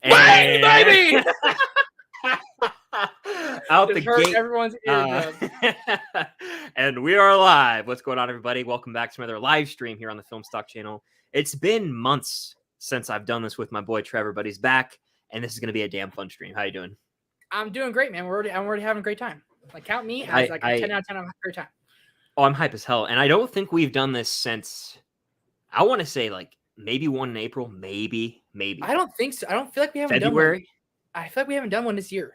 Bang, baby! Out Just the hurt gate. everyone's eardrums. And we are live. What's going on, everybody? Welcome back to another live stream here on the Film Stock channel. It's been months since I've done this with my boy Trevor, but he's back, and this is going to be a damn fun stream. How you doing? I'm doing great, man. I'm already having a great time. Like, count me as a 10 out of 10. I'm having a great time. Oh, I'm hype as hell, and I don't think we've done this since, I want to say, like, maybe one in April, maybe. I don't think so. I don't feel like we haven't February? done one. I feel like we haven't done one this year.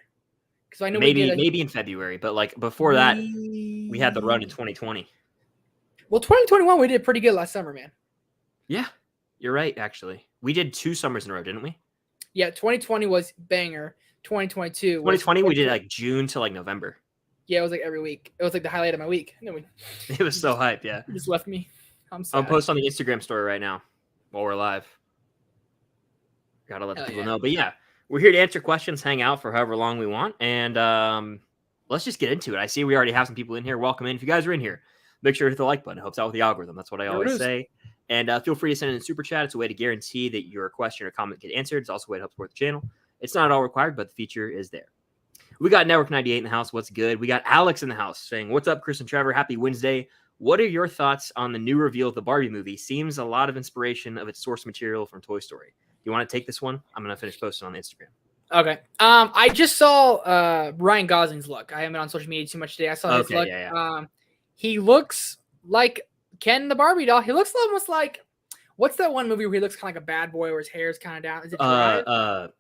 Because I know maybe in February, but like before that, we had the run in 2020. Well, 2021 we did pretty good last summer, man. Yeah, you're right. Actually, we did 2 summers in a row, didn't we? Yeah, 2020 was banger. 2022. 2020 we did like June to like November. Yeah, it was like every week. It was like the highlight of my week. It was so hype. Yeah, you just left me. I'm sad. I'll post on the Instagram story right now while we're live. Gotta let the people know. But yeah, we're here to answer questions, hang out for however long we want, and let's just get into it. I see we already have some people in here. Welcome in. If you guys are in here, make sure to hit the like button. It helps out with the algorithm. That's what I always say. And feel free to send in a super chat. It's a way to guarantee that your question or comment get answered. It's also a way to help support the channel. It's not at all required, but the feature is there. We got Network 98 in the house. What's good? We got Alex in the house saying, "What's up, Chris and Trevor? Happy Wednesday. What are your thoughts on the new reveal of the Barbie movie? Seems a lot of inspiration of its source material from Toy Story." You want to take this one? I'm going to finish posting on the Instagram. Okay. I just saw Ryan Gosling's look. I haven't been on social media too much today. I saw his look. Yeah. He looks like Ken the Barbie doll. He looks almost like, what's that one movie where he looks kind of like a bad boy where his hair is kind of down? Is it Drive?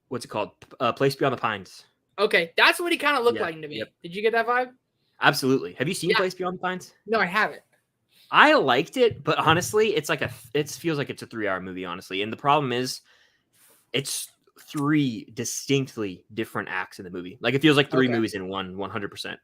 What's it called? Place Beyond the Pines. Okay, that's what he kind of looked like to me. Yep. Did you get that vibe? Absolutely. Have you seen Place Beyond the Pines? No, I haven't. I liked it, but honestly, it feels like it's a 3-hour movie, honestly. And the problem is, it's 3 distinctly different acts in the movie. Like it feels like 3 movies in one, 100%.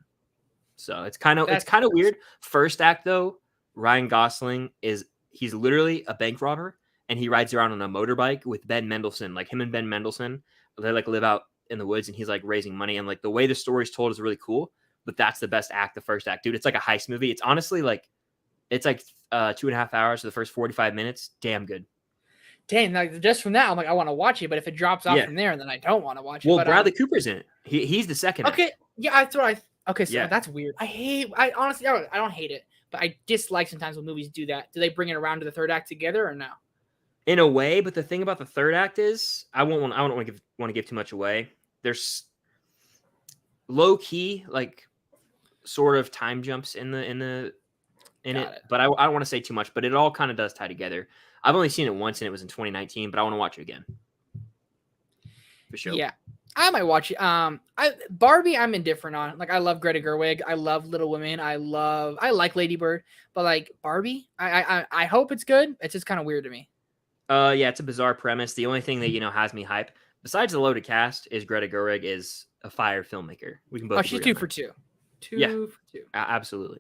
So it's kind of weird. First act though, Ryan Gosling he's literally a bank robber, and he rides around on a motorbike with Ben Mendelsohn. Like him and Ben Mendelsohn, they like live out in the woods, and he's like raising money. And like the way the story's told is really cool. But that's the best act, the first act, dude. It's like a heist movie. It's honestly like 2.5 hours to the first 45 minutes. Damn good. Damn, like just from that, I'm like, I want to watch it. But if it drops off from there, then I don't want to watch it. Well, Bradley Cooper's in it. He's the second. Okay, yeah, that's what Okay, so that's weird. I honestly, I don't hate it, but I dislike sometimes when movies do that. Do they bring it around to the third act together or no? In a way, but the thing about the third act is, I don't want to give too much away. There's low key, like sort of time jumps in it. But I don't want to say too much. But it all kind of does tie together. I've only seen it once, and it was in 2019. But I want to watch it again for sure. Yeah, I might watch it. Barbie, I'm indifferent on. Like I love Greta Gerwig. I love Little Women. I like Lady Bird. But like Barbie, I hope it's good. It's just kind of weird to me. Yeah, it's a bizarre premise. The only thing that has me hype, besides the loaded cast, is Greta Gerwig is a fire filmmaker. We can both. Oh, she's 2 for 2. 2 for 2. Absolutely.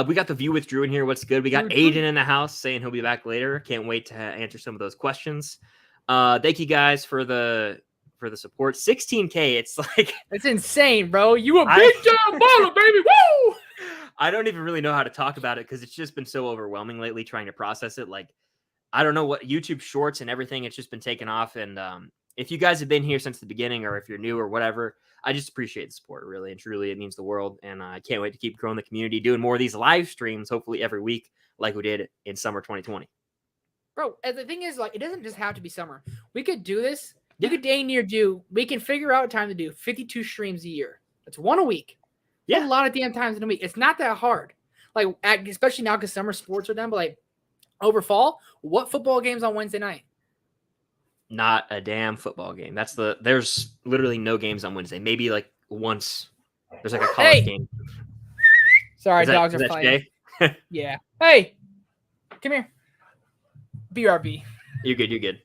We got the View with Drew in here. What's good? We got Aiden in the house saying he'll be back later. Can't wait to answer some of those questions. Thank you guys for the support. 16K. It's like it's insane, bro. You a big time baller, baby. Woo! I don't even really know how to talk about it because it's just been so overwhelming lately trying to process it. Like I don't know what YouTube Shorts and everything. It's just been taken off. And if you guys have been here since the beginning, or if you're new or whatever, I just appreciate the support, really and truly. It means the world, and I can't wait to keep growing the community, doing more of these live streams, hopefully every week, like we did in summer 2020. Bro, and the thing is, like, it doesn't just have to be summer. We could do this. We could dang near we can figure out time to do 52 streams a year. That's 1 a week. Yeah, that's a lot of damn times in a week. It's not that hard. Like, especially now because summer sports are done. But like over fall, what football games on Wednesday night? Not a damn football game. There's literally no games on Wednesday. Maybe like once there's like a college game. Sorry, dogs are fighting. Yeah. Hey, come here. BRB. You're good.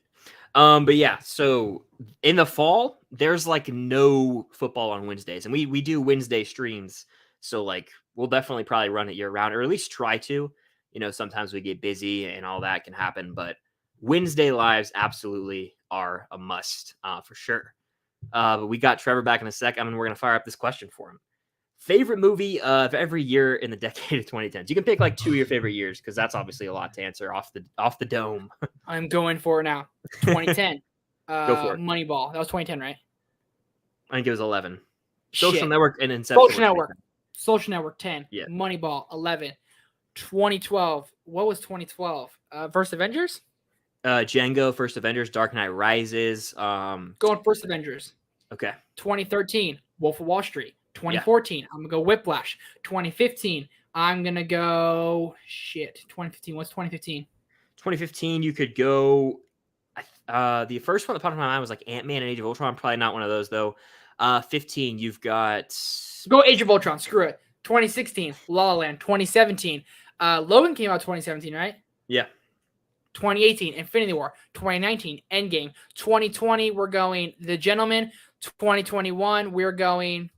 But yeah, so in the fall, there's like no football on Wednesdays, and we do Wednesday streams. So like we'll definitely probably run it year round, or at least try to. Sometimes we get busy and all that can happen, but Wednesday lives absolutely are a must for sure. But we got Trevor back in a sec. We're going to fire up this question for him. Favorite movie of every year in the decade of 2010s. You can pick like 2 of your favorite years because that's obviously a lot to answer off the dome. I'm going for it now. 2010. Go for it. Moneyball. That was 2010, right? I think it was 11. Shit. Social Network and Inception. Social Network 10. Yeah. Moneyball 11. 2012. What was 2012? First Avengers? Django, First Avengers, Dark Knight Rises. Going First Avengers. Okay. 2013, Wolf of Wall Street. 2014, I'm gonna go Whiplash. 2015, I'm gonna go 2015. What's 2015? 2015, you could go. The first one that popped in my mind was like Ant-Man and Age of Ultron. Probably not one of those though. 15, you've got go Age of Ultron. Screw it. 2016, La La Land. 2017, Logan came out 2017, right? Yeah. 2018, Infinity War. 2019, Endgame. 2020, we're going The Gentleman. 2021, we're going.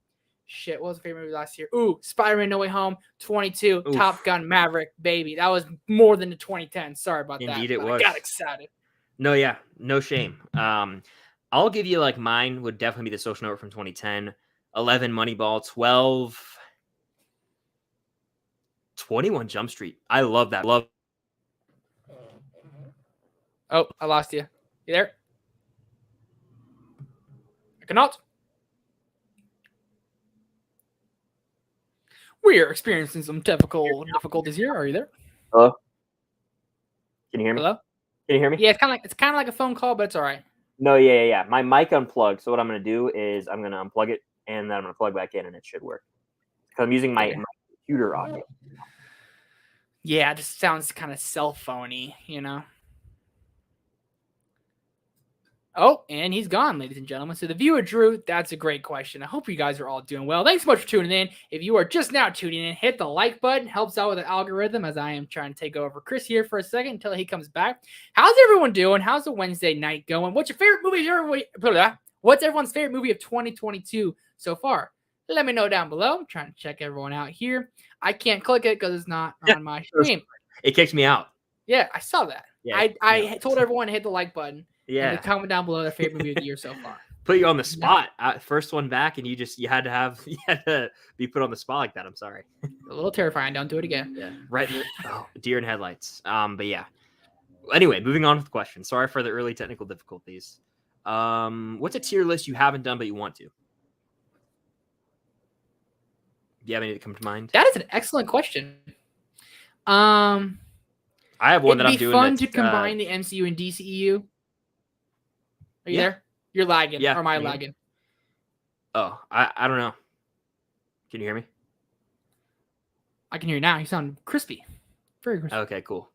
What was the favorite movie last year? Spider-Man No Way Home. 22, Top Gun Maverick, baby. That was more than the 2010. Sorry about that. Indeed, it was. I got excited. No, yeah, no shame. I'll give you like mine would definitely be The Social Network from 2010. 11, Moneyball. 12, 21 Jump Street. I love that. Oh, I lost you. You there? I cannot. We are experiencing some difficulties here. Are you there? Hello? Can you hear me? Hello? Can you hear me? Yeah, it's kind of like a phone call, but it's all right. No, yeah. My mic unplugged. So what I'm going to do is I'm going to unplug it and then I'm going to plug back in and it should work. Because I'm using my computer audio. Yeah, it just sounds kind of cell phony, you know? Oh, and he's gone, ladies and gentlemen. So the viewer Drew, that's a great question. I hope you guys are all doing well. Thanks so much for tuning in. If you are just now tuning in, hit the like button. Helps out with the algorithm as I am trying to take over Chris here for a second until he comes back. How's everyone doing? How's the Wednesday night going? What's your favorite movie? What's everyone's favorite movie of 2022 so far? Let me know down below. I'm trying to check everyone out here. I can't click it because it's not on my stream. It kicks me out. Yeah, I saw that. Yeah, I told everyone to hit the like button. Yeah. And comment down below their favorite movie of the year so far. Put you on the spot. First one back, and you had to be put on the spot like that. I'm sorry. A little terrifying. Don't do it again. Yeah. Right. Deer in headlights. But yeah. Anyway, moving on with the question. Sorry for the early technical difficulties. What's a tier list you haven't done but you want to? Do you have any that come to mind? That is an excellent question. I have one that I'm doing. It'd be fun to combine the MCU and DCEU. Are you there? You're lagging. Yeah. Or am I lagging? Oh, I don't know. Can you hear me? I can hear you now. You sound crispy. Very crispy. Okay, cool.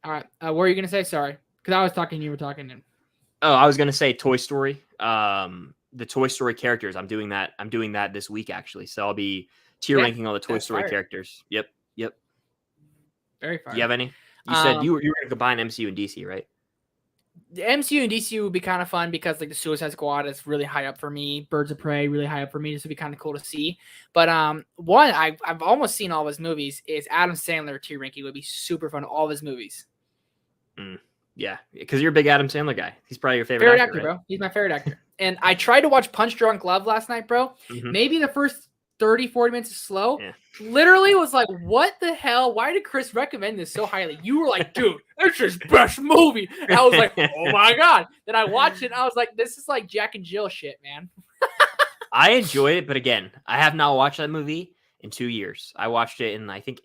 All right. What were you going to say? Sorry. Because I was talking, you were talking. Oh, I was going to say Toy Story. The Toy Story characters. I'm doing that this week, actually. So I'll be tier ranking all the Toy Story characters. Yep. Very fun. Do you have any? You said you were going to combine MCU and DC, right? The MCU and DCU would be kind of fun because like the Suicide Squad is really high up for me. Birds of Prey really high up for me. This would be kind of cool to see. But one I've almost seen all of his movies is Adam Sandler tier ranking would be super fun. All of his movies. Yeah, because you're a big Adam Sandler guy. He's probably your favorite actor, right? Bro. He's my favorite actor. And I tried to watch Punch Drunk Love last night, bro. Mm-hmm. Maybe the first 30-40 minutes is slow. Yeah. Literally was like, what the hell? Why did Chris recommend this so highly? You were like, dude, it's his best movie. And I was like, oh my God. Then I watched it and I was like, this is like Jack and Jill shit, man. I enjoyed it, but again, I have not watched that movie in 2 years. I watched it in I think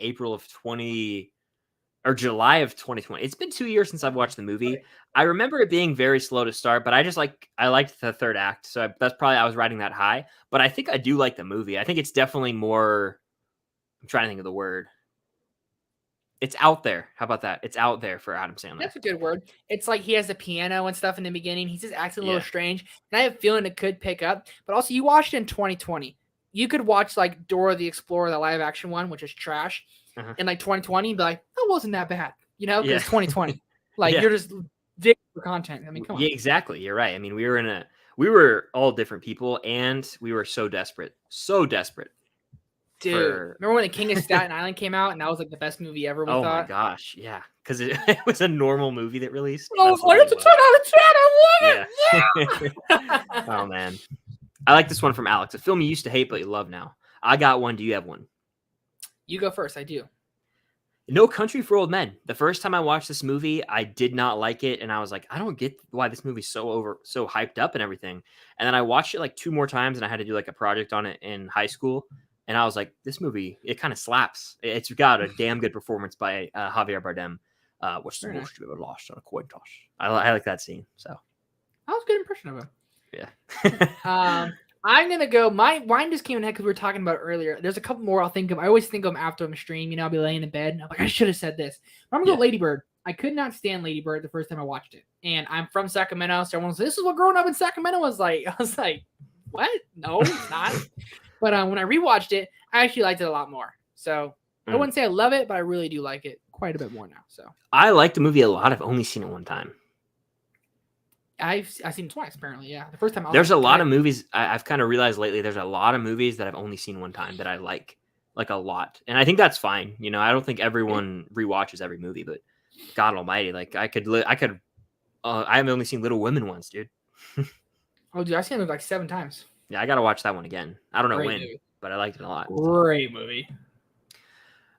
July of 2020. It's been 2 years since I've watched the movie. I remember it being very slow to start, but I liked the third act. So that's probably, I was riding that high, but I think I do like the movie. I think it's definitely more, I'm trying to think of the word. It's out there. How about that? It's out there for Adam Sandler. That's a good word. It's like he has the piano and stuff in the beginning. He's just acting a little strange. And I have a feeling it could pick up, but also you watched it in 2020. You could watch like Dora the Explorer, the live action one, which is trash. In like 2020, be like, that wasn't that bad, you know, because 2020, like you're just digging for content. I mean, come on. Yeah, exactly. You're right. I mean, we were all different people, and we were so desperate. Dude, remember when The King of Staten Island came out, and that was like the best movie ever? Oh my gosh, yeah, because it was a normal movie that released. I was like, it's a 10 out of 10. I love it. Oh man, I like this one from Alex. A film you used to hate but you love now. I got one. Do you have one? You go first. I do. No Country for Old Men. The first time I watched this movie, I did not like it, and I was like, I don't get why this movie's so hyped up and everything. And then I watched it like 2 more times, and I had to do like a project on it in high school, and I was like, this movie, it kind of slaps. It's got a damn good performance by Javier Bardem, which is the most you've ever lost on a coin toss. I like that scene. So that was a good impression of him. Yeah. I'm gonna go. Mine just came in head because we were talking about it earlier. There's a couple more I'll think of. I always think of them after I'm stream. I'll be laying in bed and I'm like, I should have said this. But I'm gonna go Lady Bird. I could not stand Lady Bird the first time I watched it, and I'm from Sacramento, so everyone was like, this is what growing up in Sacramento was like. I was like, what? No, it's not. But when I rewatched it, I actually liked it a lot more. So I wouldn't say I love it, but I really do like it quite a bit more now. So I like the movie a lot. I've only seen it one time. I've seen it twice, apparently. Yeah, the first time. There's a lot of movies I've kind of realized lately. There's a lot of movies that I've only seen one time that I like a lot, and I think that's fine. I don't think everyone rewatches every movie, but God Almighty, like I haven't only seen Little Women once, dude. Oh, dude, I've seen it like 7 times. Yeah, I gotta watch that one again. I don't know Great when, movie. But I liked it a lot. Great movie.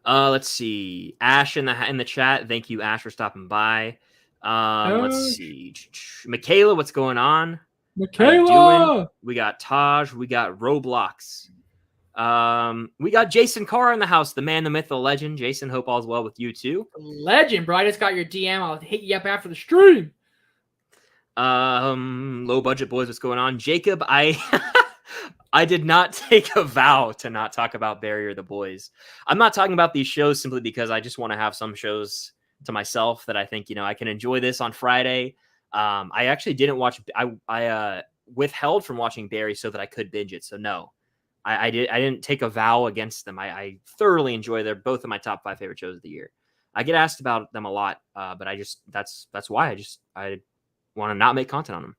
Let's see. Ash in the chat. Thank you, Ash, for stopping by. Let's see. Michaela, what's going on? Michaela! We got Taj. We got Roblox. We got Jason Carr in the house, the man, the myth, the legend. Jason, hope all's well with you too. Legend, bro. I just got your DM. I'll hit you up after the stream. Low budget boys, what's going on? Jacob, I did not take a vow to not talk about Barry or the boys. I'm not talking about these shows simply because I just want to have some shows to myself that I think, I can enjoy this on Friday. I actually didn't watch, I withheld from watching Barry so that I could binge it. So no, I didn't take a vow against them. I thoroughly enjoy. They're both of my top 5 favorite shows of the year. I get asked about them a lot, but that's why I want to not make content on them.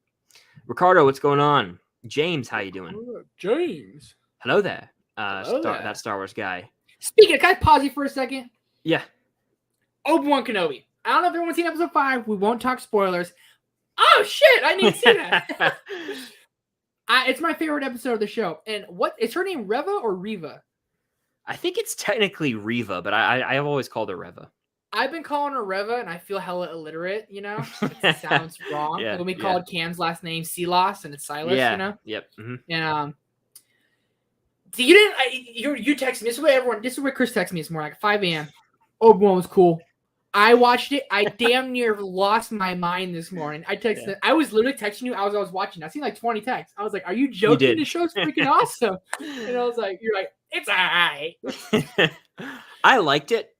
Ricardo, what's going on? James, how you doing? James. Hello there. Hello there. That Star Wars guy. Speaking of, can I pause you for a second? Yeah. Obi-Wan Kenobi. I don't know if everyone's seen episode 5. We won't talk spoilers. Oh, shit. I didn't see that. It's my favorite episode of the show. And is her name Reva or Reva? I think it's technically Reva, but I've always called her Reva. I've been calling her Reva, and I feel hella illiterate, It sounds wrong. Yeah, when we called Cam's last name Silas, and it's Silas, Yep. Mm-hmm. And so you didn't. You texted me. This is what Chris texted me this morning, like 5 a.m. Obi-Wan was cool. I watched it. I damn near lost my mind this morning. I texted. I was literally texting you as I was watching. I seen like 20 texts. I was like, "Are you joking? The show's freaking awesome." And I was like, "You're like, it's alright." I liked it.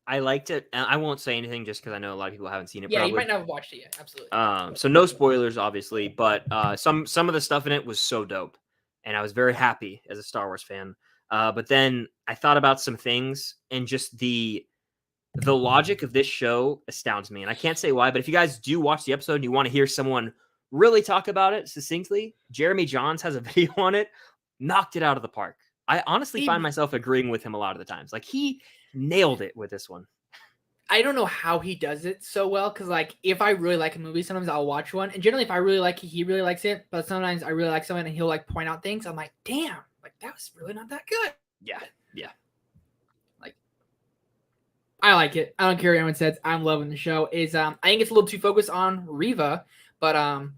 I won't say anything just because I know a lot of people haven't seen it. Yeah, probably. You might not have watched it yet. Absolutely. So no spoilers, obviously, but some of the stuff in it was so dope, and I was very happy as a Star Wars fan. But then I thought about some things, and just the logic of this show astounds me, and I can't say why. But if you guys do watch the episode and you want to hear someone really talk about it succinctly, Jeremy Johns has a video on it. Knocked it out of the park. I honestly find myself agreeing with him a lot of the times. Like, he nailed it with this one. I don't know how he does it so well, because like if I really like a movie, sometimes I'll watch one, and generally if I really like it, he really likes it. But sometimes I really like someone and he'll like point out things. I'm like, damn, like that was really not that good. Yeah. Like, I like it. I don't care what anyone says. I'm loving the show. I think it's a little too focused on Reva, but I'm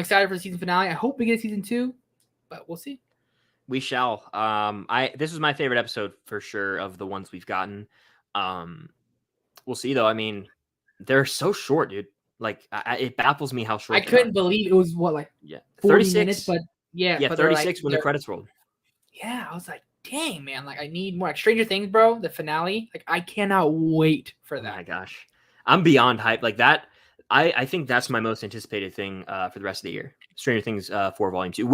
excited for the season finale. I hope we get a season 2, but we'll see. We shall. This was my favorite episode for sure of the ones we've gotten. We'll see though. I mean, they're so short, dude. Like, it baffles me how short. I couldn't believe it was 36 minutes, but but 36 when the credits rolled. Yeah, I was like, dang, man, like I need more. Like Stranger Things, bro, the finale. Like, I cannot wait for that. Oh my gosh, I'm beyond hype. Like that. I think that's my most anticipated thing for the rest of the year. Stranger Things 4 Volume 2.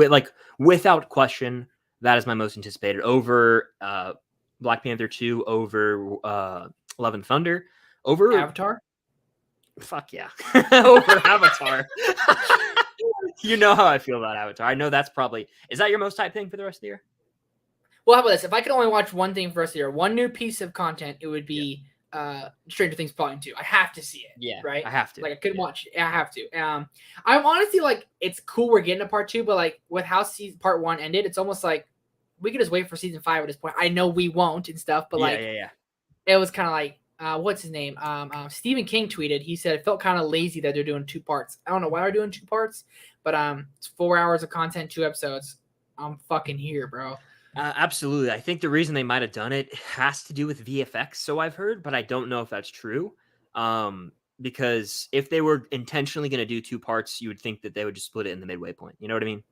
Without question, that is my most anticipated over Black Panther 2, over Love and Thunder, over Avatar. Fuck yeah, over Avatar. You know how I feel about Avatar. I know that's probably. Is that your most hyped thing for the rest of the year? Well, how about this? If I could only watch one thing for the rest of the year, one new piece of content, it would be Stranger Things Volume 2. I have to see it. Yeah, right. I have to. Like, I couldn't watch it. I have to. I'm honestly like, it's cool we're getting to part 2, but like with how part 1 ended, it's almost like we could just wait for season 5 at this point. I know we won't and stuff, but it was kind of like what's his name? Stephen King tweeted. He said it felt kind of lazy that they're doing 2 parts. I don't know why they're doing 2 parts, but it's 4 hours of content, 2 episodes. I'm fucking here, bro. Absolutely. I think the reason they might have done it has to do with VFX, so I've heard, but I don't know if that's true. Because if they were intentionally going to do 2 parts, you would think that they would just split it in the midway point. You know what I mean?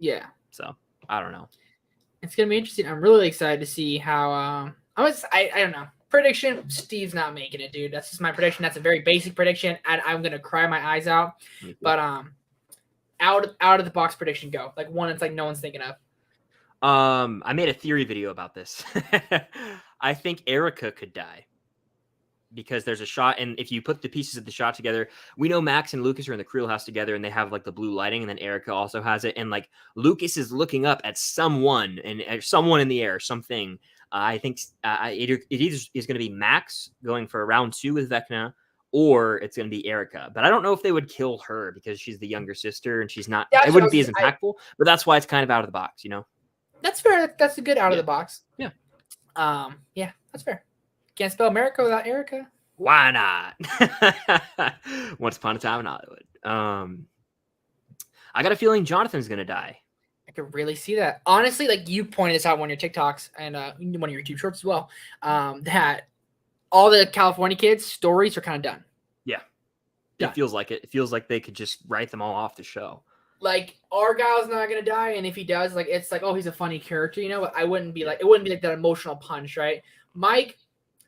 Yeah. So I don't know. It's gonna be interesting. I'm really excited to see how. I don't know. Prediction: Steve's not making it, dude. That's just my prediction. That's a very basic prediction, and I'm gonna cry my eyes out. But out of the box prediction, go like one. It's like no one's thinking of. I made a theory video about this. I think Erica could die because there's a shot, and if you put the pieces of the shot together, we know Max and Lucas are in the Creel house together, and they have like the blue lighting, and then Erica also has it, and like Lucas is looking up at someone, and someone in the air, something. I think it either is going to be Max going for round 2 with Vecna, or it's going to be Erica. But I don't know if they would kill her because she's the younger sister, and she's not. It wouldn't be as impactful, but that's why it's kind of out of the box, you know. That's fair. That's a good out of the box. Yeah. Yeah, that's fair. Can't spell America without Erica. Why not? Once upon a time in Hollywood. I got a feeling Jonathan's gonna die. I could really see that. Honestly, like you pointed this out on one of your TikToks and one of your YouTube shorts as well. That all the California kids' stories are kind of done. Yeah. It feels like it. It feels like they could just write them all off the show. Like Argyle's not gonna die, and if he does, like it's like, oh, he's a funny character, you know. But it wouldn't be like that emotional punch, right? Mike,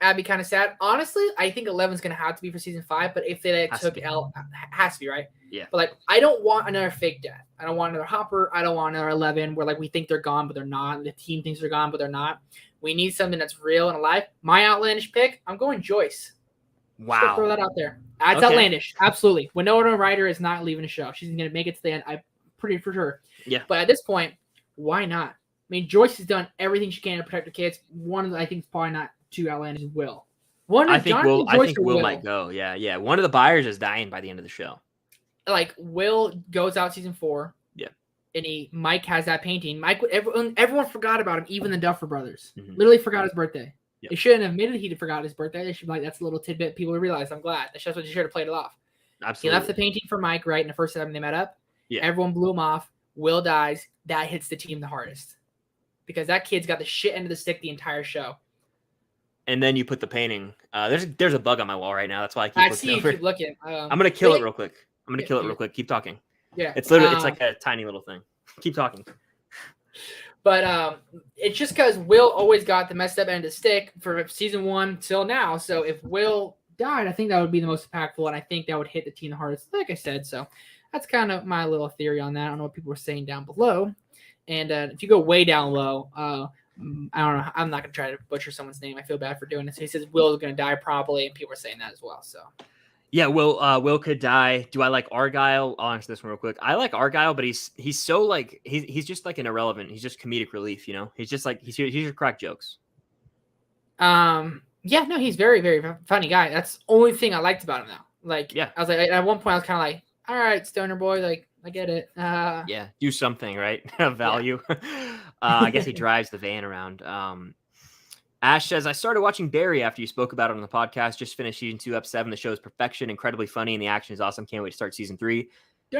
I'd be kind of sad. Honestly, I think 11's gonna have to be for season 5. But if they took L, has to be, right? Yeah. But like, I don't want another fake death. I don't want another Hopper. I don't want another 11 where like we think they're gone, but they're not. The team thinks they're gone, but they're not. We need something that's real and alive. My outlandish pick, I'm going Joyce. Wow. Just throw that out there. That's outlandish. Absolutely. Winona Ryder is not leaving the show. She's going to make it to the end. I'm pretty for sure. Yeah. But at this point, why not? I mean, Joyce has done everything she can to protect her kids. One of the, I think, is probably not too outlandish is Will. I think Will might go. Yeah. One of the buyers is dying by the end of the show. Like, Will goes out season 4. Yeah. And Mike has that painting. Everyone forgot about him, even the Duffer brothers. Mm-hmm. Literally forgot his birthday. Yep. They shouldn't have admitted he forgot his birthday. They should be like, that's a little tidbit people realize. I'm glad. That's just what they should have played it off. Absolutely. He left the painting for Mike, right? In the first time they met up. Yeah. Everyone blew him off. Will dies. That hits the team the hardest. Because that kid's got the shit end of the stick the entire show. And then you put the painting. There's a bug on my wall right now. That's why I keep looking. I'm going to kill it real quick. Keep talking. Yeah. It's literally, it's like a tiny little thing. Keep talking. But it's just because Will always got the messed up end of the stick for season 1 till now. So if Will died, I think that would be the most impactful, and I think that would hit the team the hardest, like I said. So that's kind of my little theory on that. I don't know what people were saying down below. And if you go way down low, I don't know. I'm not going to try to butcher someone's name. I feel bad for doing it. So he says Will is going to die probably, and people are saying that as well. So. Yeah, Will could die. Do I like Argyle? I'll answer this one real quick. I like Argyle, but he's so like he's just like an irrelevant. He's just comedic relief, you know. He's just like he's here to crack jokes. Yeah, no, he's very, very funny guy. That's the only thing I liked about him now. Like, yeah, I was like at one point I was kind of like, all right, stoner boy, like I get it. Yeah, do something, right? Value. Yeah. I guess he drives the van around. Ash says, I started watching Barry after you spoke about it on the podcast. Just finished season 2, up 7. The show is perfection, incredibly funny, and the action is awesome. Can't wait to start season 3.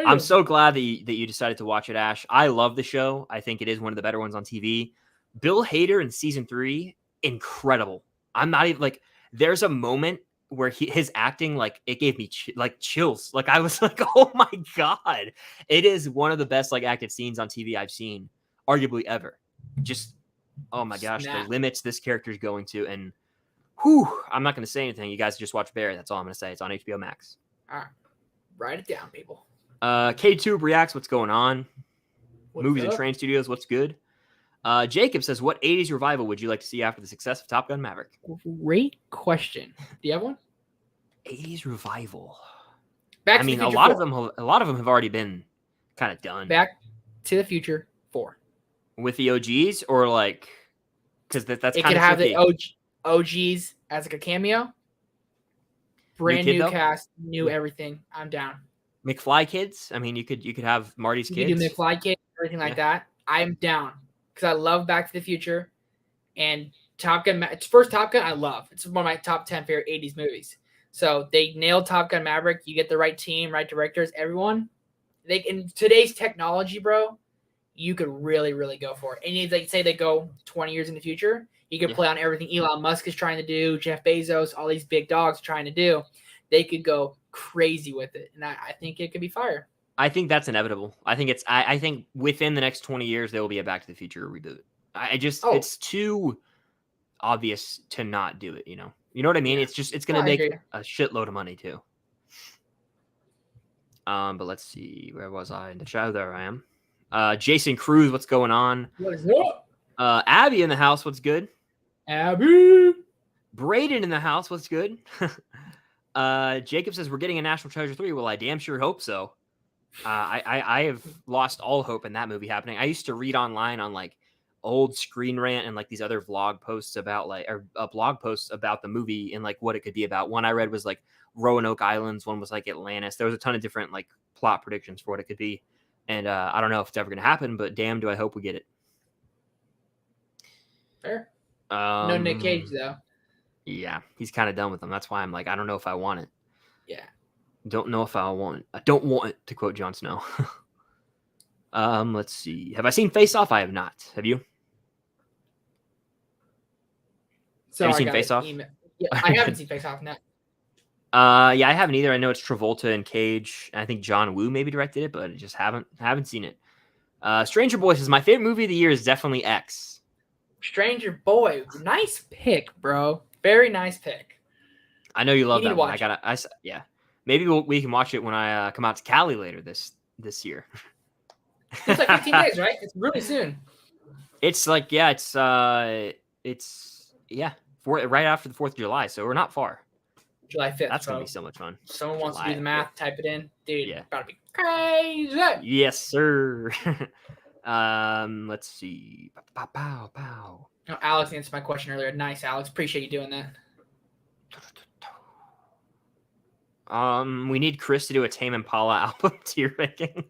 I'm so glad that you decided to watch it, Ash. I love the show. I think it is one of the better ones on TV. Bill Hader in season 3, incredible. I'm not even like, there's a moment where his acting, like, it gave me chills. Like, I was like, oh my God. It is one of the best like acted scenes on TV I've seen, arguably ever. Just, oh my gosh, the limits this character is going to. And I'm not going to say anything. You guys just watch Barry. That's all I'm going to say. It's on HBO Max. All right. Write it down, people. K-Tube reacts. What's going on? Movies and Train Studios. What's good? Jacob says, what 80s revival would you like to see after the success of Top Gun Maverick? Great question. Do you have one? 80s revival. Back to the Future a lot 4. A lot of them have already been kind of done. Back to the Future 4. With the OGs, or like, because that's kind of, it could have tricky. The OGs as like a cameo. Brand new cast, new everything. I'm down. McFly kids. I mean, you could have Marty's kids. You could do McFly kids, everything like that. I'm down because I love Back to the Future, and Top Gun, it's first Top Gun, I love. It's one of my top 10 favorite 80s movies. So they nailed Top Gun Maverick. You get the right team, right directors, everyone. They in today's technology, bro, you could really, really go for it. And if they say they go 20 years in the future, you could play on everything Elon Musk is trying to do, Jeff Bezos, all these big dogs trying to do. They could go crazy with it. And I think it could be fire. I think that's inevitable. I think within the next 20 years, there will be a Back to the Future reboot. It's too obvious to not do it, you know? You know what I mean? Yeah. It's going to make a shitload of money too. But let's see. Where was I? In the chat, there I am. Jason Cruz, what's going on? What is up? Abby in the house, what's good? Abby. Braden in the house, what's good? Jacob says, we're getting a National Treasure 3. Well, I damn sure hope so. I have lost all hope in that movie happening. I used to read online on like old Screen Rant and like these other vlog posts about blog posts about the movie and like what it could be about. One I read was like Roanoke Islands. One was like Atlantis. There was a ton of different like plot predictions for what it could be. And I don't know if it's ever going to happen, but damn, do I hope we get it. Fair. No Nick Cage though. Yeah, he's kind of done with them. That's why I'm like, I don't know if I want it. Yeah. Don't know if I want it. I don't want it, to quote Jon Snow. Let's see. Have I seen Face Off? I have not. Have you? So have you seen Face Off? Yeah, I haven't seen Face Off, no. Yeah, I haven't either. I know it's Travolta and Cage. I think John Woo maybe directed it, but I just haven't seen it. Stranger Boy says, my favorite movie of the year is definitely X. Stranger Boy. Nice pick, bro. Very nice pick. I know you love that one. Yeah. Maybe we can watch it when I come out to Cali later this year. It's like 15 days, right? It's really soon. It's like, yeah, it's right after the 4th of July, so we're not far. July 5th. That's going to be so much fun. Someone wants to do the math, type it in. Dude, yeah. Gotta be crazy. Yes, sir. Let's see. Pow, pow, pow. Oh, Alex answered my question earlier. Nice, Alex. Appreciate you doing that. We need Chris to do a Tame Impala album tier ranking.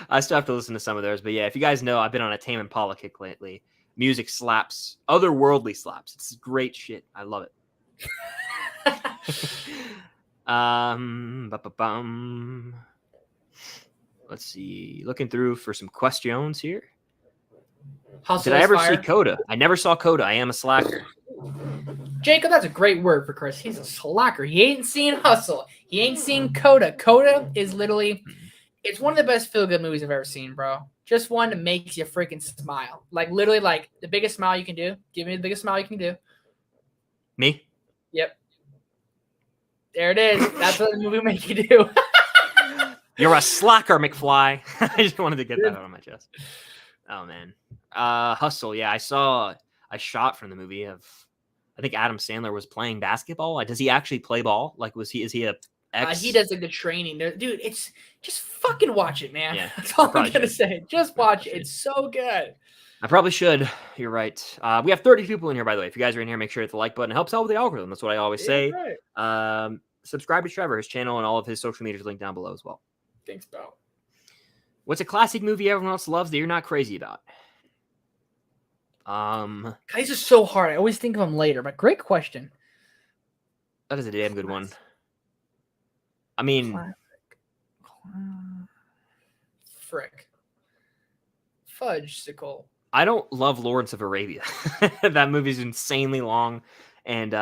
I still have to listen to some of theirs, but yeah, if you guys know, I've been on a Tame Impala kick lately. Music slaps, otherworldly slaps. It's great shit. I love it. Let's see. Looking through for some questions here. Did I ever see Coda? I never saw Coda. I am a slacker. Jacob, that's a great word for Chris. He's a slacker. He ain't seen Hustle. He ain't seen Coda. Coda is literally, it's one of the best feel-good movies I've ever seen, bro. Just one that makes you freaking smile. Like, literally, like, the biggest smile you can do. Give me the biggest smile you can do. Me? Yep. There it is. That's what the movie will make you do. You're a slacker, McFly. I just wanted to get that out of my chest. Oh, man. Hustle. Yeah, I saw a shot from the movie of, I think Adam Sandler was playing basketball. Does he actually play ball? Like, is he a ex? He does like the training. Dude, it's just fucking watch it, man. Yeah, that's all I'm gonna say. Just watch it. It's so good. I probably should. You're right. We have 30 people in here, by the way. If you guys are in here, make sure to hit the like button. It helps out with the algorithm. That's what I always say. Right. Subscribe to Trevor, his channel, and all of his social media is linked down below as well. Thanks, bro. What's a classic movie everyone else loves that you're not crazy about? These are so hard. I always think of them later, but great question. That is a damn good one. I mean, frick. Fudge-sicle. I don't love Lawrence of Arabia. That movie's insanely long, and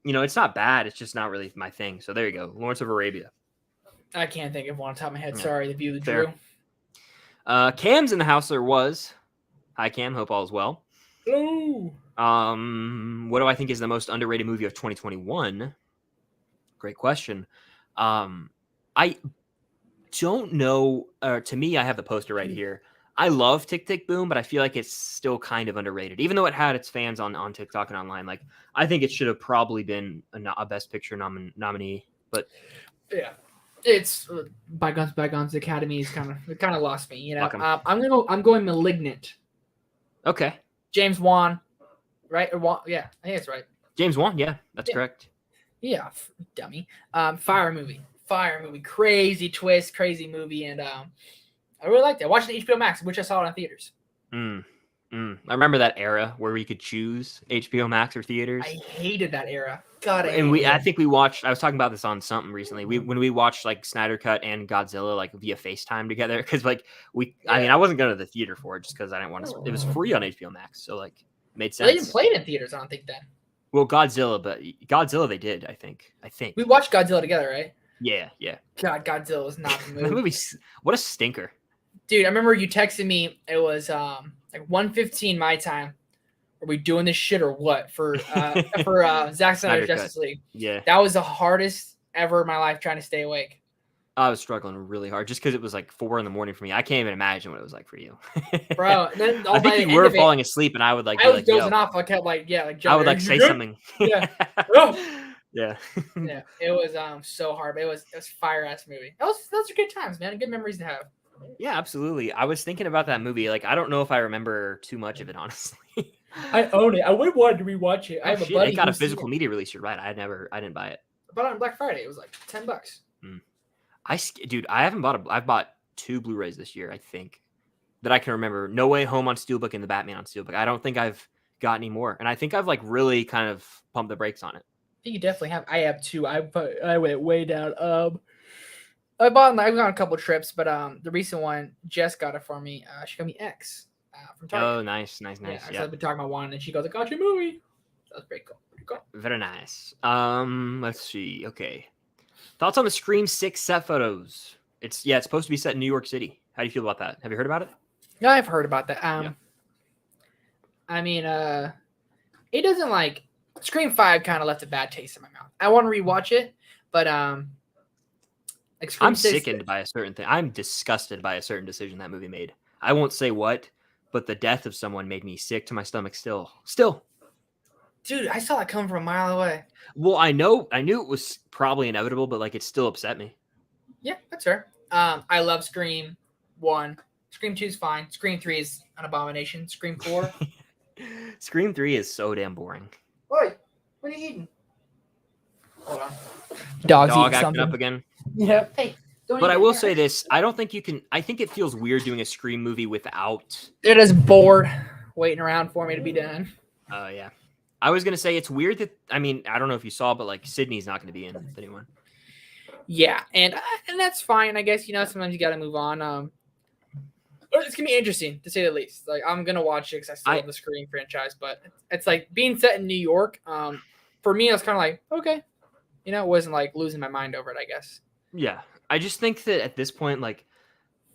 it's not bad. It's just not really my thing. So there you go, Lawrence of Arabia. I can't think of one on top of my head. Sorry, the view of the Drew. Cam's in the house. There was. Hi, Cam. Hope all is well. Hello. What do I think is the most underrated movie of 2021? Great question. I don't know. To me, I have the poster right here. I love Tick Tick Boom, but I feel like it's still kind of underrated, even though it had its fans on TikTok and online. Like, I think it should have probably been a Best Picture nominee. But yeah, it's bygones. The Academy is kind of lost me. You know, I'm going Malignant. Okay. James Wan, right? Or Wan, yeah, I think it's right. James Wan, yeah, that's correct. Yeah, dummy. Fire movie, crazy twist, crazy movie, and I really liked it. I watched it on HBO Max, which I saw it in theaters. I remember that era where we could choose HBO Max or theaters. I hated that era. God, I think we watched. I was talking about this on something recently. When we watched like Snyder Cut and Godzilla like via FaceTime together because like I mean I wasn't going to the theater for it just because I didn't want to. It was free on HBO Max, so like made sense. They didn't play it in theaters. I don't think then. Well, Godzilla they did. I think we watched Godzilla together, right? Yeah. God, Godzilla was not the movie. That movie, what a stinker. Dude, I remember you texted me. It was like 1:15 my time. Are we doing this shit or what for Zack Snyder's Justice League? Yeah, that was the hardest ever in my life trying to stay awake. I was struggling really hard just because it was like 4 a.m. for me. I can't even imagine what it was like for you, bro. Then I think you were falling asleep, and I would like. I was dozing off. I kept like I would like say something. Yeah, yeah. Yeah. It was so hard. But it was fire ass movie. Those are good times, man. Good memories to have. Yeah, absolutely. I was thinking about that movie. Like, I don't know if I remember too much of it, honestly. I own it. I would want to rewatch it. I have a buddy. It got a physical media release. You're right. I didn't buy it. I bought it on Black Friday. It was like $10. I've bought 2 Blu-rays this year, I think, that I can remember. No Way Home on Steelbook and The Batman on Steelbook. I don't think I've got any more, and I think I've like really kind of pumped the brakes on it. I think you definitely have. I have 2. I went way down. I've gone a couple trips, but the recent one, Jess got it for me. She got me X from Target. Oh, nice. Yeah, so I've been talking about one, and she goes, "I got your movie." That was pretty cool. Very nice. Let's see. Okay, thoughts on the Scream 6 set photos? It's supposed to be set in New York City. How do you feel about that? Have you heard about it? Yeah, I've heard about that. I mean, it doesn't like Scream 5 kind of left a bad taste in my mouth. I want to rewatch it, but like I'm sickened by a certain thing. I'm disgusted by a certain decision that movie made. I won't say what, but the death of someone made me sick to my stomach still. Dude, I saw that coming from a mile away. Well, I knew it was probably inevitable, but like it still upset me. Yeah, that's fair. I love Scream 1. Scream 2 is fine. Scream 3 is an abomination. Scream 4. Scream 3 is so damn boring. Oi, what are you eating? Hold on. Dog acting something up again. Yeah. Hey. But I will say this. I don't think you can. I think it feels weird doing a Scream movie without. They're just bored waiting around for me to be done. Oh, yeah. I was going to say it's weird that, I mean, I don't know if you saw, but like Sydney's not going to be in the new one. Yeah. And that's fine. I guess, sometimes you got to move on. It's going to be interesting to say the least. Like, I'm going to watch it because I still love the Scream franchise, but it's like being set in New York. For me, I was kind of like, okay. It wasn't like losing my mind over it, I guess. Yeah. I just think that at this point, like,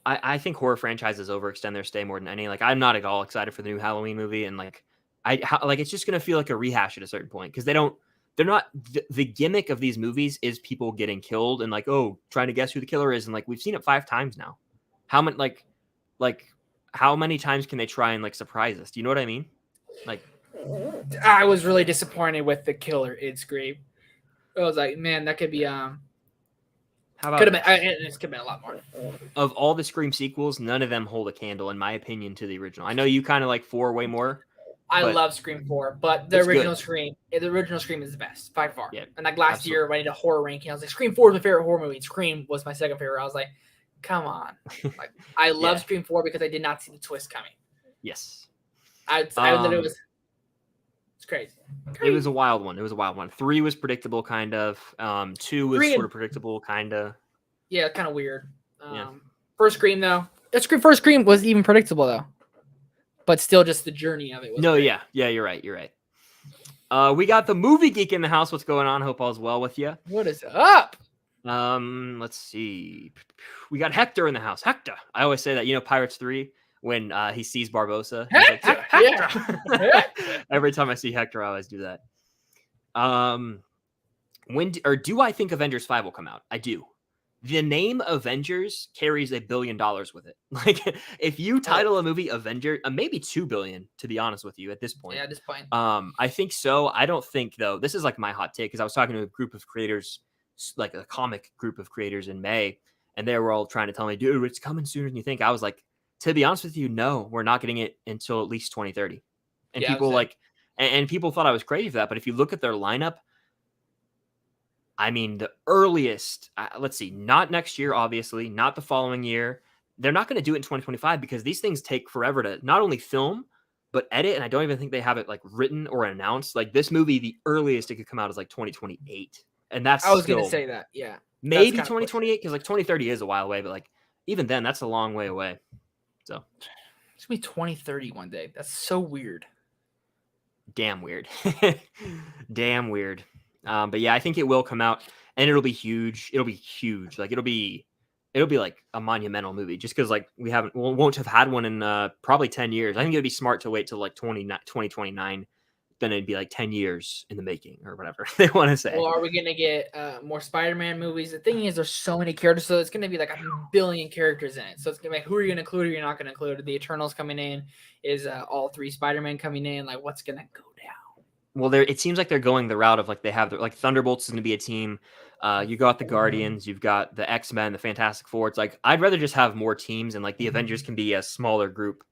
I think horror franchises overextend their stay more than any. Like, I'm not at all excited for the new Halloween movie, and like, it's just gonna feel like a rehash at a certain point because they're not. The gimmick of these movies is people getting killed and like, oh, trying to guess who the killer is, and like we've seen it 5 times now. How many how many times can they try and like surprise us? Do you know what I mean? Like, I was really disappointed with the killer in Scream. I was like, man, that could be How about could have been? It could have been a lot more. Of all the Scream sequels, none of them hold a candle, in my opinion, to the original. I know you kind of like 4 way more. I love Scream 4, but the original Scream is the best by far. Yeah, and like last year, when I did a horror ranking, I was like, Scream 4 is my favorite horror movie. And Scream was my second favorite. I was like, come on. Like, I love Scream 4 because I did not see the twist coming. Yes. I thought it was. It's crazy. It was a wild one. 3 was predictable, kind of. 2 was sort of predictable, kind of. Yeah, kind of weird. First Scream, though. First Scream was even predictable, though. But still just the journey of it. Yeah, you're right. We got the Movie Geek in the house. What's going on? Hope all's well with you. What is up? Let's see. We got Hector in the house. Hector. I always say that. Pirates 3, when he sees Barbossa. Hector. Yeah. Every time I see Hector, I always do that. Do I think Avengers 5 will come out? I do. The name Avengers carries $1 billion with it. Like, if you title a movie Avenger, maybe $2 billion, to be honest with you, at this point. Yeah, at this point. I think so. I don't think, though, this is like my hot take, because I was talking to a group of creators, like a comic group of creators in May, and they were all trying to tell me, dude, it's coming sooner than you think. I was like, to be honest with you, no, we're not getting it until at least 2030. And people thought I was crazy for that. But if you look at their lineup, I mean, the earliest, let's see, not next year, obviously, not the following year. They're not going to do it in 2025 because these things take forever to not only film, but edit, and I don't even think they have it like written or announced. Like this movie, the earliest it could come out is like 2028, and that's I was gonna say that, yeah, maybe 2028 because like 2030 is a while away, but like even then, that's a long way away. So it's gonna be 2030 one day. That's so weird. Damn weird. Damn weird. But yeah, I think it will come out, and it'll be huge. It'll be huge. Like it'll be like a monumental movie, just because like we won't have had one in probably 10 years. I think it'd be smart to wait till like 2029. Then it'd be like 10 years in the making or whatever they want to say. Well, are we gonna get more Spider-Man movies? The thing is, there's so many characters, so it's gonna be like a billion characters in it. So it's gonna be like, who are you gonna include? Or you're not gonna include? The Eternals coming in? Is all 3 Spider-Man coming in? Like, what's gonna go down? Well, it seems like they're going the route of like they have like Thunderbolts is gonna be a team. You got the Guardians, you've got the X-Men, the Fantastic Four. It's like I'd rather just have more teams, and like the Avengers can be a smaller group,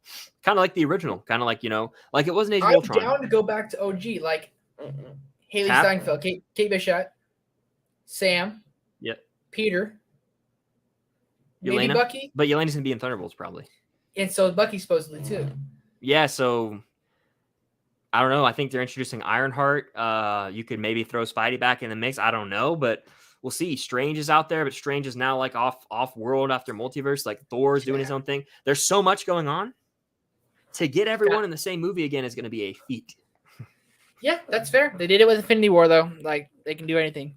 kind of like the original, kind of like like it wasn't Age of Ultron. I'm down to go back to OG, like Haley Steinfeld, Kate Bishop, Sam, Peter, maybe Yelena. Bucky, but Yelena's gonna be in Thunderbolts probably, and so Bucky supposedly too. Yeah, so I don't know. I think they're introducing Ironheart. You could maybe throw Spidey back in the mix. I don't know, but we'll see. Strange is out there, but Strange is now like off world after multiverse. Like Thor's doing his own thing. There's so much going on. To get everyone in the same movie again is going to be a feat. Yeah, that's fair. They did it with Infinity War, though. Like they can do anything.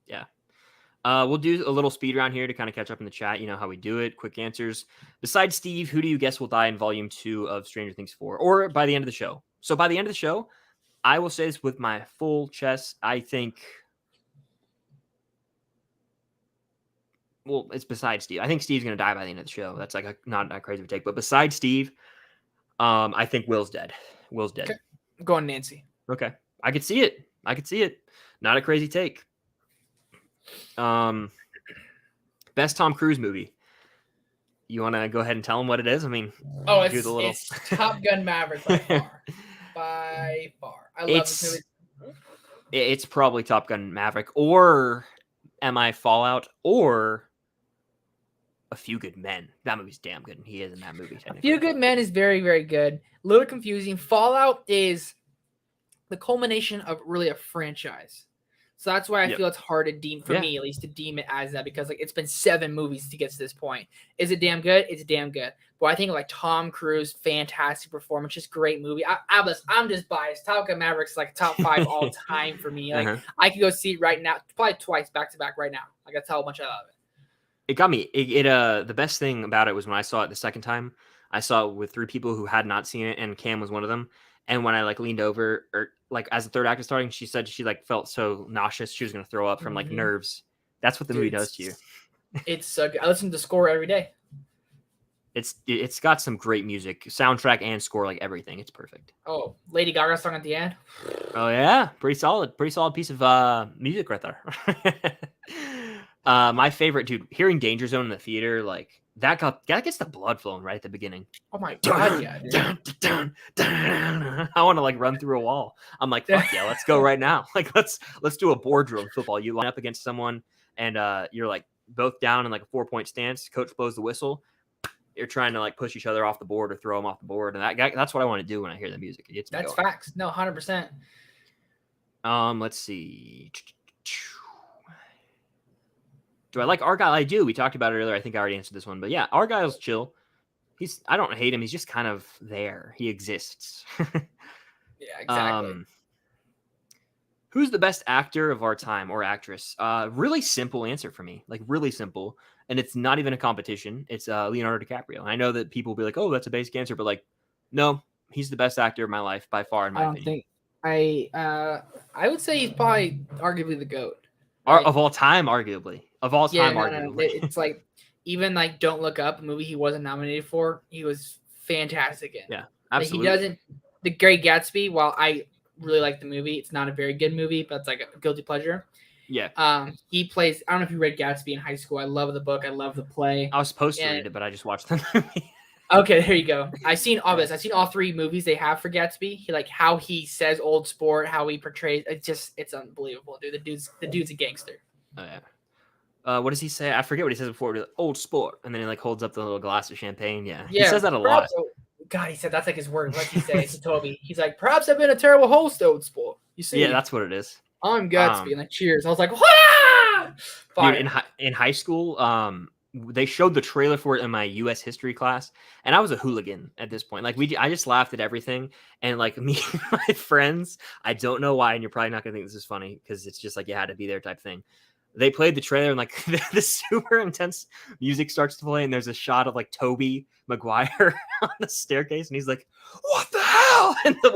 Yeah. We'll do a little speed round here to kind of catch up in the chat. You know how we do it. Quick answers. Besides Steve, who do you guess will die in Volume 2 of Stranger Things 4, or by the end of the show? So by the end of the show, I will say this with my full chest. I think, well, it's besides Steve. I think Steve's going to die by the end of the show. That's like not a crazy take. But besides Steve, I think Will's dead. Will's dead. Okay. I'm going Nancy. Okay. I could see it. Not a crazy take. Best Tom Cruise movie. You want to go ahead and tell him what it is? I mean, it's Top Gun Maverick by far. By far. I love this movie. It's probably Top Gun Maverick, or Am I Fallout, or A Few Good Men. That movie's damn good, and he is in that movie. A Few Good Men is very, very good. A little confusing. Fallout is the culmination of really a franchise. So that's why I feel it's hard to deem, for me at least, to deem it as that, because like it's been 7 movies to get to this point. Is it damn good? It's damn good. But I think like Tom Cruise, fantastic performance, just great movie. I'm just biased. Top Gun Maverick's like top 5 all time for me. Like I could go see it right now, probably twice back to back right now. Like that's how much I love it. It got me. The best thing about it was when I saw it the second time, I saw it with 3 people who had not seen it, and Cam was one of them. And when I like leaned over, or like as the third act was starting, she said she like felt so nauseous she was gonna throw up from like nerves. That's what the movie does to you. It's so good. I listen to the score every day. It's got some great music, soundtrack and score, like everything. It's perfect. Oh, Lady Gaga song at the end. Oh yeah, pretty solid piece of music right there. My favorite, dude, hearing Danger Zone in the theater, like that gets the blood flowing right at the beginning. Oh my god, yeah. I want to like run through a wall. I'm like, fuck yeah, let's go right now. Like let's do a boardroom football. You line up against someone, and you're like both down in like a 4-point stance. Coach blows the whistle. You're trying to like push each other off the board or throw them off the board, and that's what I want to do when I hear the music. It gets me going. Facts. No, 100%. Let's see. Do I like Argyle? I do. We talked about it earlier. I think I already answered this one, but yeah, Argyle's chill. I don't hate him. He's just kind of there. He exists. Yeah, exactly. Who's the best actor of our time or actress? Really simple answer for me. Like really simple. And it's not even a competition. It's Leonardo DiCaprio. I know that people will be like, oh, that's a basic answer, but like, no, he's the best actor of my life by far, in my opinion. I would say he's probably arguably the GOAT. Right? Of all time, arguably. Arguably. No. It's like, even like Don't Look Up, a movie he wasn't nominated for, he was fantastic in. Yeah, absolutely. Like The Great Gatsby, while I really like the movie, it's not a very good movie, but it's like a guilty pleasure. Yeah. He plays, I don't know if you read Gatsby in high school. I love the book. I love the play. I was supposed to read it, but I just watched the movie. Okay, there you go. I've seen all this. I've seen all 3 movies they have for Gatsby. How he says old sport, how he portrays. It's unbelievable, dude. The dude's a gangster. Oh yeah. What does he say? I forget what he says before. Old sport, and then he like holds up the little glass of champagne. Yeah. He says that a lot. God, he said that's like his word. What's he say to Toby? He's like, perhaps I've been a terrible host, old sport. You see? Yeah, that's what it is. I'm Gatsby. And like, cheers. I was like, Wah! Dude, in high school, they showed the trailer for it in my U.S. history class, and I was a hooligan at this point. Like I just laughed at everything, and like me and my friends, I don't know why, and you're probably not gonna think this is funny because it's just like you had to be there type thing. They played the trailer, and like the super intense music starts to play, and there's a shot of like Toby Maguire on the staircase, and he's like, "What the hell?" And the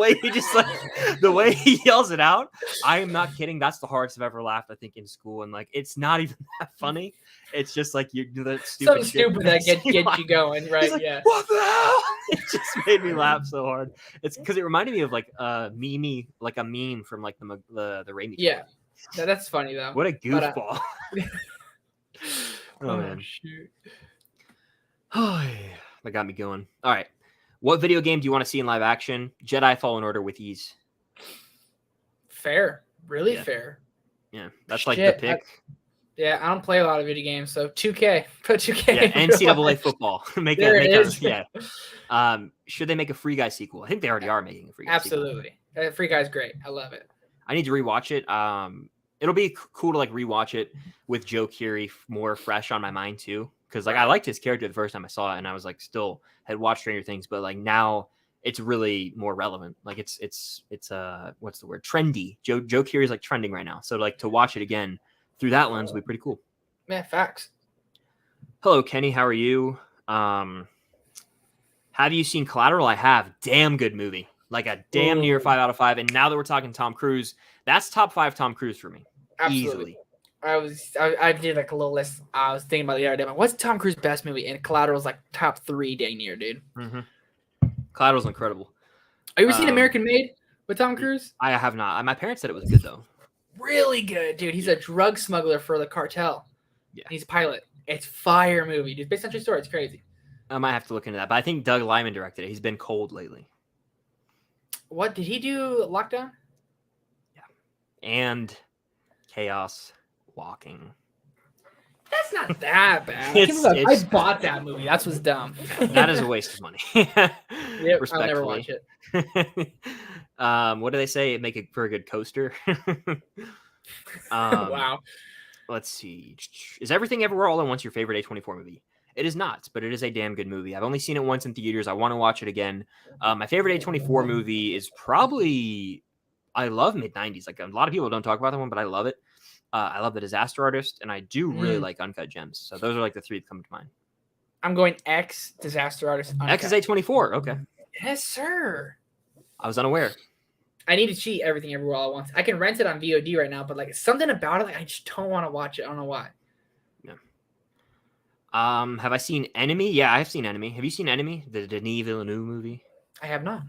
way he yells it out, I am not kidding. That's the hardest I've ever laughed, I think, in school, and like it's not even that funny. It's just like you do that stupid stupid that gets you going, right? Like, yeah. What the hell? It just made me laugh so hard. It's because it reminded me of like a meme from like the Raimi. Yeah. No, that's funny though. What a goofball! Oh man, shoot! Oh, that got me going. All right, what video game do you want to see in live action? Jedi Fallen Order with ease. Fair, really fair. Yeah, that's like the pick. I don't play a lot of video games, so 2K. Put 2K. Yeah, NCAA football. Yeah. Should they make a Free Guy sequel? I think they already are making a Free Guy sequel. Absolutely. Free Guy's great. I love it. I need to rewatch it. It'll be cool to like rewatch it with Joe Keery more fresh on my mind too, because like I liked his character the first time I saw it, and I was like still had watched Stranger Things, but like now it's really more relevant. Like it's what's the word? Trendy. Joe Keery is like trending right now, so like to watch it again through that lens would be pretty cool. Yeah, facts. Hello, Kenny. How are you? Have you seen Collateral? I have. Damn good movie. Like a damn near 5 out of 5. And now that we're talking Tom Cruise, that's top 5 Tom Cruise for me. Absolutely. Easily. I did like a little list. I was thinking about the other day. What's Tom Cruise's best movie? And Collateral's like top 3 dang near, dude. Mm-hmm. Collateral's incredible. Have you ever seen American Made with Tom Cruise? I have not. My parents said it was good though. Really good, dude. He's a drug smuggler for the cartel. Yeah. He's a pilot. It's fire movie, dude. Based on true story. It's crazy. I might have to look into that. But I think Doug Liman directed it. He's been cold lately. What did he do? Lockdown? Yeah. And Chaos Walking. That's not that bad. I bought that movie. That's what's dumb. That is a waste of money. Yep, I'll never watch it. What do they say? It make it for a good coaster. Wow. Let's see. Is Everything Everywhere All at Once your favorite A24 movie? It is not, but it is a damn good movie. I've only seen it once in theaters. I want to watch it again. My favorite A24 movie is probably, I love mid-90s. Like a lot of people don't talk about that one, but I love it. I love The Disaster Artist, and I do really like Uncut Gems. So those are like the 3 that come to mind. I'm going X, Disaster Artist, Uncut. X is A24. Okay. Yes, sir. I was unaware. I need to cheat Everything Everywhere All at Once. I can rent it on VOD right now, but like something about it, like I just don't want to watch it. I don't know why. Yeah. Have I seen Enemy? Yeah, I have seen Enemy. Have you seen Enemy? The Denis Villeneuve movie? I have not.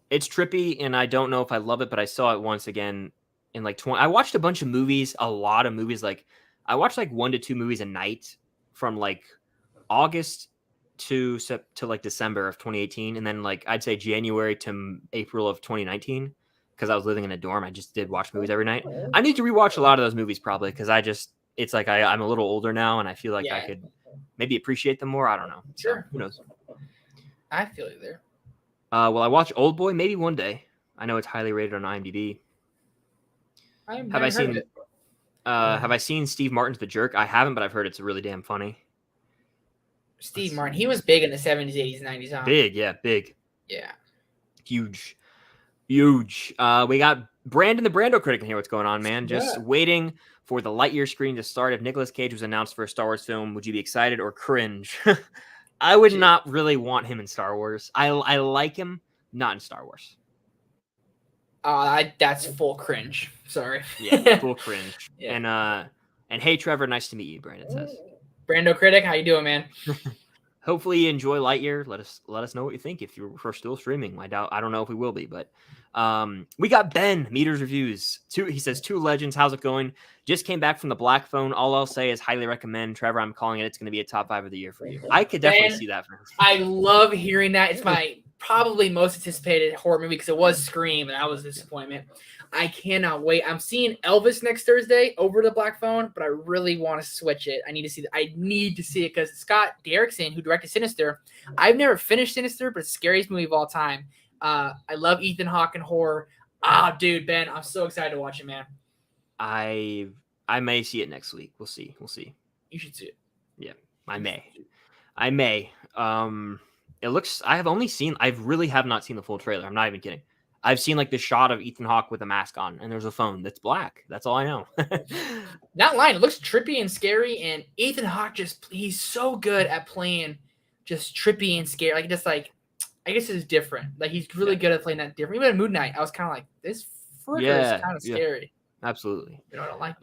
It's trippy, and I don't know if I love it, but I saw it once again in like 20. I watched a bunch of movies, a lot of movies. Like I watched like 1 to 2 movies a night from like August to like December of 2018, and then like I'd say January to April of 2019 because I was living in a dorm. I just did watch movies every night. I need to rewatch a lot of those movies probably because it's like I'm a little older now, and I feel like I could maybe appreciate them more. I don't know. Sure. So, who knows? I feel you there. Will I watch Old Boy? Maybe one day. I know it's highly rated on IMDb. Have I seen Steve Martin's The Jerk? I haven't, but I've heard it's really damn funny. Steve Martin, he was big in the 70s, 80s, 90s. Huh? Big, yeah, big. Yeah. Huge. We got Brandon the Brando critic in here. What's going on, man? Just waiting for the Lightyear screen to start. If Nicolas Cage was announced for a Star Wars film, would you be excited or cringe? I would not really want him in Star Wars. I like him, not in Star Wars. That's full cringe. Sorry. Yeah, full cringe. Yeah. And hey, Trevor, nice to meet you, Brandon says. Brando critic, how you doing, man? Hopefully you enjoy Lightyear. Let us know what you think if we're still streaming. I don't know if we will be, but we got Ben Meters Reviews. He says 2 Legends. How's it going? Just came back from the Black Phone. All I'll say is highly recommend. Trevor, I'm calling it. It's going to be a top 5 of the year for you. I could definitely see that for him. I love hearing that. It's probably most anticipated horror movie because it was Scream, and that was a disappointment. I cannot wait. I'm seeing Elvis next Thursday over the Black Phone, but I really want to switch it. I need to see it because Scott Derrickson, who directed Sinister, I've never finished Sinister, but it's the scariest movie of all time. I love Ethan Hawke and horror. Dude, Ben, I'm so excited to watch it, man. I may see it next week. We'll see. You should see it. Yeah, I may. It looks. I really have not seen the full trailer. I'm not even kidding. I've seen like the shot of Ethan Hawke with a mask on, and there's a phone that's black. That's all I know. Not lying. It looks trippy and scary, and Ethan Hawke he's so good at playing just trippy and scary. Like just like, I guess it's different. Like he's really good at playing that different. Even at Moon Knight, I was kind of like, this fricker is kind of scary. Absolutely. You know, I don't like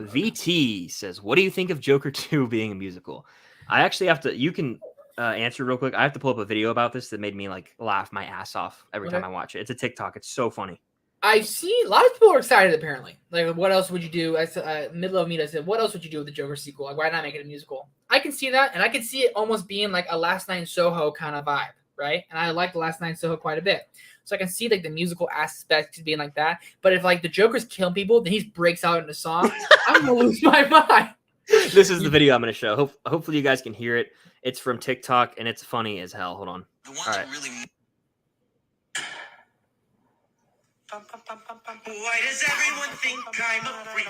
VT says, what do you think of Joker 2 being a musical? I actually have to, you can answer real quick. I have to pull up a video about this that made me like laugh my ass off every time I watch it. It's a TikTok. It's so funny. I've seen a lot of people are excited apparently. Like, what else would you do? I said, middle of meet, I said, what else would you do with the Joker sequel? Like, why not make it a musical? I can see that, and I can see it almost being like a Last Night in Soho kind of vibe, right? And I like Last Night in Soho quite a bit. So I can see like the musical aspect being like that. But if like the Joker's killing people, then he breaks out in a song, I'm gonna lose my mind. This is the video I'm gonna show. Hopefully you guys can hear it. It's from TikTok and it's funny as hell. Hold on. The one that really. Why does everyone think I'm a freak?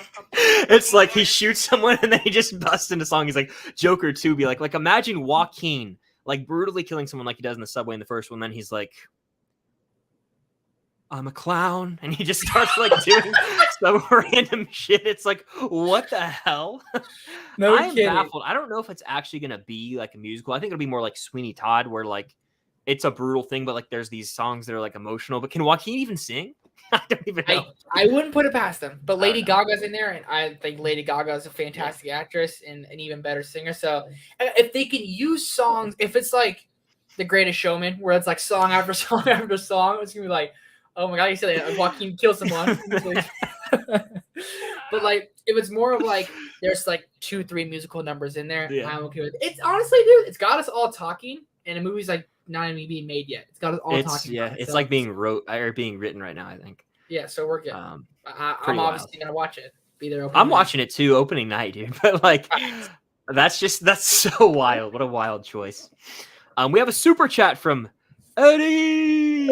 It's like he shoots someone and then he just busts into song. He's like, Joker 2 be like imagine Joaquin like brutally killing someone like he does in the subway in the first one. Then he's like, I'm a clown, and he just starts like doing some random shit. It's like, what the hell? No I'm kidding. baffled. I don't know if it's actually gonna be like a musical. I think it'll be more like Sweeney Todd, where like it's a brutal thing, but like there's these songs that are like emotional. But can Joaquin even sing? I don't even know. I wouldn't put it past them. But Lady Gaga's in there, and I think Lady Gaga is a fantastic actress and an even better singer. So if they can use songs, if it's like The Greatest Showman, where it's like song after song after song, it's gonna be like, oh my god, you said that Joaquin killed someone. But like, if it's more of like there's like 2-3 musical numbers in there, I'm okay with it. It's honestly, dude, it's got us all talking, and the movie's like not even being made yet. It's got us all talking. Yeah, it's like being written right now, I think. Yeah, so we're good. I'm obviously gonna watch it. Be there. I'm watching it too, opening night, dude. But like, that's so wild. What a wild choice. We have a super chat from Eddie.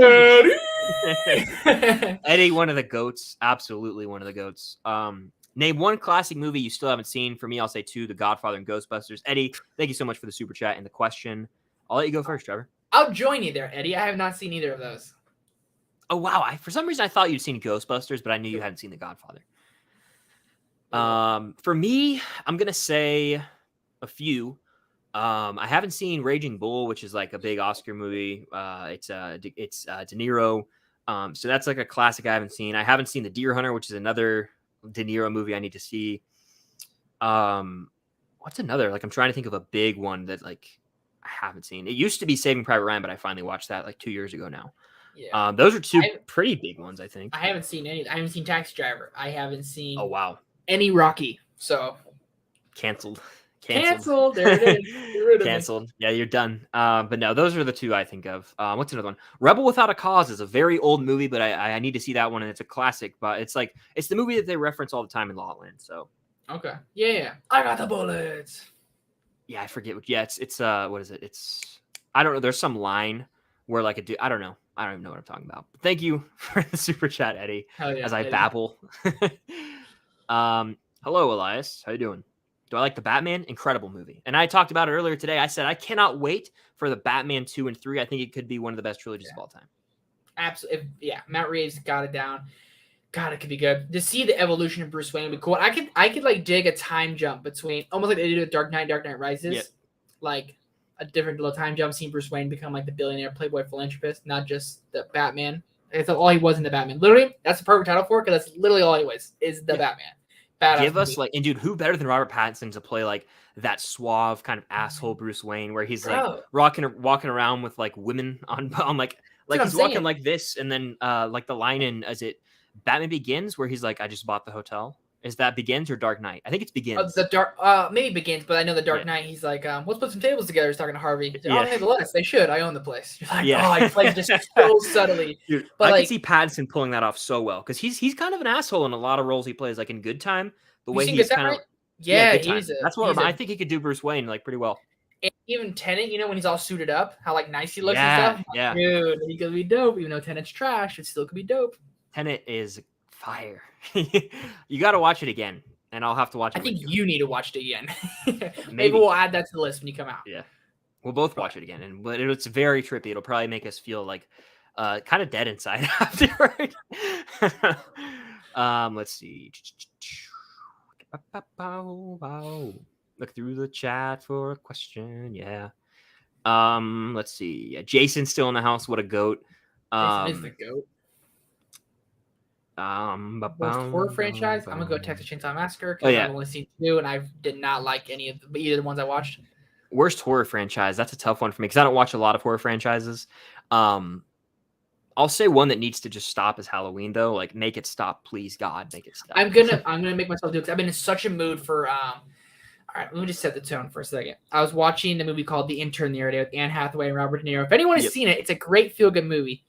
Eddie, one of the goats. Absolutely one of the goats. Name one classic movie you still haven't seen. For me, I'll say 2, The Godfather and Ghostbusters. Eddie, thank you so much for the super chat and the question. I'll let you go first, Trevor. I'll join you there, Eddie. I have not seen either of those. Oh, wow. For some reason, I thought you'd seen Ghostbusters, but I knew you hadn't seen The Godfather. For me, I'm going to say a few. I haven't seen Raging Bull, which is like a big Oscar movie. It's De Niro. So that's like a classic I haven't seen. I haven't seen The Deer Hunter, which is another De Niro movie I need to see. What's another? Like I'm trying to think of a big one that like I haven't seen. It used to be Saving Private Ryan, but I finally watched that like 2 years ago now. Yeah. Those are two pretty big ones, I think. I haven't seen any. I haven't seen Taxi Driver. I haven't seen. Oh wow. Any Rocky. So canceled. There it is. Canceled. Yeah, you're done. But no, those are the 2 I think of. What's another one? Rebel Without a Cause is a very old movie, but I need to see that one, and it's a classic. But it's the movie that they reference all the time in La La Land. So okay, yeah. I got the bullets. Yeah, I forget what. Yeah, it's what is it? It's I don't know. There's some line where like I don't know. I don't even know what I'm talking about. But thank you for the super chat, Eddie. Hell yeah, as I babble. Hello, Elias. How you doing? Do I like the Batman? Incredible movie. And I talked about it earlier today. I said I cannot wait for the Batman 2 and 3. I think it could be one of the best trilogies of all time. Absolutely. Yeah, Matt Reeves got it down. God, it could be good. To see the evolution of Bruce Wayne would be cool. I could like dig a time jump between almost like they did with Dark Knight Rises. Yep. Like a different little time jump, seeing Bruce Wayne become like the billionaire playboy philanthropist, not just the Batman. That's all he was in the Batman. Literally, that's the perfect title for it because that's literally all he was is the Batman. Badass Give us movie. like, and dude, who better than Robert Pattinson to play like that suave kind of asshole Bruce Wayne, where he's like walking around with like women on like he's walking like this, and then like the line in is it Batman Begins where he's like, I just bought the hotel. Is that Begins or Dark Knight? I think it's Begins. Maybe Begins, but I know the Dark Knight. He's like, let's put some tables together. He's talking to Harvey. He's like, nevertheless, they should. I own the place. You're like, oh, he plays just so subtly. Dude, but I can see Pattinson pulling that off so well because he's kind of an asshole in a lot of roles he plays. Like in Good Time, the way he's kind of that's what I think he could do Bruce Wayne like pretty well. And even Tenet, when he's all suited up, how like nice he looks and stuff. Yeah, dude, he could be dope. Even though Tenet's trash, it still could be dope. Tenet is fire. You got to watch it again, and I'll have to watch it. I think you need to watch it again. Maybe we'll add that to the list when you come out. Yeah, we'll both watch it again, but it's very trippy. It'll probably make us feel like kind of dead inside afterward. Let's see. Look through the chat for a question. Yeah. Let's see. Yeah, Jason's still in the house. What a goat. Jason is the goat. Worst horror franchise. I'm gonna go Texas Chainsaw Massacre because I've only seen 2 and I did not like either the ones I watched. Worst horror franchise. That's a tough one for me because I don't watch a lot of horror franchises. I'll say one that needs to just stop is Halloween though. Like make it stop, please God, make it stop. I'm gonna make myself do it because I've been in such a mood for all right, let me just set the tone for a second. I was watching the movie called The Intern the other day with Anne Hathaway and Robert De Niro. If anyone has seen it, it's a great feel-good movie.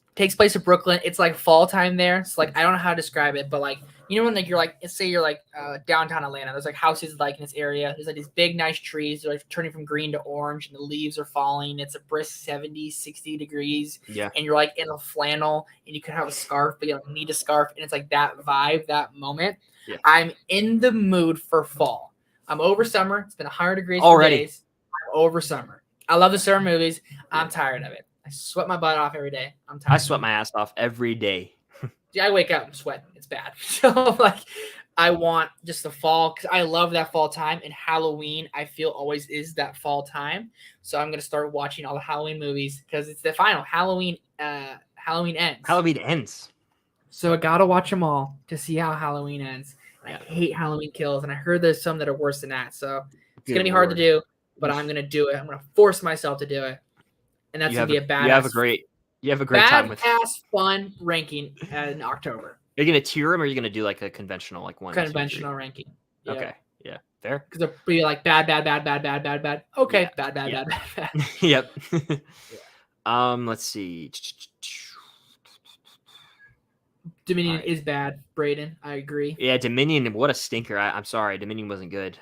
It takes place in Brooklyn. It's like fall time there. It's like I don't know how to describe it, but like when like you're like say you're like downtown Atlanta. There's like houses like in this area. There's like these big nice trees. They're like turning from green to orange, and the leaves are falling. It's a brisk 70, 60 degrees. Yeah. And you're like in a flannel, and you could have a scarf, but you don't need a scarf. And it's like that vibe, that moment. Yeah. I'm in the mood for fall. I'm over summer. It's been 100 degrees already. For days. I'm over summer. I love the summer movies. I'm tired of it. I sweat my butt off every day. I'm tired. I sweat my ass off every day. Yeah, I wake up and sweat. It's bad. So like, I want just the fall because I love that fall time. And Halloween, I feel always is that fall time. So I'm gonna start watching all the Halloween movies because it's the final Halloween. Halloween ends. Halloween ends. So I gotta watch them all to see how Halloween ends. I hate Halloween Kills, and I heard there's some that are worse than that. So it's going to be hard to do, but I'm going to do it. I'm going to force myself to do it. And that's going to be a badass. You have a great time with badass fun ranking in October. Are you going to tier them, or are you going to do like a conventional, like 1, 2, 3? Ranking. Yeah. Okay. Yeah. Fair. Because they'll be like bad. Okay. Yeah. Bad. Yep. Let's see. Dominion is bad, Braden. I agree. Yeah, Dominion, what a stinker. I'm sorry. Dominion wasn't good.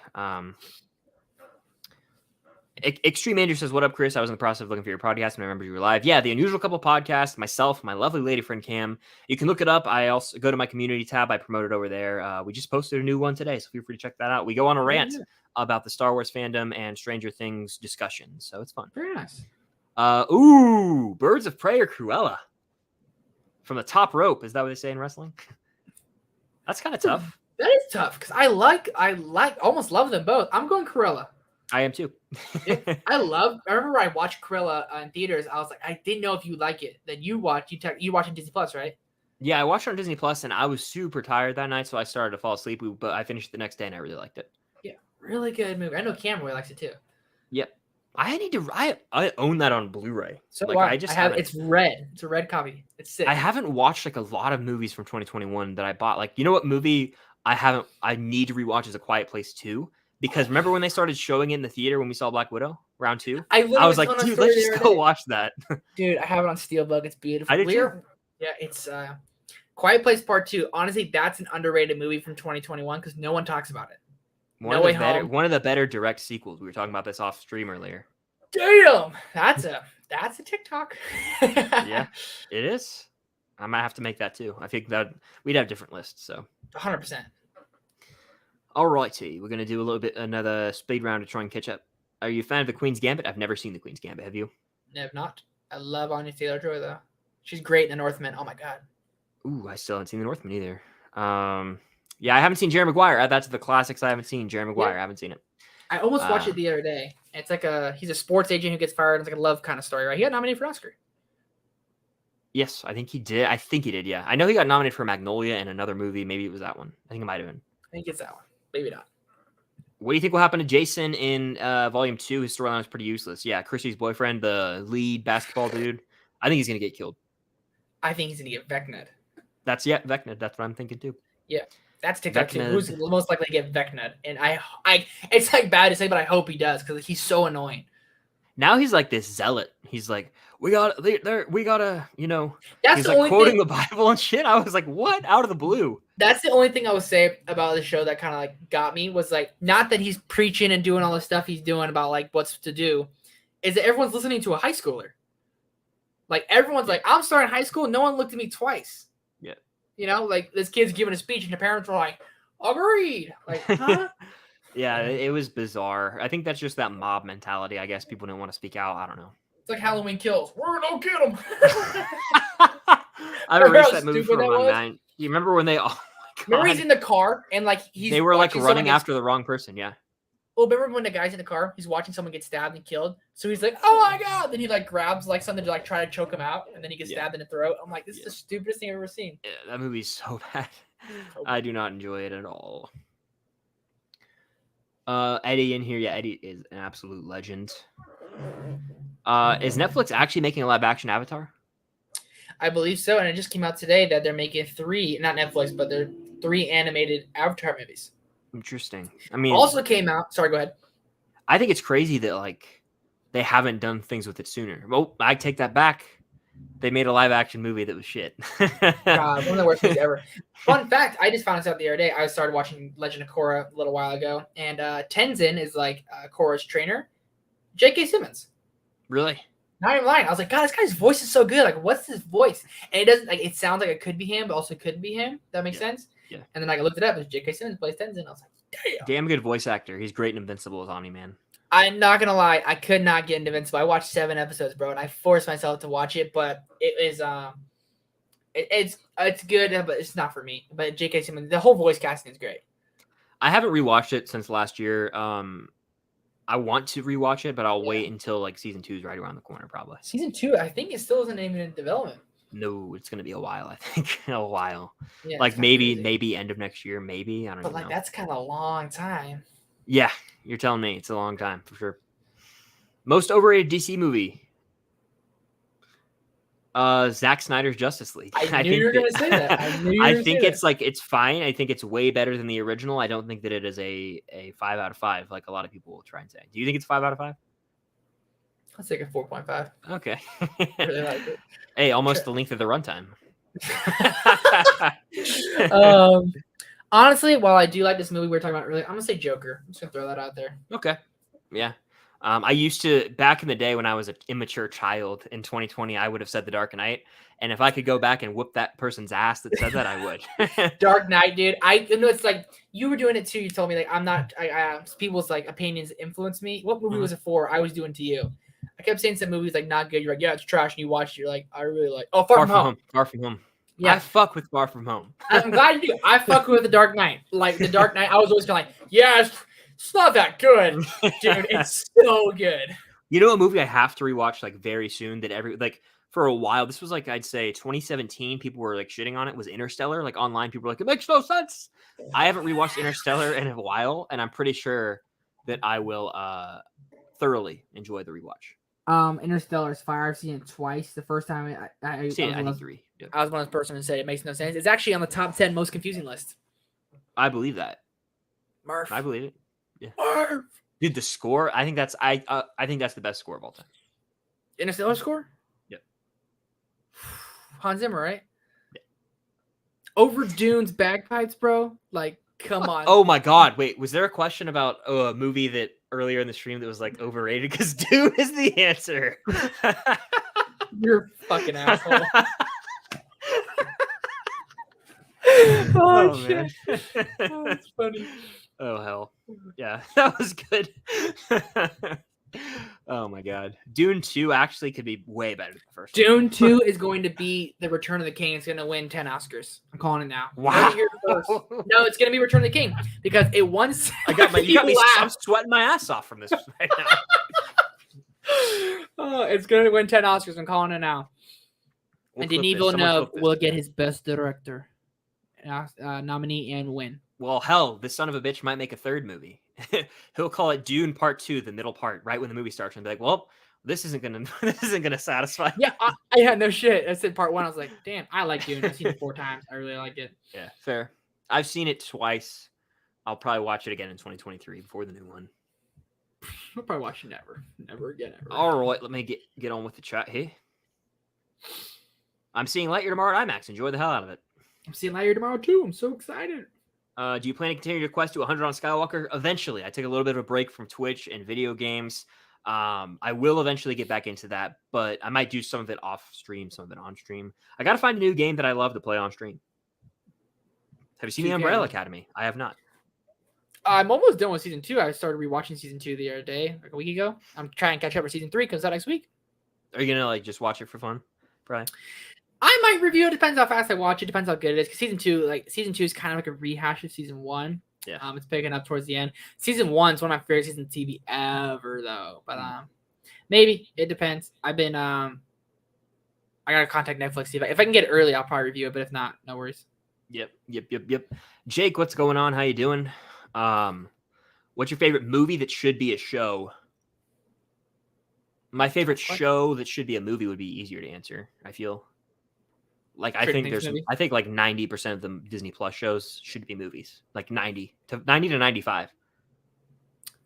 Extreme Andrew says, what up, Chris? I was in the process of looking for your podcast and I remember you were live. Yeah, the Unusual Couple podcast, myself, my lovely lady friend Cam. You can look it up. I also go to my community tab. I promote it over there. We just posted a new one today, so feel free to check that out. We go on a rant about the Star Wars fandom and Stranger Things discussion, so it's fun. Very nice. Birds of Prey or Cruella? From the top rope, is that what they say in wrestling? That's kind of tough. That is tough because I almost love them both. I'm going Cruella. I am too. I remember I watched Cruella in theaters. I was like, I didn't know if you like it. Then you watch on Disney Plus, right? Yeah, I watched it on Disney Plus, and I was super tired that night, so I started to fall asleep. But I finished the next day, and I really liked it. Yeah, really good movie. I know Cam really likes it too. Yep. I own that on Blu-ray. So like, I have it's red. It's a red copy. It's sick. I haven't watched like a lot of movies from 2021 that I bought. Like, you know what movie I need to rewatch is A Quiet Place 2. Because remember when they started showing it in the theater when we saw Black Widow round 2? I was like, dude, let's just go watch that. Dude, I have it on Steelbook. It's beautiful. I did too. Yeah, it's Quiet Place Part 2. Honestly, that's an underrated movie from 2021 because no one talks about it. One of the better direct sequels. We were talking about this off stream earlier. Damn, that's a TikTok. Yeah, it is. I might have to make that too. I think that we'd have different lists. So 100%. All righty, we're gonna do another speed round to try and catch up. Are you a fan of the Queen's Gambit? I've never seen the Queen's Gambit. Have you? No, not. I love Anya Taylor-Joy though. She's great in The Northman. Oh my god. Ooh, I still haven't seen The Northman either. Yeah, I haven't seen Jerry Maguire. That's the classics I haven't seen. Jerry Maguire, I haven't seen it. I almost watched it the other day. It's like he's a sports agent who gets fired. It's like a love kind of story, right? He got nominated for Oscar. Yes, I think he did. Yeah. I know he got nominated for Magnolia and another movie. Maybe it was that one. I think it might have been. I think it's that one. Maybe not. What do you think will happen to Jason in Volume 2? His storyline is pretty useless. Yeah, Chrissy's boyfriend, the lead basketball dude. I think he's going to get killed. I think he's going to get Vecna'd. Vecna'd. That's what I'm thinking too. Yeah. That's TikTok too. Who's most likely to get Vecna? And I it's like bad to say, but I hope he does because he's so annoying. Now he's like this zealot. He's like, we gotta, you know. That's he's the like only quoting thing, the Bible and shit. I was like, what? Out of the blue. That's the only thing I would say about the show that kind of like got me was like not that he's preaching and doing all the stuff he's doing about like what's to do, is that everyone's listening to a high schooler. Like everyone's like, I'm starting high school. No one looked at me twice. Yeah. You know, like this kid's giving a speech and the parents were like, agreed. Like, huh? Yeah, it was bizarre. I think that's just that mob mentality. I guess people didn't want to speak out. I don't know. It's like Halloween Kills. We're gonna get them. I erased that movie from my mind. You remember when they all? Oh remember he's in the car and like they were like running after the wrong person. Yeah. Well, remember when the guy's in the car, he's watching someone get stabbed and killed. So he's like, "Oh my god!" Then he like grabs like something to like try to choke him out, and then he gets stabbed in the throat. I'm like, this is the stupidest thing I've ever seen. Yeah, that movie's so bad. I do not enjoy it at all. Eddie in here, yeah, Eddie is an absolute legend. Is Netflix actually making a live action Avatar? I believe so, and it just came out today that they're making not Netflix, but they're 3 animated Avatar movies. Interesting. I mean, also came out. Sorry, go ahead. I think it's crazy that like they haven't done things with it sooner. Well, I take that back. They made a live action movie that was shit. God, one of the worst movies ever. Fun fact: I just found this out the other day. I started watching Legend of Korra a little while ago, and Tenzin is like Korra's trainer, J.K. Simmons. Really? Not even lying. I was like, God, this guy's voice is so good. Like, what's his voice? And it doesn't like it sounds like it could be him, but also couldn't be him. That makes sense. Yeah. And then I looked it up. It's J.K. Simmons plays Tenzin. I was like, damn good voice actor. He's great in Invincible as Omni-Man. I'm not gonna lie. I could not get into Invincible. I watched 7 episodes, bro, and I forced myself to watch it. But it is it's good, but it's not for me. But J.K. Simmons, the whole voice casting is great. I haven't rewatched it since last year. I want to rewatch it, but I'll wait until like season 2 is right around the corner, probably. Season 2, I think it still isn't even in development. No, it's gonna be a while. I think a while. Yeah, like maybe end of next year. Maybe I don't know. But like that's kind of a long time. Yeah, you're telling me it's a long time for sure. Most overrated DC movie. Zack Snyder's Justice League. I knew you were gonna say that. I think it's like it's fine. I think it's way better than the original. I don't think that it is a 5 out of 5 like a lot of people will try and say. Do you think it's 5 out of 5? Let's take a 4.5. Okay. I really like it. Hey, almost the length of the runtime. Honestly, while I do like this movie we were talking about earlier, I'm gonna say Joker. I'm just gonna throw that out there. Okay. Yeah. I used to, back in the day when I was an immature child in 2020, I would have said The Dark Knight. And if I could go back and whoop that person's ass that said that, I would. Dark Knight, dude. I know it's like you were doing it too. You told me like I'm not. People's like opinions influence me. What movie was it for? I was doing to you. I kept saying some movies like not good. You're like, yeah, it's trash. And you watched it. You're like, I really like. Oh, Far From Home. Far From Home. Yeah, I fuck with Far From Home. I'm glad you do. I fuck with The Dark Knight. Like The Dark Knight, I was always kind of like, yeah, it's not that good, dude. It's so good. You know, a movie I have to rewatch like very soon that for a while, this was like I'd say 2017. People were like shitting on it. Was Interstellar? Like online, people were like, it makes no sense. I haven't rewatched Interstellar in a while, and I'm pretty sure that I will thoroughly enjoy the rewatch. Interstellar's fire. I've seen it twice. The first time I seen it, I think 3. Yep. I was one of those persons who said it makes no sense. It's actually on the top 10 most confusing list. I believe that. Murph. I believe it. Yeah. Murph. Dude, the score. I think that's the best score of all time. Interstellar score. Yep. Hans Zimmer, right? Yeah. Over Dune's bagpipes, bro. Like, come on. Oh my God! Wait, was there a question about a movie that earlier in the stream that was like overrated? Because Dune is the answer. You're a fucking asshole. Oh shit! Oh, that's funny. Oh hell, yeah, that was good. Oh my God, Dune 2 actually could be way better than the first. Dune 2 is going to be the Return of the King. It's going to win 10 Oscars. I'm calling it now. Wow. No, it's going to be Return of the King because it won. I got my. I'm sweating my ass off from this right now. Oh, it's going to win 10 Oscars. I'm calling it now. And Denis Villeneuve will get his Best Director nominee and win. Well, hell, this son of a bitch might make a third movie. He'll call it Dune Part 2, the middle part, right when the movie starts, and be like, "Well, this isn't gonna satisfy." Yeah, I had no shit. I said Part 1. I was like, "Damn, I like Dune. I've seen it 4 times. I really like it." Yeah, fair. I've seen it twice. I'll probably watch it again in 2023 before the new one. I'll probably watch it never again. Ever. All right, let me get on with the chat here. I'm seeing Lightyear tomorrow at IMAX. Enjoy the hell out of it. I'm seeing Lightyear tomorrow too. I'm so excited. Do you plan to continue your quest to 100 on Skywalker? Eventually. I took a little bit of a break from Twitch and video games. I will eventually get back into that, but I might do some of it off stream, some of it on stream. I got to find a new game that I love to play on stream. Have you seen The Umbrella Academy? I have not. I'm almost done with season 2. I started rewatching season 2 the other day, like a week ago. I'm trying to catch up with season 3 because that next week. Are you gonna just watch it for fun, Brian? I might review it. Depends how fast I watch it. Depends how good it is. Because season 2 is kind of like a rehash of season 1. Yeah. It's picking up towards the end. Season 1 is one of my favorite seasons of TV ever, though. But maybe it depends. I've been I gotta contact Netflix. See if I can get it early, I'll probably review it. But if not, no worries. Yep. Jake, what's going on? How you doing? What's your favorite movie that should be a show? My favorite show that should be a movie would be easier to answer. I feel like I think like 90% of the Disney Plus shows should be movies, like 90 to 95.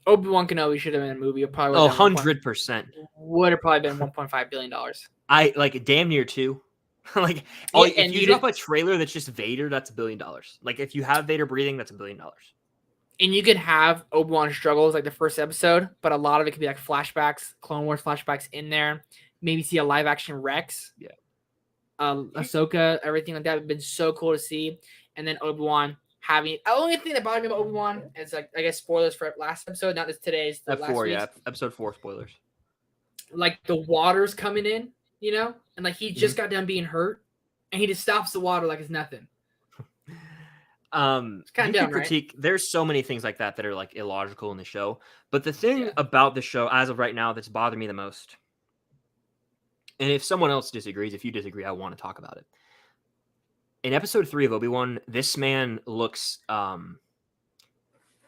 Obi-Wan Kenobi should have been a movie. It probably 100% would have probably been $1.5 billion. I like damn near two. Like, if you drop a trailer that's just Vader, that's $1 billion. Like, if you have Vader breathing, that's $1 billion. And you could have Obi-Wan struggles like the first episode, but a lot of it could be like flashbacks, Clone Wars flashbacks in there. Maybe see a live action Rex. Yeah. Ahsoka, everything like that would have been so cool to see. And then Obi-Wan having the only thing that bothered me about Obi-Wan is like, I guess, spoilers for last episode, not just today's. Episode 4 spoilers. Like the water's coming in, and like he just got done being hurt, and he just stops the water like it's nothing. It's kind of dumb, critique. Right? There's so many things like that are like illogical in the show. But the thing about the show, as of right now, that's bothered me the most, and if someone else disagrees, if you disagree, I want to talk about it. In episode 3 of Obi-Wan, this man looks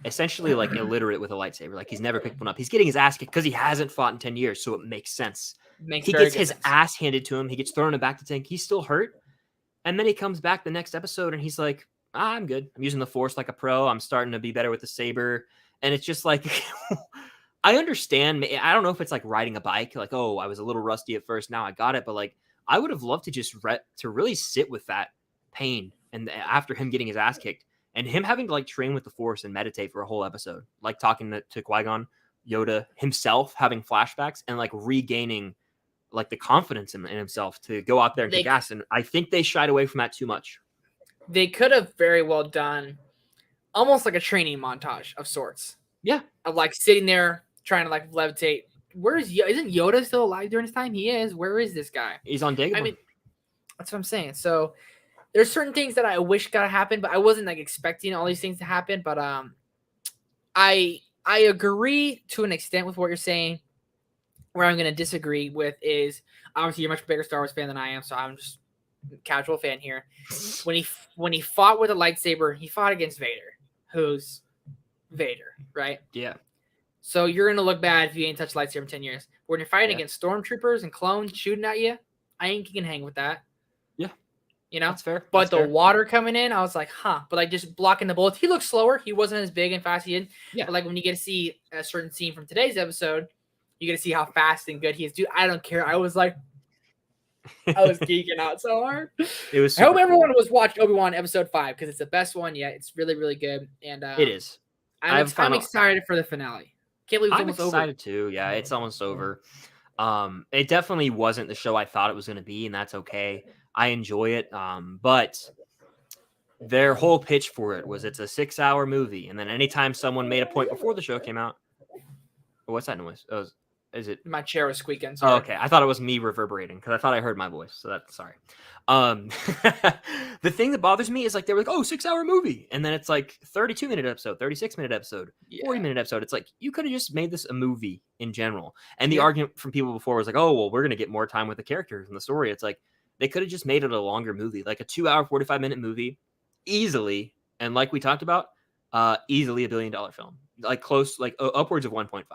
essentially like illiterate with a lightsaber. Like he's never picked one up. He's getting his ass kicked because he hasn't fought in 10 years, so it makes sense. He gets his ass handed to him. He gets thrown back to tank. He's still hurt. And then he comes back the next episode and he's like, I'm good. I'm using the Force like a pro. I'm starting to be better with the saber. And it's just like, I understand. I don't know if it's like riding a bike. Like, oh, I was a little rusty at first. Now I got it. But like, I would have loved to just to really sit with that pain. And after him getting his ass kicked and him having to like train with the Force and meditate for a whole episode, like talking to Qui-Gon, Yoda himself, having flashbacks and like regaining like the confidence in himself to go out there and kick ass. And I think they shied away from that too much. They could have very well done almost like a training montage of sorts. Yeah. Of like sitting there trying to like levitate. Isn't Yoda still alive during this time? He is. Where is this guy? He's on Dagobah. I mean, that's what I'm saying. So there's certain things that I wish got to happen, but I wasn't like expecting all these things to happen. But I agree to an extent with what you're saying. Where I'm going to disagree with is obviously you're a much bigger Star Wars fan than I am, so I'm just a casual fan here. When he fought with a lightsaber, he fought against Vader, who's Vader, right? Yeah. So you're going to look bad if you ain't touched a lightsaber in 10 years. When you're fighting against stormtroopers and clones shooting at you, I ain't can hang with that. Yeah. That's fair. But the water coming in, I was like, huh. But like just blocking the bullets, he looked slower. He wasn't as big and fast. He did. Yeah. But like when you get to see a certain scene from today's episode, you get to see how fast and good he is. Dude, I don't care. I was geeking out so hard. It was. I hope everyone was watched Obi-Wan episode 5 because it's the best one yet. It's really, really good. And it is. I'm excited for the finale. Can't believe it's almost over. I'm excited too. Yeah, it's almost over. It definitely wasn't the show I thought it was going to be, and that's okay. I enjoy it. But their whole pitch for it was it's a 6-hour movie, and then anytime someone made a point before the show came out, what's that noise? Oh, is it my chair was squeaking? Sorry. Oh, okay. I thought it was me reverberating because I thought I heard my voice. So that's sorry. The thing that bothers me is like they were like, oh, 6-hour movie. And then it's like 32-minute episode, 36-minute episode, 40-minute episode. It's like you could have just made this a movie in general. And the argument from people before was like, oh, well, we're going to get more time with the characters and the story. It's like they could have just made it a longer movie, like a 2-hour, 45-minute movie easily. And like we talked about, easily $1 billion film, like close, like upwards of 1.5.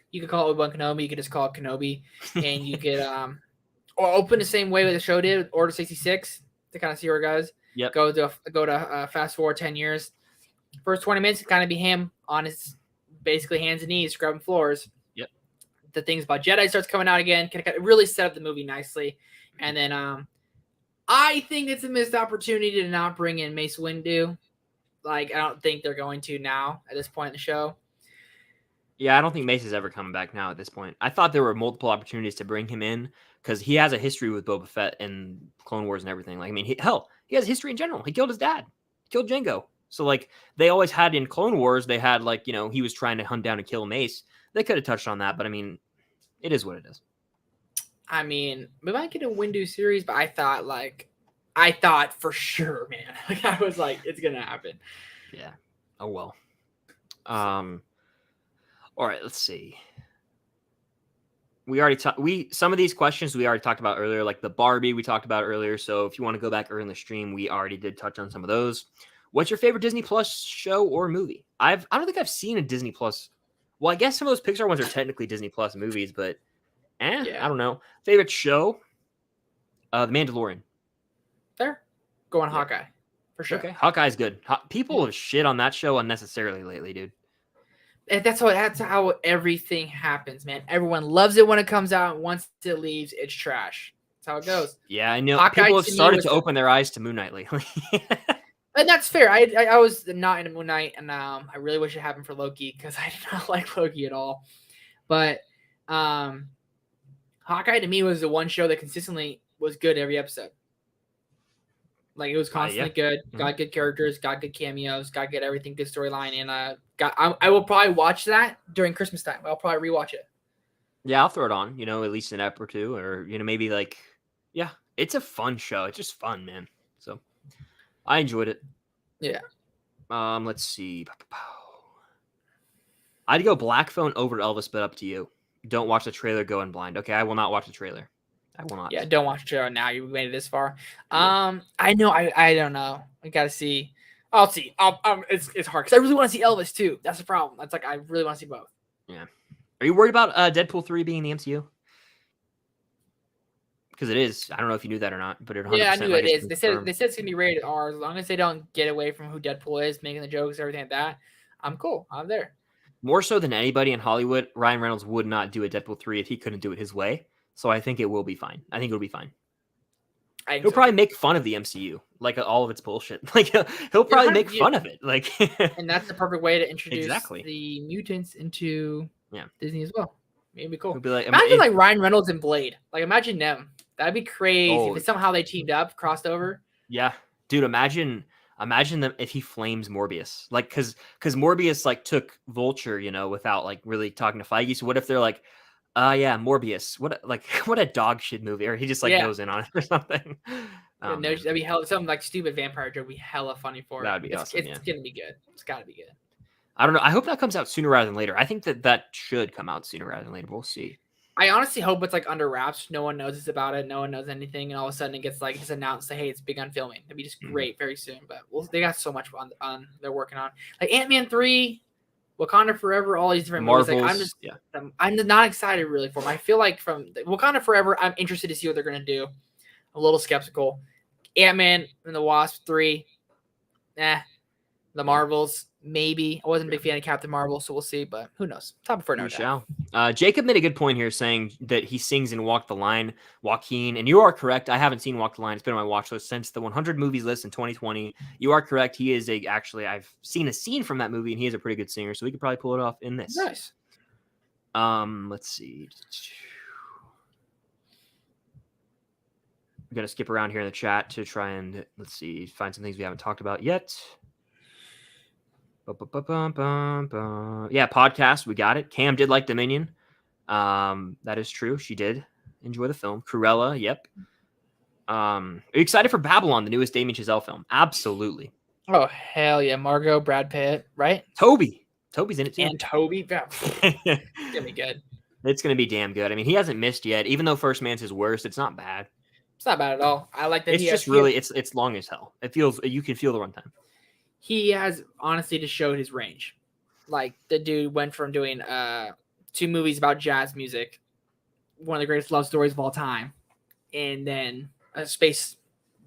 You could call it Obi-Wan Kenobi. You could just call it Kenobi, and you could or open the same way that the show did with Order 66 to kind of see where it goes. Yep. Go to fast forward 10 years. First 20 minutes kind of be him on his basically hands and knees scrubbing floors. Yep. The things about Jedi starts coming out again. Can really set up the movie nicely. And then I think it's a missed opportunity to not bring in Mace Windu. Like, I don't think they're going to now at this point in the show. Yeah, I don't think Mace is ever coming back now at this point. I thought there were multiple opportunities to bring him in because he has a history with Boba Fett and Clone Wars and everything. Like, I mean, he has history in general. He killed his dad. He killed Jango. So, like, they always had in Clone Wars, they had, like, he was trying to hunt down and kill Mace. They could have touched on that, but, I mean, it is what it is. I mean, we might get a Windu series, but I thought for sure, man. Like, I was like, it's going to happen. Yeah. Oh, well. All right, let's see. We already some of these questions we already talked about earlier, like the Barbie we talked about earlier. So if you want to go back early in the stream, we already did touch on some of those. What's your favorite Disney Plus show or movie? I don't think I've seen a Disney Plus. Well, I guess some of those Pixar ones are technically Disney Plus movies, but Yeah. I don't know. Favorite show? The Mandalorian. Fair. Going Hawkeye. For sure. Okay. Hawkeye's good. People have shit on that show unnecessarily lately, dude. And that's how everything happens, man. Everyone loves it when it comes out, and once it leaves, it's trash. That's how it goes. Yeah, I know. Hawkeye people have to me started was to open their eyes to Moon Knight lately. And that's fair. I was not into Moon Knight, and I really wish it happened for Loki because I did not like Loki at all. But Hawkeye to me was the one show that consistently was good every episode. Like, it was constantly good. Got good characters, got good cameos, got good everything, good storyline, and I will probably watch that during Christmas time. I'll probably rewatch it. Yeah, I'll throw it on. At least an ep or two, or maybe like, yeah, it's a fun show. It's just fun, man. So I enjoyed it. Yeah. Let's see. I'd go Black Phone over Elvis, but up to you. Don't watch the trailer. Go in blind. Okay, I will not watch the trailer. I will not. Yeah, don't watch the trailer now. You made it this far. I know. I don't know. I gotta see. I'll see. It's hard because I really want to see Elvis too. That's the problem. That's like I really want to see both. Yeah. Are you worried about Deadpool 3 being in the MCU? Because it is. I don't know if you knew that or not, but it 100%. Yeah, I knew it is. They said it's gonna be rated R. As long as they don't get away from who Deadpool is, making the jokes, everything like that. I'm cool. I'm there. More so than anybody in Hollywood, Ryan Reynolds would not do a Deadpool 3 if he couldn't do it his way. So I think it will be fine. I think it'll be fine. He'll probably make fun of the MCU, like all of its bullshit. Like he'll probably make fun of it. Like, and that's the perfect way to introduce exactly the mutants into Disney as well. It'd be cool. Be like, imagine like Ryan Reynolds and Blade. Like, imagine them. That'd be crazy if somehow they teamed up, crossed over. Yeah, dude. Imagine them if he flames Morbius, like because Morbius like took Vulture, without like really talking to Feige. So what if they're like, yeah, Morbius. What a dog shit movie, or he just like goes in on it or something. That'd be hella something like stupid vampire joke. Would be hella funny for it. That'd be awesome. It's gonna be good. It's gotta be good. I don't know. I hope that comes out sooner rather than later. I think that should come out sooner rather than later. We'll see. I honestly hope it's like under wraps. No one knows it's about it. No one knows anything, and all of a sudden it gets like just announced. Hey, it's big on filming. It'd be just great very soon. But they got so much on they're working on, like Ant-Man 3. Wakanda Forever, all these different Marvels, movies. Like, I'm not excited really for them. I feel like from Wakanda Forever, I'm interested to see what they're gonna do. A little skeptical. Ant-Man and the Wasp 3, The Marvels, maybe. I wasn't a big fan of Captain Marvel, so we'll see. But who knows? Top for no doubt. Jacob made a good point here, saying that he sings in Walk the Line, Joaquin, and you are correct. I haven't seen Walk the Line. It's been on my watch list since the 100 movies list in 2020. You are correct. He is I've seen a scene from that movie, and he is a pretty good singer, so we could probably pull it off in this. Nice. Let's see. I'm gonna skip around here in the chat to try and find some things we haven't talked about yet. Yeah, podcast. We got it. Cam did like Dominion. That is true. She did enjoy the film. Cruella. Yep. Are you excited for Babylon, the newest Damien Chazelle film? Absolutely. Oh, hell yeah. Margot, Brad Pitt, right? Toby's in it too. And Toby. It's gonna be good. It's gonna be damn good. I mean, he hasn't missed yet. Even though First Man's his worst, it's not bad. It's not bad at all. I like that. It's long as hell. You can feel the runtime. He has honestly just showed his range. Like, the dude went from doing 2 movies about jazz music, one of the greatest love stories of all time, and then a space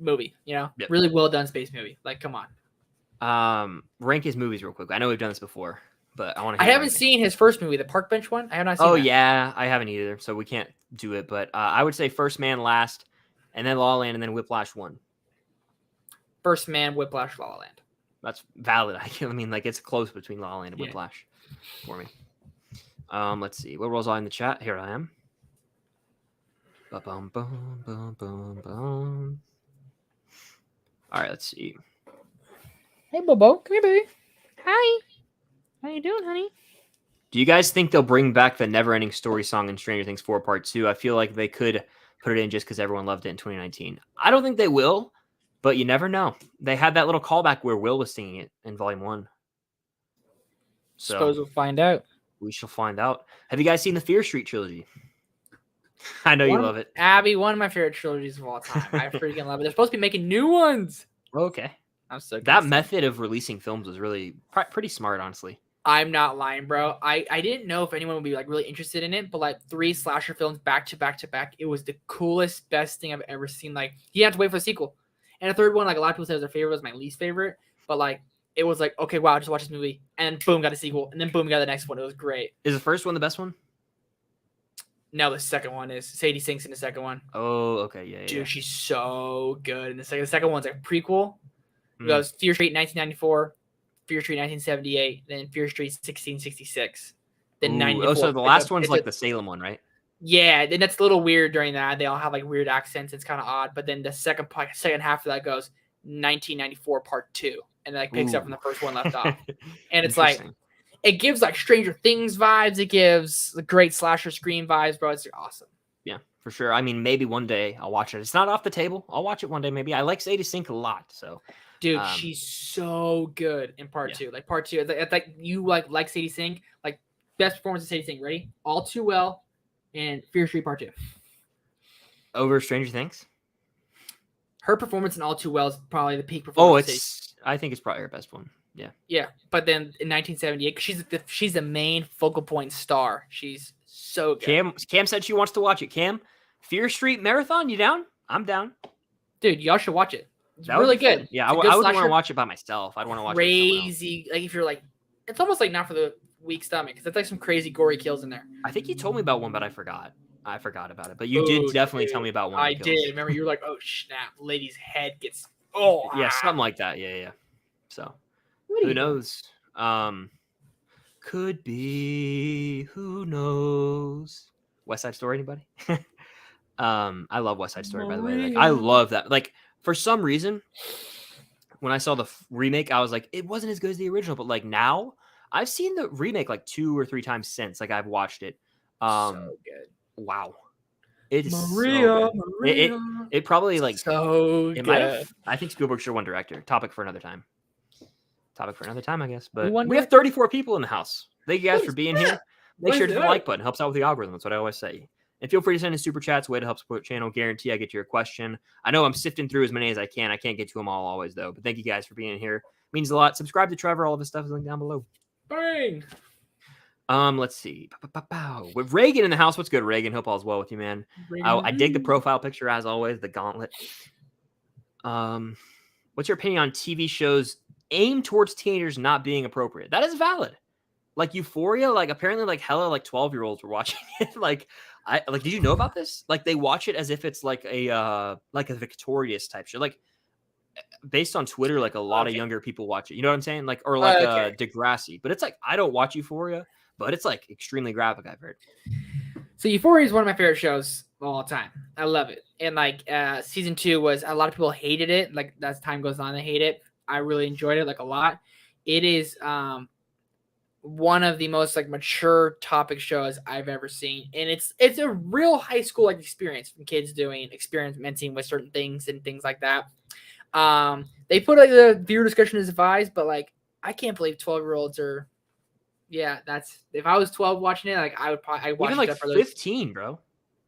movie. You know, Yep. really well done space movie. Like, come on. Rank his movies real quick. I know we've done this before, but I want to. I haven't seen his first movie, the Park Bench one. I have not seen. Oh that. yeah, I haven't either, so we can't do it. But I would say First Man last, and then La La Land, and then Whiplash 1. First Man, Whiplash, La La Land. That's valid. I mean, like it's close between La La Land and Whiplash for me. Let's see. What was I in the chat? Here I am. Ba-bum, bum, bum, bum, bum. All right, let's see. Hey, Bobo. Come here, baby. Hi. How you doing, honey? Do you guys think they'll bring back the never-ending story song in Stranger Things 4 Part 2? I feel like they could put it in just because everyone loved it in 2019. I don't think they will, but you never know. They had that little callback where Will was singing it in Volume 1. So suppose we'll find out. We shall find out. Have you guys seen the Fear Street trilogy? I know you love it. Abby, one of my favorite trilogies of all time. I freaking love it. They're supposed to be making new ones. Okay. I'm so that method of releasing films was really pretty smart, honestly. I'm not lying, bro. I didn't know if anyone would be like really interested in it, but like 3 slasher films back to back to back, it was the coolest, best thing I've ever seen. Like you have to wait for a sequel. And the third one, like a lot of people said was their favorite, was my least favorite. But like it was like, okay, wow, just watch this movie. And boom, got a sequel. And then boom, got the next one. It was great. Is the first one the best one? No, the second one is. Sadie Sink's in the second one. Oh, okay, yeah. Dude, she's so good. And the second one's a prequel. It goes Fear Street 1994, Fear Street 1978, then Fear Street 1666. Then 94. Oh, so the last one's like the Salem one, right? Yeah, then that's a little weird during that. They all have like weird accents. It's kind of odd. But then the second half of that goes 1994 Part 2, and it like picks up from the first one left off. And it's like it gives like Stranger Things vibes. It gives the great slasher Scream vibes, bro. It's awesome. Yeah, for sure. I mean, maybe one day I'll watch it. It's not off the table. I'll watch it one day. Maybe I like Sadie Sink a lot, so. Dude, she's so good in Part 2. Like Part 2, it's like you like Sadie Sink, like best performance of Sadie Sink. Ready? All Too Well, and Fear Street Part 2. Over Stranger Things. Her performance in All Too Well is probably the peak performance. I think it's probably her best one. Yeah. Yeah, but then in 1978, she's the main focal point star. She's so good. Cam said she wants to watch it. Cam, Fear Street Marathon, you down? I'm down. Dude, y'all should watch it. It's really good. Yeah, I would want to watch it by myself. I'd want to watch crazy. Like if you're like, it's almost like not for the weak stomach. It's like some crazy gory kills in there. I think you told me about one, but I forgot. I forgot about it. But you did definitely tell me about one. I did. Remember, you were like, "Oh snap, lady's head gets." Yeah, something like that. Yeah. So who knows? Could be. Who knows? West Side Story. Anybody? I love West Side Story. By the way, like I love that. Like. For some reason, when I saw the remake, I was like, it wasn't as good as the original. But like now, I've seen the remake like 2 or 3 times since. Like I've watched it. So good. Wow. It is Maria. It probably like so good. Might have, I think Spielberg should have won director. Topic for another time, I guess. But we have 34 people in the house. Thank you guys for being here. Make sure to hit the like button. Helps out with the algorithm. That's what I always say. And feel free to send in super chats, way to help support the channel. Guarantee I get to your question. I know I'm sifting through as many as I can. I can't get to them all always, though. But thank you guys for being here. It means a lot. Subscribe to Trevor. All of his stuff is linked down below. Bang! Let's see. With Reagan in the house, what's good, Reagan? Hope all is well with you, man. I dig the profile picture, as always, the gauntlet. What's your opinion on TV shows aimed towards teenagers not being appropriate? That is valid. Like Euphoria, like apparently like hella like 12-year-olds were watching it. Did you know about this? Like they watch it as if it's like a Victorious type show. Like based on Twitter, like a lot of younger people watch it. You know what I'm saying? Like or like Degrassi. But it's like I don't watch Euphoria, but it's like extremely graphic, I've heard. So Euphoria is one of my favorite shows of all time. I love it. And like season 2 was a lot of people hated it. Like as time goes on, they hate it. I really enjoyed it like a lot. It is one of the most like mature topic shows I've ever seen, and it's a real high school like experience from kids experimenting with certain things and things like that. They put like the viewer discussion as advised, but like I can't believe 12-year-olds are. Yeah, that's if I was 12 watching it, like I would probably watch even like 15, bro.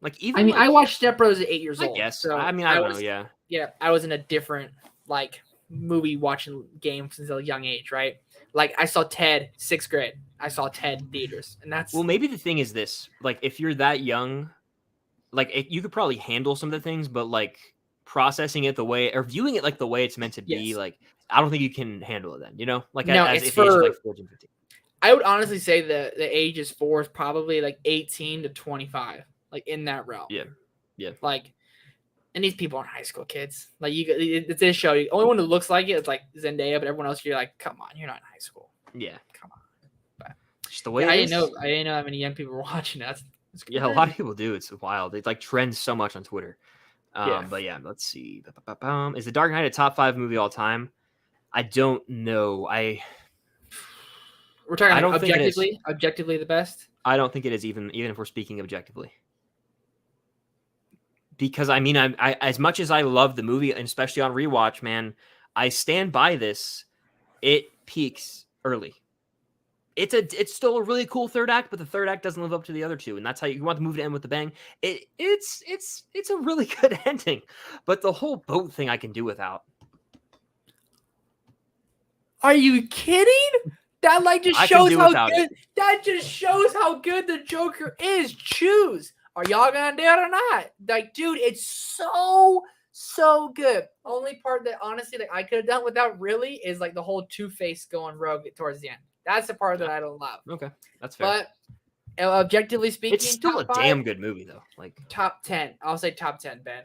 Like even I mean, like, I watched Step Brothers at 8 years old. Yes, so I mean I don't know. Yeah, I was in a different like movie watching game since a young age, right? Like I saw Ted 6th grade. I saw Ted in theaters, and that's maybe the thing is this: like if you're that young, like you could probably handle some of the things, but like processing it the way or viewing it like the way it's meant to be, like I don't think you can handle it then, you know? Like no, as it's if age of like 14, 15. I would honestly say the age is 4 is probably like 18 to 25, like in that realm. Yeah. Like, and these people aren't high school kids. Like it's this show. The only one who looks like it is like Zendaya, but everyone else, you're like, come on, you're not in high school. Yeah, come on. But just the way I didn't know how many young people were watching that. Yeah, a lot of people do. It's wild. It like trends so much on Twitter. Yeah. But yeah, let's see. Is The Dark Knight a top 5 movie all time? I don't know. We're talking objectively the best. I don't think it is even if we're speaking objectively. Because I mean, I as much as I love the movie, and especially on rewatch, man, I stand by this. It peaks early. It's still a really cool third act, but the third act doesn't live up to the other two, and that's how you want the movie to end with a bang. It's a really good ending, but the whole boat thing I can do without. Are you kidding? That like just shows how good. That just shows how good the Joker is. Choose. Are y'all gonna do it or not? Like, dude, it's so good. Only part that honestly, like, I could have done without really is like the whole Two-Face going rogue towards the end. That's the part that I don't love. Okay, that's fair. But objectively speaking, it's still a damn good movie though. Like top 10. I'll say top 10, Ben.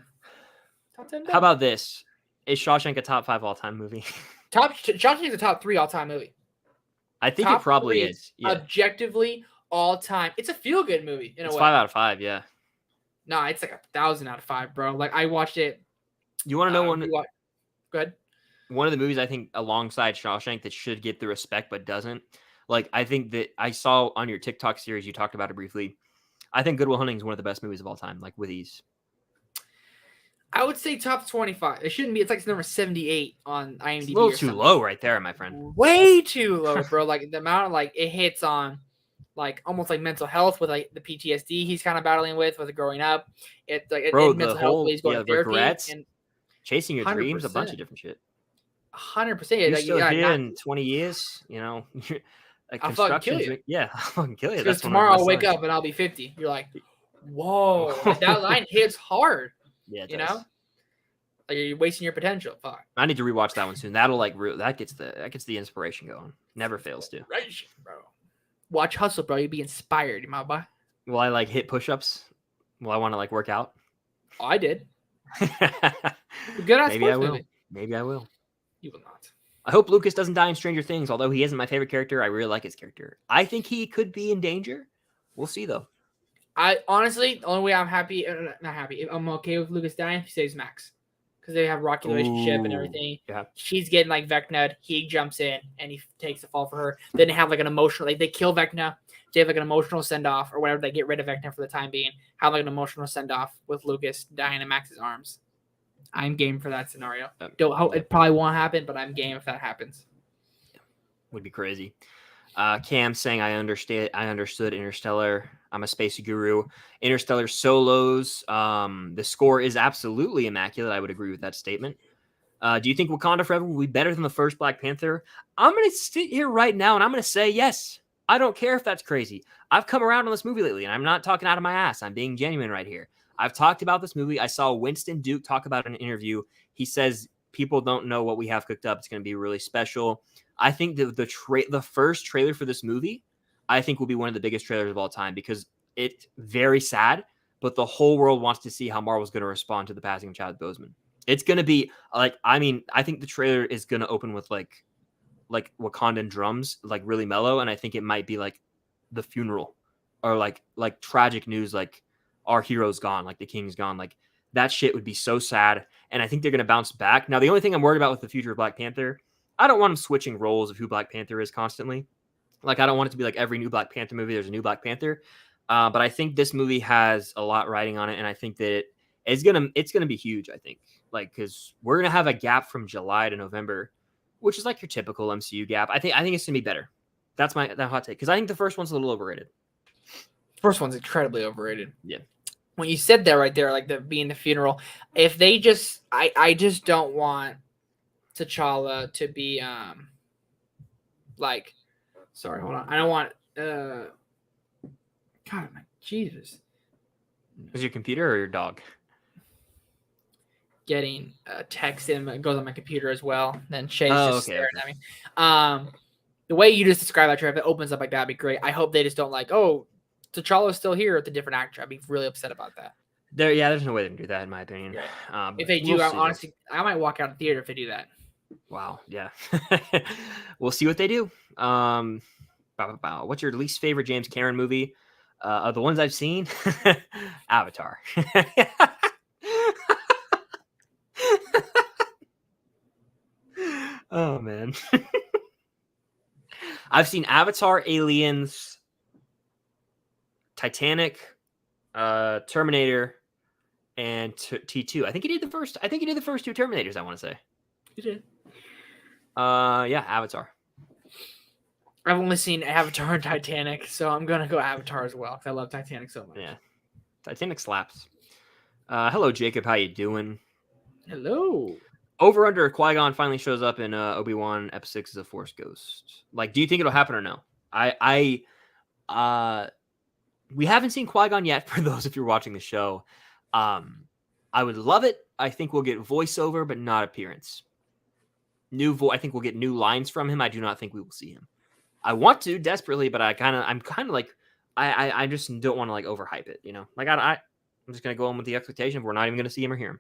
Top 10. Ben? How about this? Is Shawshank a top 5 all-time movie? Shawshank is a top 3 all-time movie. I think it probably is. Yeah. Objectively, all time. It's a feel-good movie in a way. It's 5 out of 5, yeah. No, it's like 1,000 out of 5, bro. Like I watched it. You want to know one? Go ahead. One of the movies I think alongside Shawshank that should get the respect but doesn't. Like I think that I saw on your TikTok series you talked about it briefly. I think Good Will Hunting is one of the best movies of all time, like with ease. I would say top 25. It shouldn't be. It's like number 78 on IMDb. It's a little too low right there, my friend. Way too low, bro. Like the amount of like it hits on like almost like mental health with like the PTSD he's kind of battling with growing up. It's like mental health. He's going to therapy regrets, and chasing your dreams, a bunch of different shit. 100%. You're still here in 20 years, you know. I'll fucking kill you. Yeah, I'll fucking kill you. Because tomorrow I'll wake up and I'll be 50. You're like, whoa, like that line hits hard. Yeah, you know. Like you're wasting your potential. Fuck. I need to rewatch that one soon. That'll like that gets the inspiration going. Never fails to. Right, bro. Watch Hustle, bro. You'll be inspired, my boy. Will I like hit push-ups? Will I want to like work out? Oh, I did. Good ass Maybe I will. Movie. Maybe I will. You will not. I hope Lucas doesn't die in Stranger Things. Although he isn't my favorite character, I really like his character. I think he could be in danger. We'll see though. I honestly, the only way I'm happy, not happy, I'm okay with Lucas dying if he saves Max. Because they have a rocky relationship and everything. Yeah. She's getting like Vecna. He jumps in and he takes the fall for her. Then they have like an emotional, like they kill Vecna. They have like an emotional send off or whatever. They get rid of Vecna for the time being. Have like an emotional send off with Lucas dying in Max's arms. I'm game for that scenario. It probably won't happen, but I'm game if that happens. Would be crazy. Cam saying I understood Interstellar. I'm a space guru. Interstellar solos. The score is absolutely immaculate. I would agree with that statement. Do you think Wakanda Forever will be better than the first Black Panther? I'm going to sit here right now and I'm going to say yes. I don't care if that's crazy. I've come around on this movie lately and I'm not talking out of my ass. I'm being genuine right here. I've talked about this movie. I saw Winston Duke talk about it in an interview. He says people don't know what we have cooked up. It's going to be really special. I think the first trailer for this movie, I think will be one of the biggest trailers of all time because it's very sad, but the whole world wants to see how Marvel's going to respond to the passing of Chadwick Boseman. It's going to be like, I mean, I think the trailer is going to open with like Wakandan drums, like really mellow. And I think it might be like the funeral or like tragic news, like our hero's gone, like the king's gone. Like that shit would be so sad. And I think they're going to bounce back. Now, the only thing I'm worried about with the future of Black Panther, I don't want them switching roles of who Black Panther is constantly. Like, I don't want it to be like every new Black Panther movie, there's a new Black Panther. But I think this movie has a lot riding on it. And I think that it's going to be huge, I think. Like, because we're going to have a gap from July to November, which is like your typical MCU gap. I think it's going to be better. That's that hot take. Because I think the first one's a little overrated. First one's incredibly overrated. Yeah. When you said that right there, like being the funeral, if they just, I just don't want T'Challa to be, like, sorry, hold on. I don't want, God, my Jesus. Is your computer or your dog? getting a text in that goes on my computer as well. Then Shay's just staring at me. The way you just described that, Trevor, if it opens up like that, would be great. I hope they just don't like, oh, T'Challa's still here with a different actor. I'd be really upset about that. There's no way they can do that, in my opinion. Yeah. If they do, honestly, I might walk out of the theater if they do that. Wow. Yeah. We'll see what they do. What's your least favorite James Cameron movie? Of the ones I've seen, Avatar. Oh man. I've seen Avatar, Aliens, Titanic, Terminator, and T2. I think he did the first. I think he did the first two Terminators. I want to say. He did. Yeah, Avatar. I've only seen Avatar and Titanic, so I'm gonna go Avatar as well because I love Titanic so much. Yeah, Titanic slaps. Hello, Jacob. How you doing? Hello. Over under Qui-Gon finally shows up in Obi-Wan Episode 6 as a Force Ghost. Like, do you think it'll happen or no? We haven't seen Qui-Gon yet. For those if you're watching the show, I would love it. I think we'll get voiceover, but not appearance. I think we'll get new lines from him. I do not think we will see him. I want to desperately, but I'm kind of like I just don't want to like overhype it. You know, like I'm just gonna go in with the expectation of we're not even gonna see him or hear him.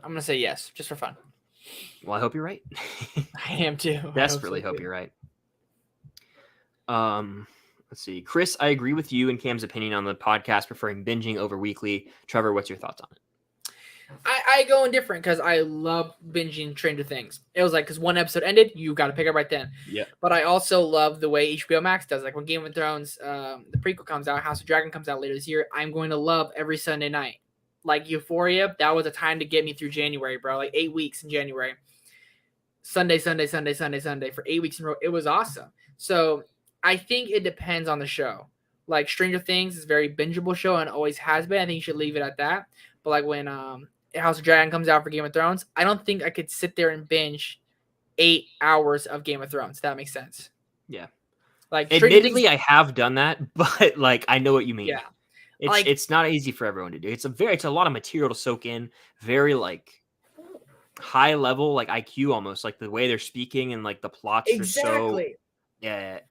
I'm gonna say yes, just for fun. Well, I hope you're right. I am too. Desperately hope you're right. Let's see, Chris. I agree with you and Cam's opinion on the podcast preferring binging over weekly. Trevor, what's your thoughts on it? I go indifferent because I love binging Stranger Things. It was like because one episode ended, you got to pick up right then. Yeah. But I also love the way HBO Max does. Like when Game of Thrones, the prequel comes out, House of Dragon comes out later this year. I'm going to love every Sunday night. Like Euphoria, that was a time to get me through January, bro. Like 8 weeks in January. Sunday for 8 weeks in a row. It was awesome. So I think it depends on the show. Like Stranger Things is a very bingeable show and always has been. I think you should leave it at that. But like when House of Dragon comes out for Game of Thrones, I don't think I could sit there and binge 8 hours of Game of Thrones. If that makes sense. Yeah. Like admittedly, I have done that, but like I know what you mean. Yeah. It's not easy for everyone to do. It's a lot of material to soak in. Very like high level, like IQ almost, like the way they're speaking and like the plots are so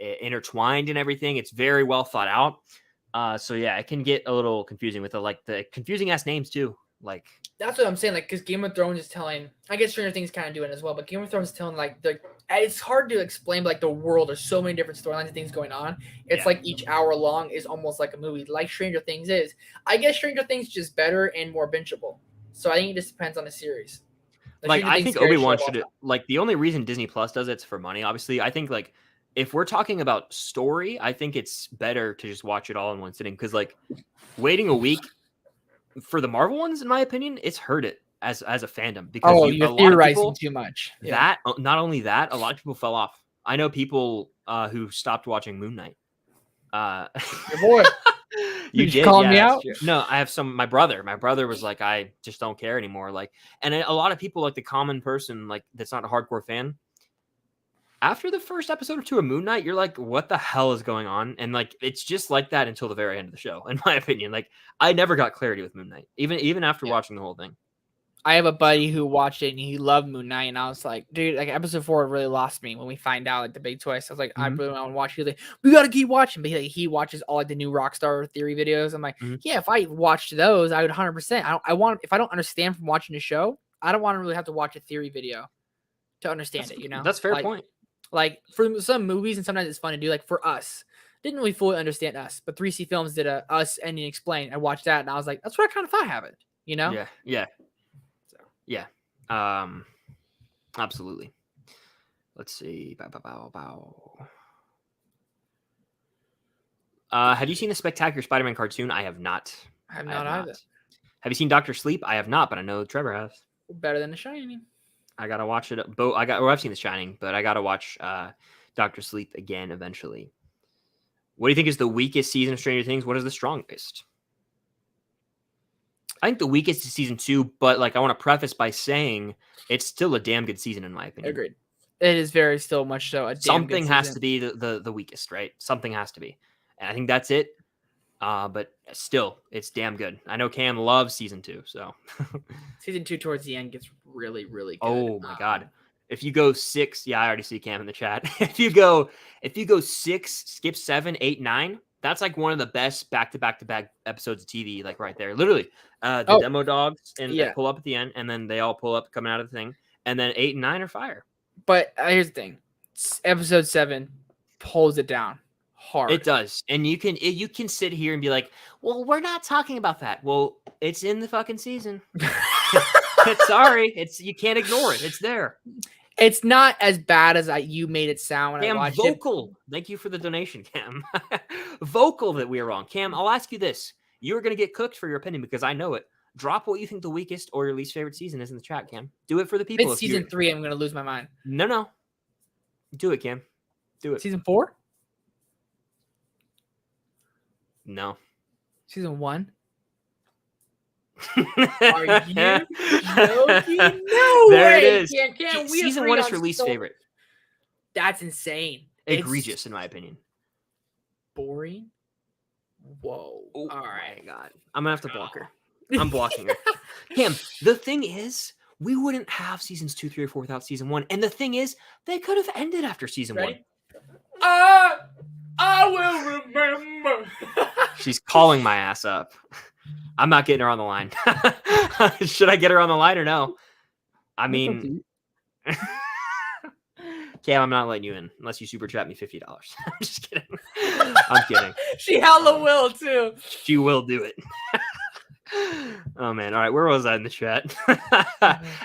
intertwined and everything. It's very well thought out. So yeah, it can get a little confusing with the confusing ass names too. Like that's what I'm saying. Like because Game of Thrones is telling, I guess Stranger Things kind of doing it as well, but Game of Thrones is telling like it's hard to explain. But like the world, there's so many different storylines and things going on. It's like each hour long is almost like a movie, like Stranger Things is. I guess Stranger Things is just better and more bingeable. So I think it just depends on the series. Like I think Obi-Wan should like the only reason Disney Plus does it's for money. Obviously, I think like if we're talking about story, I think it's better to just watch it all in one sitting because like waiting a week for the Marvel ones, in my opinion, it's hurt it as a fandom because you're theorizing too much. That not only that, a lot of people fell off. I know people who stopped watching Moon Knight. Your boy. You did calling me out? No, I have my brother. My brother was like, I just don't care anymore. Like, and a lot of people, like the common person, like that's not a hardcore fan. After the first episode or two of Moon Knight, you're like, what the hell is going on? And like, it's just like that until the very end of the show, in my opinion. Like, I never got clarity with Moon Knight, even after watching the whole thing. I have a buddy who watched it and he loved Moon Knight, and I was like, dude, like episode 4 really lost me when we find out like the big twist. I was like, I really want to watch. He was like, we gotta keep watching, but he watches all like the new Rockstar Theory videos. I'm like, yeah, if I watched those, I would 100%. I want if I don't understand from watching the show, I don't want to really have to watch a theory video to understand it. You know, that's fair point. Like for some movies, and sometimes it's fun to do. Like for Us, didn't really fully understand Us, but 3C Films did a Us ending explain. I watched that, and I was like, that's what I kind of thought happened. You know? Yeah. Yeah. Absolutely. Let's see. Have you seen the Spectacular Spider-Man cartoon? I have not. I have not either. Have you seen Dr. Sleep? I have not, but I know Trevor has. Better than The Shining. I gotta watch it. I've seen The Shining, but I gotta watch Dr. Sleep again eventually. What do you think is the weakest season of Stranger Things? What is the strongest? I think the weakest is season 2, but like I want to preface by saying it's still a damn good season in my opinion. Agreed. It is very still much so. Something has to be the weakest, right? Something has to be, and I think that's it. But still, it's damn good. I know Cam loves season 2, so season 2 towards the end gets really, really good. Oh my god. If you go 6, yeah, I already see Cam in the chat. if you go 6, skip 7, 8, 9, that's like one of the best back-to-back episodes of TV, like right there. Literally. The demo dogs and pull up at the end, and then they all pull up coming out of the thing. And then 8 and 9 are fire. But here's the thing. Episode 7 pulls it down hard. It does. And you can sit here and be like, well, we're not talking about that. Well, it's in the fucking season. Sorry, you can't ignore it. It's there. It's not as bad as you made it sound when Cam, I watched vocal. Thank you for the donation, Cam. Vocal that we are wrong. Cam, I'll ask you this. You're going to get cooked for your opinion because I know it. Drop what you think the weakest or your least favorite season is in the chat, Cam. Do it for the people. It's season 3, I'm going to lose my mind. No. Do it, Cam. Do it. Season 4? No. Season 1? Are you joking? No there way. It is. Season 1 is your least favorite. That's insane. Egregious, in my opinion. Boring. Whoa. Oh, all right. My God. I'm going to have to block her. I'm blocking her. Cam, the thing is, we wouldn't have seasons 2, 3, or 4 without season 1. And the thing is, they could have ended after season 1. I will remember. She's calling my ass up. I'm not getting her on the line. Should I get her on the line or no? I mean, Cam, I'm not letting you in unless you super chat me $50. I'm just kidding. I'm kidding. She hella will too. She will do it. Oh man. All right. Where was I in the chat?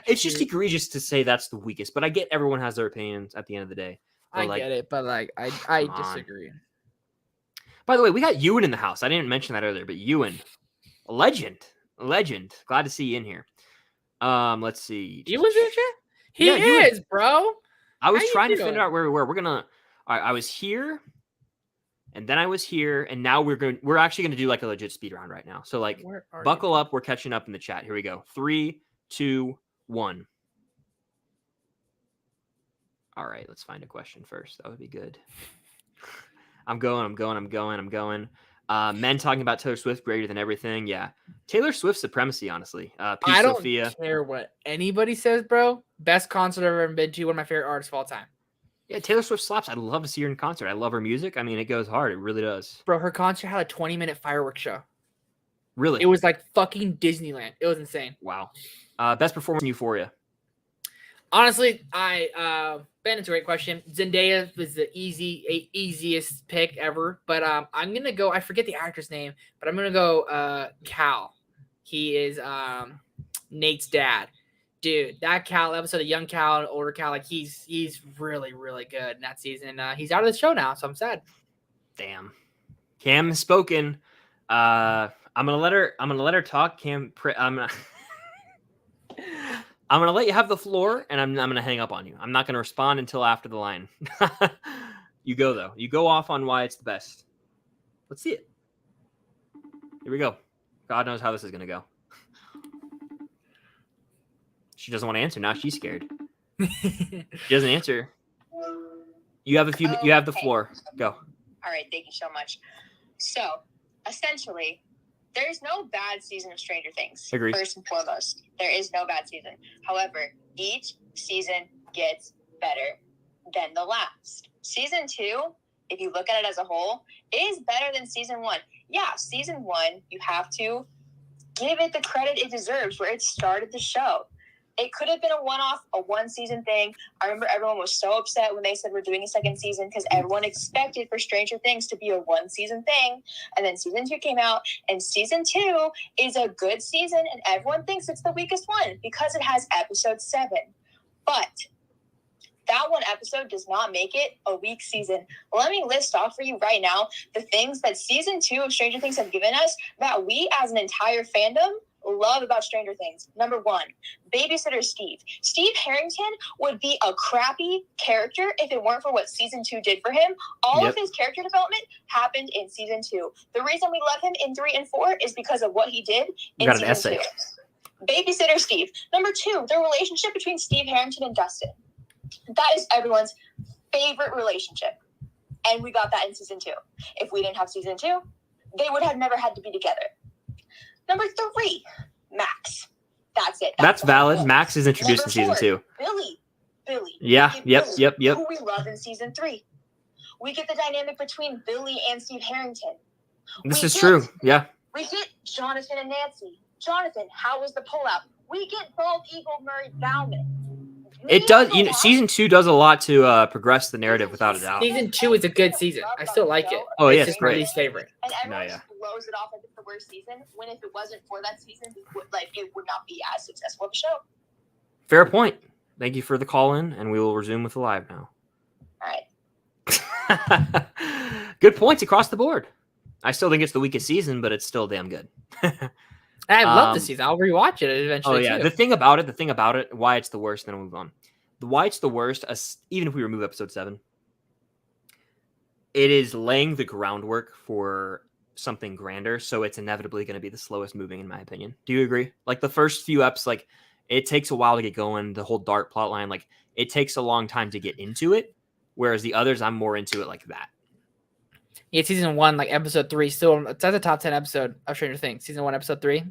It's just egregious to say that's the weakest, but I get everyone has their opinions at the end of the day. I get it, but like I disagree. By the way, we got Ewan in the house. I didn't mention that earlier, but Ewan, a legend. Glad to see you in here. Let's see. Ewan's in the chat? He is, bro. I was trying to figure out where we were. We're gonna. All right, I was here, and then I was here, and now we're actually gonna do like a legit speed round right now. So like, buckle up. We're catching up in the chat. Here we go. 3, 2, 1. All right, let's find a question first. That would be good. I'm going. Men talking about Taylor Swift greater than everything. Yeah. Taylor Swift supremacy, honestly. I don't care what anybody says, bro. Best concert I've ever been to. One of my favorite artists of all time. Yeah, Taylor Swift slaps. I'd love to see her in concert. I love her music. I mean, it goes hard. It really does. Bro, her concert had a 20-minute fireworks show. Really? It was like fucking Disneyland. It was insane. Wow. Best performance in Euphoria. Honestly, Ben, it's a great question. Zendaya was the easiest pick ever, but I'm gonna go. I forget the actor's name, but I'm gonna go Cal. He is Nate's dad, dude. That Cal episode of young Cal and older Cal, like he's really really good in that season. He's out of the show now, so I'm sad. Damn. Cam has spoken. I'm gonna let her talk. Cam, I'm going to let you have the floor, and I'm going to hang up on you. I'm not going to respond until after the line. You go, though. You go off on why it's the best. Let's see it. Here we go. God knows how this is going to go. She doesn't want to answer. Now she's scared. She doesn't answer. You have You have the floor. Go. All right. Thank you so much. So, essentially, there's no bad season of Stranger Things. Agreed. First and foremost, there is no bad season. However, each season gets better than the last. Season 2, if you look at it as a whole, is better than season 1. Yeah, season 1, you have to give it the credit it deserves where it started the show. It could have been a one-off, a one-season thing. I remember everyone was so upset when they said we're doing a second season because everyone expected for Stranger Things to be a one-season thing. And then season 2 came out, and season 2 is a good season, and everyone thinks it's the weakest one because it has episode 7. But that one episode does not make it a weak season. Let me list off for you right now the things that season 2 of Stranger Things have given us that we as an entire fandom love about Stranger Things. Number 1, Babysitter Steve. Steve Harrington would be a crappy character if it weren't for what season 2 did for him. All of his character development happened in season 2. The reason we love him in 3 and 4 is because of what he did in season 2. Babysitter Steve. Number 2, the relationship between Steve Harrington and Dustin. That is everyone's favorite relationship. And we got that in season 2. If we didn't have season 2, they would have never had to be together. Number 3, Max. That's it. That's valid. Max is introduced in season 2. Billy. Yeah. Yep. Who we love in season 3. We get the dynamic between Billy and Steve Harrington. This is true. Yeah. We get Jonathan and Nancy. Jonathan, how was the pullout? We get Bald Eagle Murray Bauman. It does. Season 2 does a lot to progress the narrative, without a doubt. Season 2 is a good season. I still like it. Oh, yeah, it's my least favorite. And everyone just blows it off like it's the worst season. When if it wasn't for that season, it would not be as successful of a show. Fair point. Thank you for the call in, and we will resume with the live now. All right. Good points across the board. I still think it's the weakest season, but it's still damn good. I love the season. I'll rewatch it eventually. Oh yeah, too. the thing about it, why it's the worst. Then we'll move on. Why it's the worst, even if we remove episode 7, it is laying the groundwork for something grander. So it's inevitably going to be the slowest moving, in my opinion. Do you agree? Like the first few eps, like it takes a while to get going. The whole dark plot line, like it takes a long time to get into it. Whereas the others, I'm more into it like that. Yeah, season 1, like episode 3, still it's at the top 10 episode of Stranger Things. Season 1, episode 3.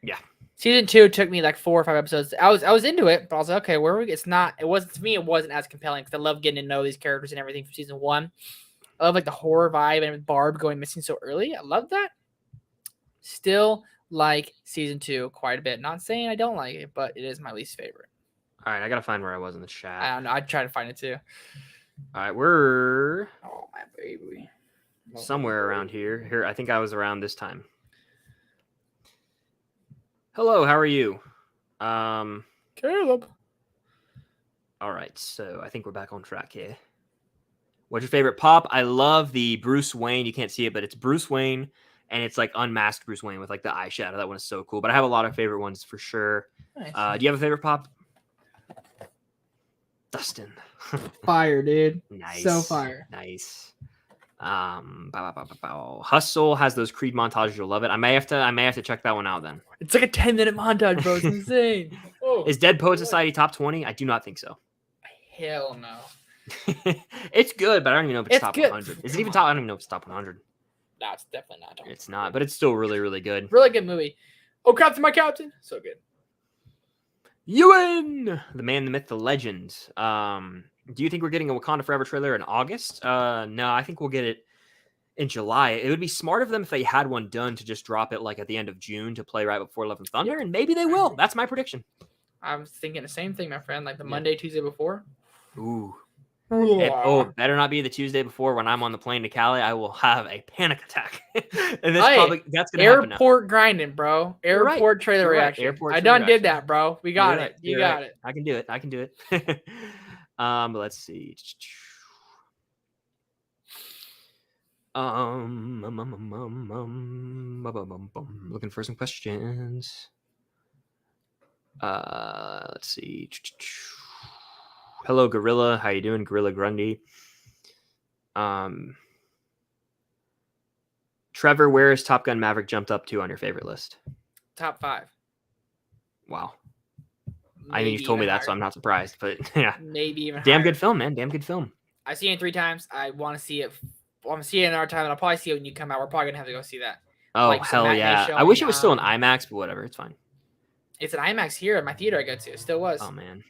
Yeah. Season 2 took me like 4 or 5 episodes. I was into it, but I was like, okay, where are we? It wasn't to me. It wasn't as compelling because I love getting to know these characters and everything from season 1. I love like the horror vibe and Barb going missing so early. I love that. Still like season 2 quite a bit. Not saying I don't like it, but it is my least favorite. All right, I gotta find where I was in the chat. I don't know. I try to find it too. All right, we're my baby. Somewhere around here. Here, I think I was around this time. Hello, how are you? Caleb. All right, so I think we're back on track here. What's your favorite pop? I love the Bruce Wayne. You can't see it, but it's Bruce Wayne, and it's like unmasked Bruce Wayne with like the eyeshadow. That one is so cool. But I have a lot of favorite ones for sure. Nice. Do you have a favorite pop? Dustin. Fire, dude. Nice. So fire. Nice. Hustle has those Creed montages. You'll love it. I may have to check that one out then. It's like a 10-minute montage, bro. It's insane. Is Dead Poet Society top 20? I do not think so. Hell no. It's good, but I don't even know if it's top 100. Is it even top? I don't even know if it's top 100. No, it's definitely not. It's not, but it's still really, really good. Really good movie. Oh, Captain, my Captain. So good. Ewan, the man, the myth, the legend. Do you think we're getting a Wakanda Forever trailer in August? No, I think we'll get it in July. It would be smart of them if they had one done to just drop it like at the end of June to play right before Love and Thunder, and maybe they will. That's my prediction. I'm thinking the same thing, my friend. Like the Monday, Tuesday before. Ooh. Better not be the Tuesday before when I'm on the plane to Cali. I will have a panic attack. And that's gonna happen now. Airport grinding, bro. Airport trailer reaction. I done did that, bro. We got it. You got it. I can do it. But let's see. Looking for some questions. Let's see. Hello, Gorilla. How you doing, Gorilla Grundy? Trevor, where is Top Gun Maverick jumped up to on your favorite list? Top 5. Wow. I mean, you've told me that, so I'm not surprised. But yeah, maybe even damn higher. Good film, man. Damn good film. I've seen it 3 times. I want to see it. I want to see it another time, and I'll probably see it when you come out. We're probably gonna have to go see that. Oh hell yeah! I wish it was still in IMAX, but whatever, it's fine. It's an IMAX here at my theater I go to. It still was. Oh man,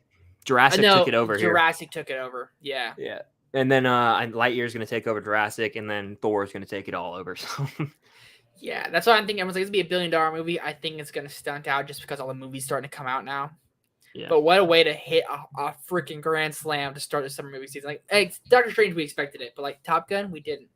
Jurassic took it over here. Jurassic took it over. Yeah. Yeah. And then Lightyear's going to take over Jurassic, and then Thor's going to take it all over. So, yeah, that's what I'm thinking. Everyone's like, it's going to be $1 billion movie. I think it's going to stunt out just because all the movies starting to come out now. Yeah. But what a way to hit a freaking grand slam to start the summer movie season. Like, hey, Doctor Strange, we expected it, but like Top Gun, we didn't.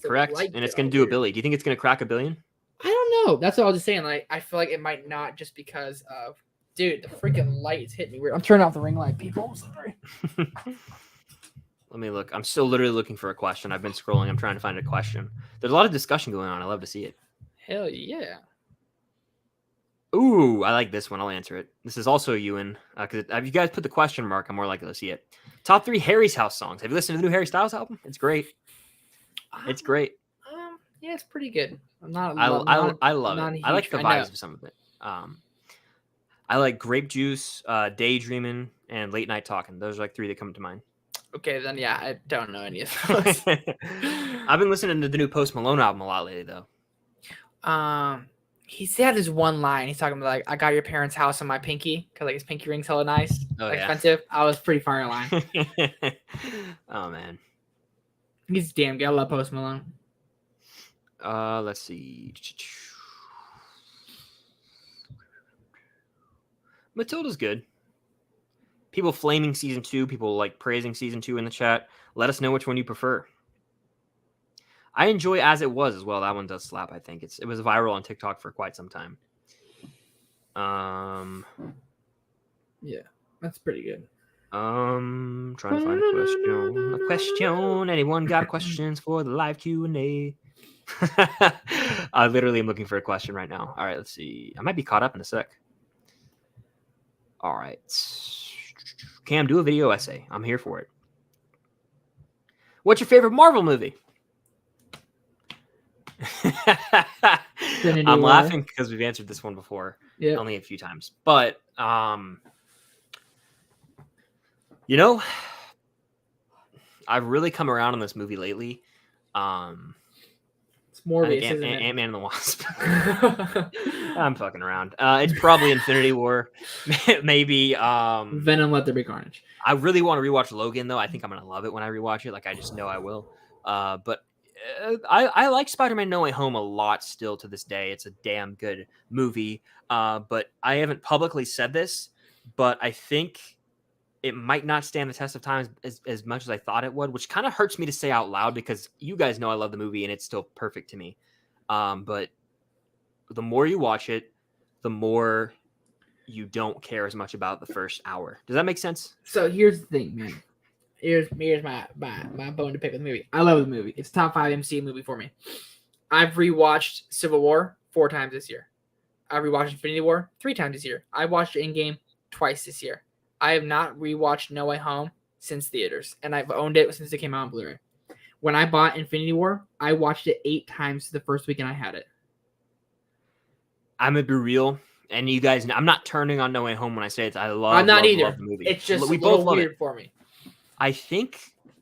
Correct. And it's going to do $1 billion. Do you think it's going to crack $1 billion? I don't know. That's what I was just saying. Like, I feel like it might not, just because of, dude, the freaking light is hitting me weird. I'm turning off the ring light, people. I'm sorry. Let me look. I'm still literally looking for a question. I've been scrolling. I'm trying to find a question. There's a lot of discussion going on. I love to see it. Hell yeah. Ooh, I like this one. I'll answer it. This is also Ewan. Because if you guys put the question mark, I'm more likely to see it. Top 3 Harry's House songs. Have you listened to the new Harry Styles album? It's great. It's great. Yeah, it's pretty good. I'm not. I love it. I like the vibes of some of it. I like Grape Juice, Daydreaming, and Late Night Talking. Those are like 3 that come to mind. Okay, then yeah, I don't know any of those. I've been listening to the new Post Malone album a lot lately, though. He said his one line. He's talking about like, "I got your parents' house on my pinky because like his pinky ring's hella nice, expensive." I was pretty fire line. Oh man, he's damn good. I love Post Malone. Let's see. Matilda's good. People flaming season 2, people like praising season 2 in the chat. Let us know which one you prefer. I enjoy As It Was as well. That one does slap, I think. It was viral on TikTok for quite some time. Yeah, that's pretty good. Trying to find a question. Anyone got questions for the live Q&A? I literally am looking for a question right now. All right, let's see. I might be caught up in a sec. All right. Cam, do a video essay. I'm here for it. What's your favorite Marvel movie? I'm laughing because we've answered this one before. Yeah. Only a few times. But you know, I've really come around on this movie lately. It's Morbius, isn't it? Ant-Man and the Wasp. I'm fucking around. It's probably Infinity War. Maybe Venom, Let There Be Carnage. I really want to rewatch Logan, though. I think I'm going to love it when I rewatch it. Like, I just know I will. But I like Spider-Man No Way Home a lot still to this day. It's a damn good movie. But I haven't publicly said this, but I think it might not stand the test of time as much as I thought it would, which kind of hurts me to say out loud because you guys know I love the movie and it's still perfect to me. But the more you watch it, the more you don't care as much about the first hour. Does that make sense? So here's the thing, man. Here's my bone to pick with the movie. I love the movie. It's top 5 MCU movie for me. I've rewatched Civil War 4 times this year. I've rewatched Infinity War 3 times this year. I watched Endgame twice this year. I have not rewatched No Way Home since theaters, and I've owned it since it came out on Blu-ray. When I bought Infinity War, I watched it 8 times the first weekend I had it. I'm gonna be real, and you guys, I'm not turning on No Way Home when I say it. I love. I'm not love, either. Love the movie. It's just we a little both love weird it. For me. I think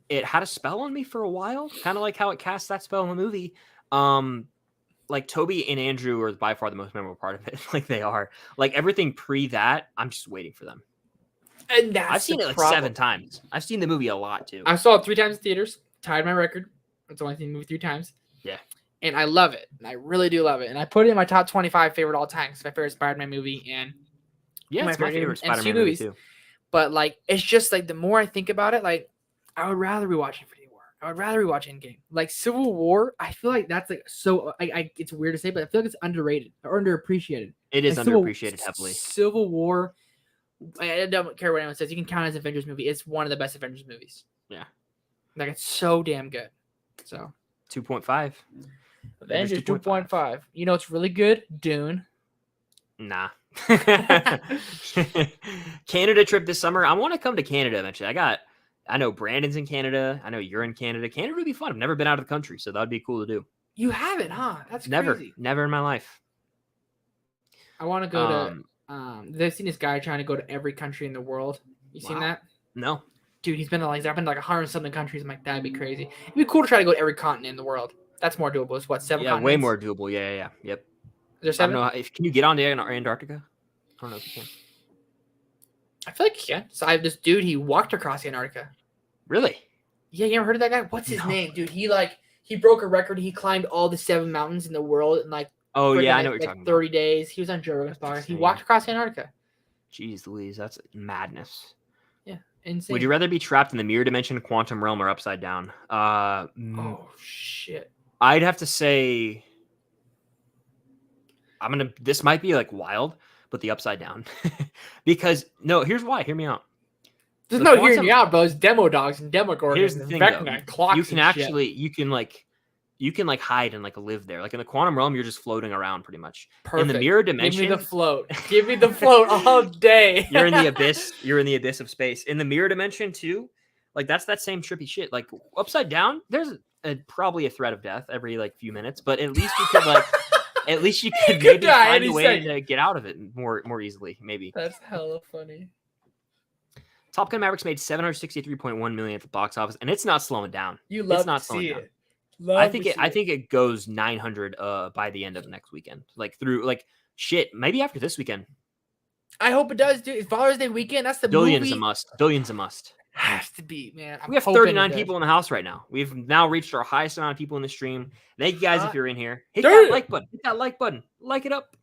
it had a spell on me for a while, kind of like how it cast that spell in the movie. Like Toby and Andrew are by far the most memorable part of it. Like they are. Like everything pre that, I'm just waiting for them. And that's I've seen it like 7 times. I've seen the movie a lot too. I saw it 3 times in theaters. Tied my record. That's only seen the movie 3 times. Yeah. And I love it. And I really do love it. And I put it in my top 25 favorite all time. It's my favorite Spider-Man movie and it's my favorite Spider-Man movie too. But like it's just like the more I think about it, like I would rather rewatch Infinity War. I would rather rewatch Endgame. Like Civil War, I feel like that's like so it's weird to say, but I feel like it's underrated or underappreciated. It is like underappreciated heavily. Civil War, I don't care what anyone says. You can count it as an Avengers movie. It's one of the best Avengers movies. Yeah. Like it's so damn good. So 2.5. Avengers 2.5. You know it's really good? Dune. Nah. Canada trip this summer. I want to come to Canada eventually. I know Brandon's in Canada. I know you're in Canada. Canada would be fun. I've never been out of the country, so that'd be cool to do. You haven't, huh? That's crazy. Never in my life. I want to go to they've seen this guy trying to go to every country in the world. You seen that? No. Dude, I've been to like 100-something countries. I'm like, that'd be crazy. It'd be cool to try to go to every continent in the world. That's more doable. It's what, 7 continents? Way more doable. Yeah. Yep. Is there 7? I don't know. Can you get on to Antarctica? I don't know if you can. I feel like you can. So I have this dude, he walked across Antarctica. Really? Yeah, you ever heard of that guy? What's his name, dude? He broke a record. He climbed all the 7 mountains in the world in like I know what you're talking about. 30 days. He was on Joe Rogan's podcast. He walked across Antarctica. Jeez Louise, that's madness. Yeah, insane. Would you rather be trapped in the mirror dimension, quantum realm, or upside down? Oh shit. I'd have to say this might be like wild, but the upside down. Because here's why. Hear me out. There's no hearing me out, bro. It's demo dogs and demogorgons. Here's the thing, clocks. You can like hide and like live there. Like in the quantum realm, you're just floating around pretty much. Perfect. In the mirror dimension, give me the float. Give me the float all day. You're in the abyss. You're in the abyss of space. In the mirror dimension too, like that's that same trippy shit. Like upside down, there's probably a threat of death every like few minutes, but at least you could like. At least you could maybe find a way to get out of it more easily. Maybe that's hella funny. Top Gun Mavericks made $763.1 million at the box office, and it's not slowing down. You love it's not to slowing see down. it. Love I think to it. see I think it goes 900 by the end of next weekend. Like through shit. Maybe after this weekend. I hope it does, dude. Father's Day weekend. That's the Billions movie. a must. Billions a must. Has to be, man. We have 39 people in the house right now. We've now reached our highest amount of people in the stream. Thank you guys if you're in here. Hit that like button. Hit that like button. Like it up.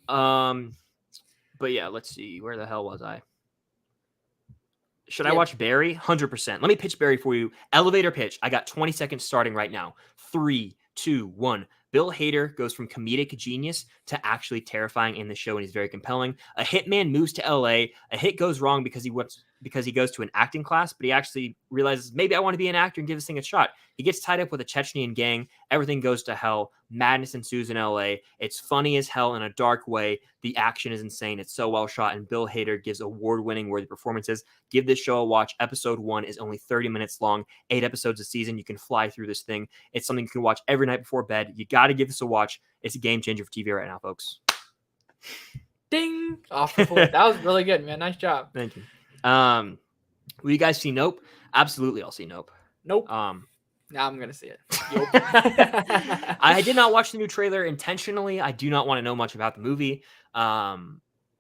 But yeah, let's see. Where the hell was I? Should I watch Barry? 100%. Let me pitch Barry for you. Elevator pitch. I got 20 seconds starting right now. 3, 2, 1. Bill Hader goes from comedic genius to actually terrifying in the show, and he's very compelling. A hitman moves to LA. A hit goes wrong because he goes to an acting class, but he actually realizes, maybe I want to be an actor and give this thing a shot. He gets tied up with a Chechnyan gang. Everything goes to hell. Madness ensues in LA. It's funny as hell in a dark way. The action is insane. It's so well shot, and Bill Hader gives award-winning worthy performances. Give this show a watch. Episode 1 is only 30 minutes long. 8 episodes a season. You can fly through this thing. It's something you can watch every night before bed. You got to give this a watch. It's a game changer for TV right now, folks. Ding! Off the floor. That was really good, man. Nice job. Thank you. Will you guys see Nope? Absolutely, I'll see Nope. Nope. Now I'm gonna see it. I did not watch the new trailer intentionally. I do not want to know much about the movie. I've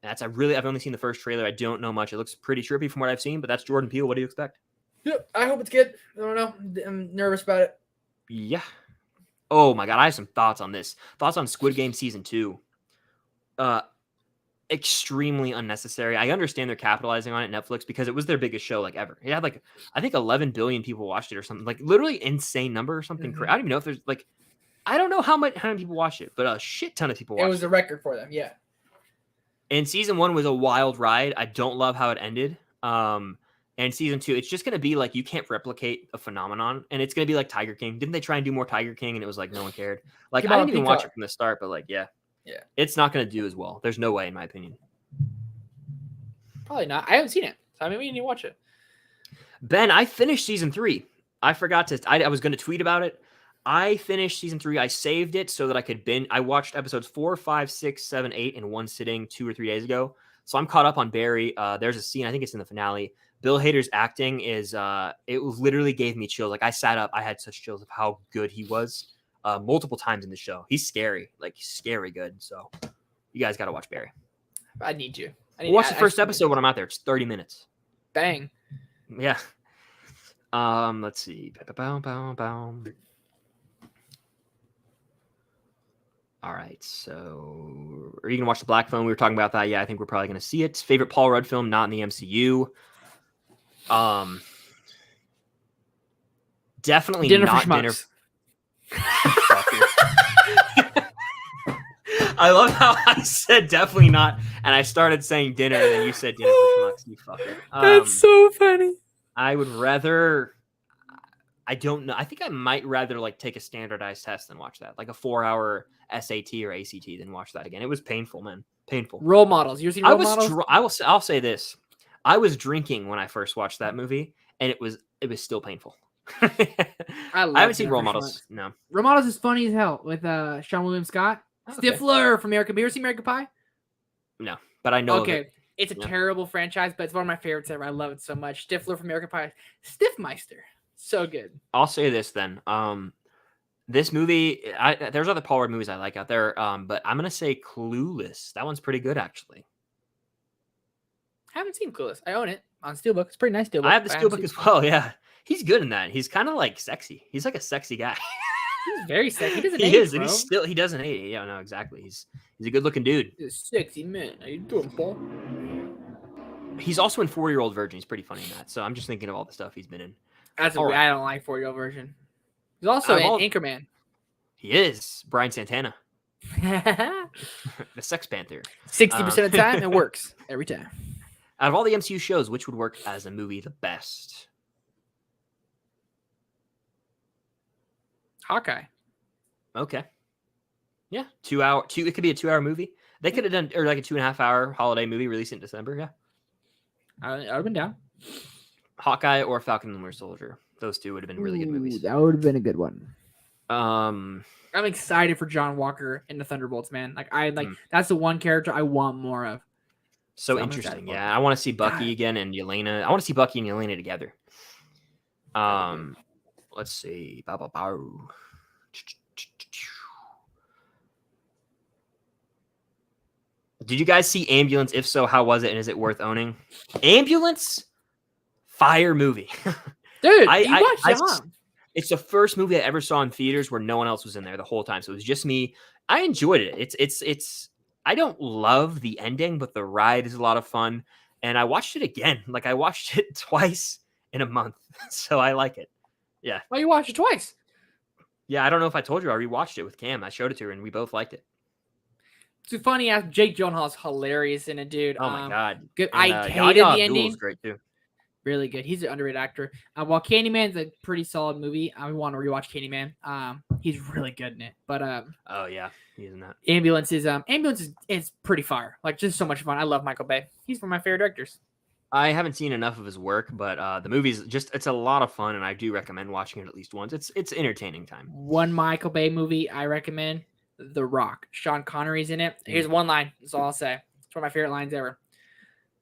only seen the first trailer. I don't know much. It looks pretty trippy from what I've seen, but that's Jordan Peele. What do you expect? Yep, I hope it's good. I don't know. I'm nervous about it. Yeah. Oh my god, I have some thoughts on this. Thoughts on Squid Game season 2. Extremely unnecessary. I understand they're capitalizing on it, Netflix, because it was their biggest show ever. It had I think 11 billion people watched it or something, literally insane number or something. I don't even know if there's I don't know how many people watched it, but a shit ton of people watched it. It was a record for them, yeah. And season 1 was a wild ride. I don't love how it ended. And season 2, it's just gonna be you can't replicate a phenomenon, and it's gonna be like Tiger King. Didn't they try and do more Tiger King, and it was no one cared? I didn't even watch it from the start, but yeah. Yeah, it's not going to do as well. There's no way, in my opinion. Probably not. I haven't seen it, so we need to watch it. Ben, I finished season 3. I forgot to. I was going to tweet about it. I finished season 3. I saved it so that I could binge. I watched episodes 4, 5, 6, 7, 8 in one sitting 2 or 3 days ago. So I'm caught up on Barry. There's a scene. I think it's in the finale. Bill Hader's acting is. It literally gave me chills. I sat up. I had such chills of how good he was. Multiple times in the show. He's scary, scary good. So you guys got to watch Barry. I need you. Watch the first episode when I'm out there. It's 30 minutes. Bang. Yeah. Let's see. All right. So are you gonna watch The Black Phone? We were talking about that. Yeah, I think we're probably gonna see it. Favorite Paul Rudd film, not in the MCU. Definitely Dinner not for Dinner. Schmucks. I love how I said definitely not, and I started saying dinner, and then you said Dinner for Schmucks. You fucker. That's so funny. I would rather. I don't know. I think I might rather take a standardized test than watch that, a 4-hour SAT or ACT than watch that again. It was painful, man. Painful. Role Models. You ever seen Role Models? I'll say this. I was drinking when I first watched that movie, and it was still painful. I haven't seen Role Models. No. Role Models is funny as hell with Sean William Scott. Stifler from American. Have you ever seen American Pie? No, but I know. Okay, it's a terrible franchise, but it's one of my favorites ever. I love it so much. Stifler from American Pie. Stiffmeister. So good. I'll say this then. This movie, there's other Paul Rudd movies I like out there, but I'm gonna say Clueless. That one's pretty good, actually. I haven't seen Clueless. I own it on Steelbook. It's a pretty nice Steelbook. I have the Steelbook as well. Yeah, he's good in that. He's kind of sexy. He's a sexy guy. He's very sexy. He doesn't he age, is, bro. and he doesn't age. Yeah, no, exactly. He's a good looking dude. He's a sexy man. How you doing, Paul? He's also in 40-Year-Old Virgin. He's pretty funny in that. So I'm just thinking of all the stuff he's been in. I don't like 40-Year-Old Virgin. He's also in Anchorman. He is Brian Santana. The Sex Panther. 60% of the time, it works every time. Out of all the MCU shows, which would work as a movie the best? Hawkeye. Okay. Yeah, 2 hour. It could be a 2-hour movie. They could have done a 2.5-hour holiday movie released in December. Yeah, I would have been down. Hawkeye or Falcon and the Winter Soldier. Those two would have been really good movies. That would have been a good one. I'm excited for John Walker in the Thunderbolts, man. That's the one character I want more of. So interesting. Yeah, I want to see Bucky again and Yelena. I want to see Bucky and Yelena together. Let's see. Did you guys see Ambulance? If so, how was it? And is it worth owning? Ambulance? Fire movie. Dude, you watched it. It's the first movie I ever saw in theaters where no one else was in there the whole time. So it was just me. I enjoyed it. It's I don't love the ending, but the ride is a lot of fun. And I watched it again. Like, I watched it twice in a month. So I like it. Yeah. Well, you watched it twice. Yeah, I don't know if I told you. I rewatched it with Cam. I showed it to her, and we both liked it. It's funny as Jake Gyllenhaal's hilarious in it, dude. Oh my god, good. I hated the ending. Was great too. Really good. He's an underrated actor. While Candyman's a pretty solid movie, I want to rewatch Candyman. He's really good in it. But oh yeah, he's in that. Ambulance is pretty fire. Like, just so much fun. I love Michael Bay. He's one of my favorite directors. I haven't seen enough of his work, but the movie's it's a lot of fun, and I do recommend watching it at least once. It's entertaining time. One Michael Bay movie I recommend: The Rock. Sean Connery's in it. Here's one line. That's all I'll say. It's one of my favorite lines ever.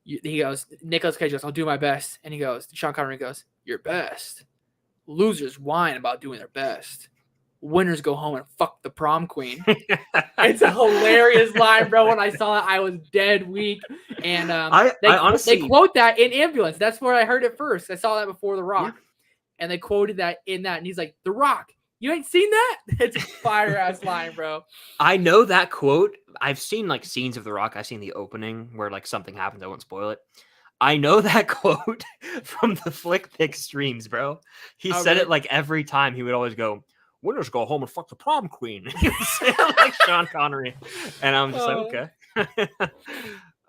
He goes, Nicolas Cage goes, "I'll do my best," and he goes, Sean Connery goes, "Your best. Losers whine about doing their best. Winners go home and fuck the prom queen." It's a hilarious line, bro. When I saw it, I was dead weak. And I honestly, they quote that in Ambulance. That's where I heard it first. I saw that before The Rock, and they quoted that in that. And he's like, "The Rock, you ain't seen that?" It's a fire ass line, bro. I know that quote. I've seen like scenes of The Rock. I've seen the opening where like something happens. I won't spoil it. I know that quote from the Flick Pick streams, bro. He said it like every time. He would always go, "Winners go home and fuck the prom queen." He would say it like Sean Connery, and I'm just like, okay. But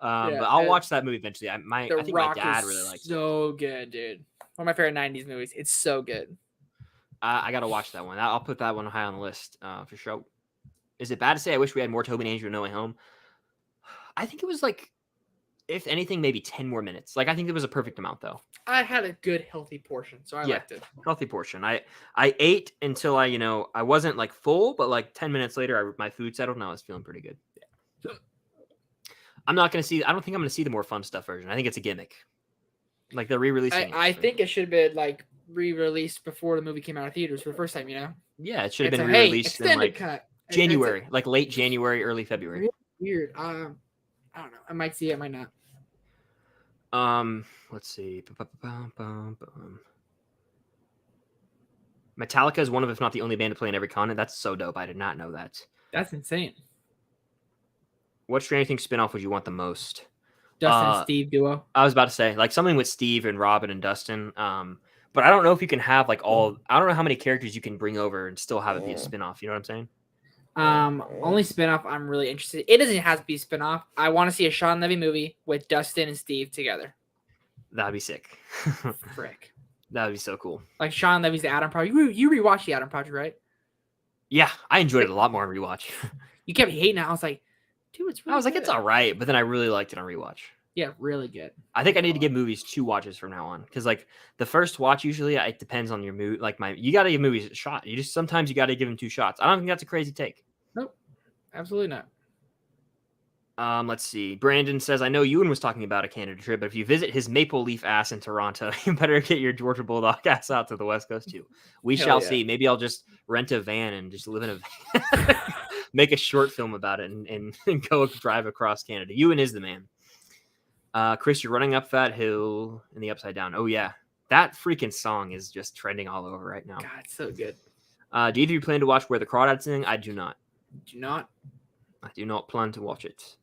I'll watch that movie eventually. I think my dad really likes it. So good, dude. One of my favorite '90s movies. It's so good. I gotta watch that one. I'll put that one high on the list for sure. Is it bad to say I wish we had more Toby and Andrew No Way Home? I think it was like, if anything, maybe 10 more minutes. Like, I think it was a perfect amount, though. I had a good, healthy portion, so I liked it. Healthy portion. I ate until I wasn't like full, but like 10 minutes later, my food settled and I was feeling pretty good. Yeah. I don't think I'm gonna see the more fun stuff version. I think it's a gimmick. Like, they're re-releasing it. I think it should have been like re-released before the movie came out of theaters for the first time, Yeah, it should have been re-released in like January, like late January, early February. Really weird. I don't know. I might see it, I might not. Let's see. Metallica is one of, if not the only band to play in every continent. That's so dope. I did not know that. That's insane. What Stranger Things spinoff would you want the most? Dustin and Steve duo. I was about to say like something with Steve and Robin and Dustin. But I don't know if you can have like all. I don't know how many characters you can bring over and still have it be a spinoff. You know what I'm saying? Only spinoff I'm really interested. It doesn't have to be spinoff. I want to see a Sean Levy movie with Dustin and Steve together. That'd be sick. Frick. That'd be so cool. Like Sean Levy's The Adam Project. You rewatched The Adam Project, right? Yeah, I enjoyed it a lot more on rewatch. You kept hating it. I was like, dude, it's really good. It's all right, but then I really liked it on rewatch. Yeah, really good. I think I need to give movies 2 watches from now on, because like the first watch usually it depends on your mood. Like you got to give movies a shot. Sometimes you got to give them 2 shots. I don't think that's a crazy take. Nope, absolutely not. Let's see. Brandon says, I know Ewan was talking about a Canada trip, but if you visit his maple leaf ass in Toronto, you better get your Georgia Bulldog ass out to the West Coast too. We shall see. Maybe I'll just rent a van and just live in a van, make a short film about it, and go drive across Canada. Ewan is the man. Chris, you're running up that hill in the Upside Down. Oh yeah, that freaking song is just trending all over right now. God, it's so good. Do either of you plan to watch Where the Crawdads Sing? I do not. I do not plan to watch it.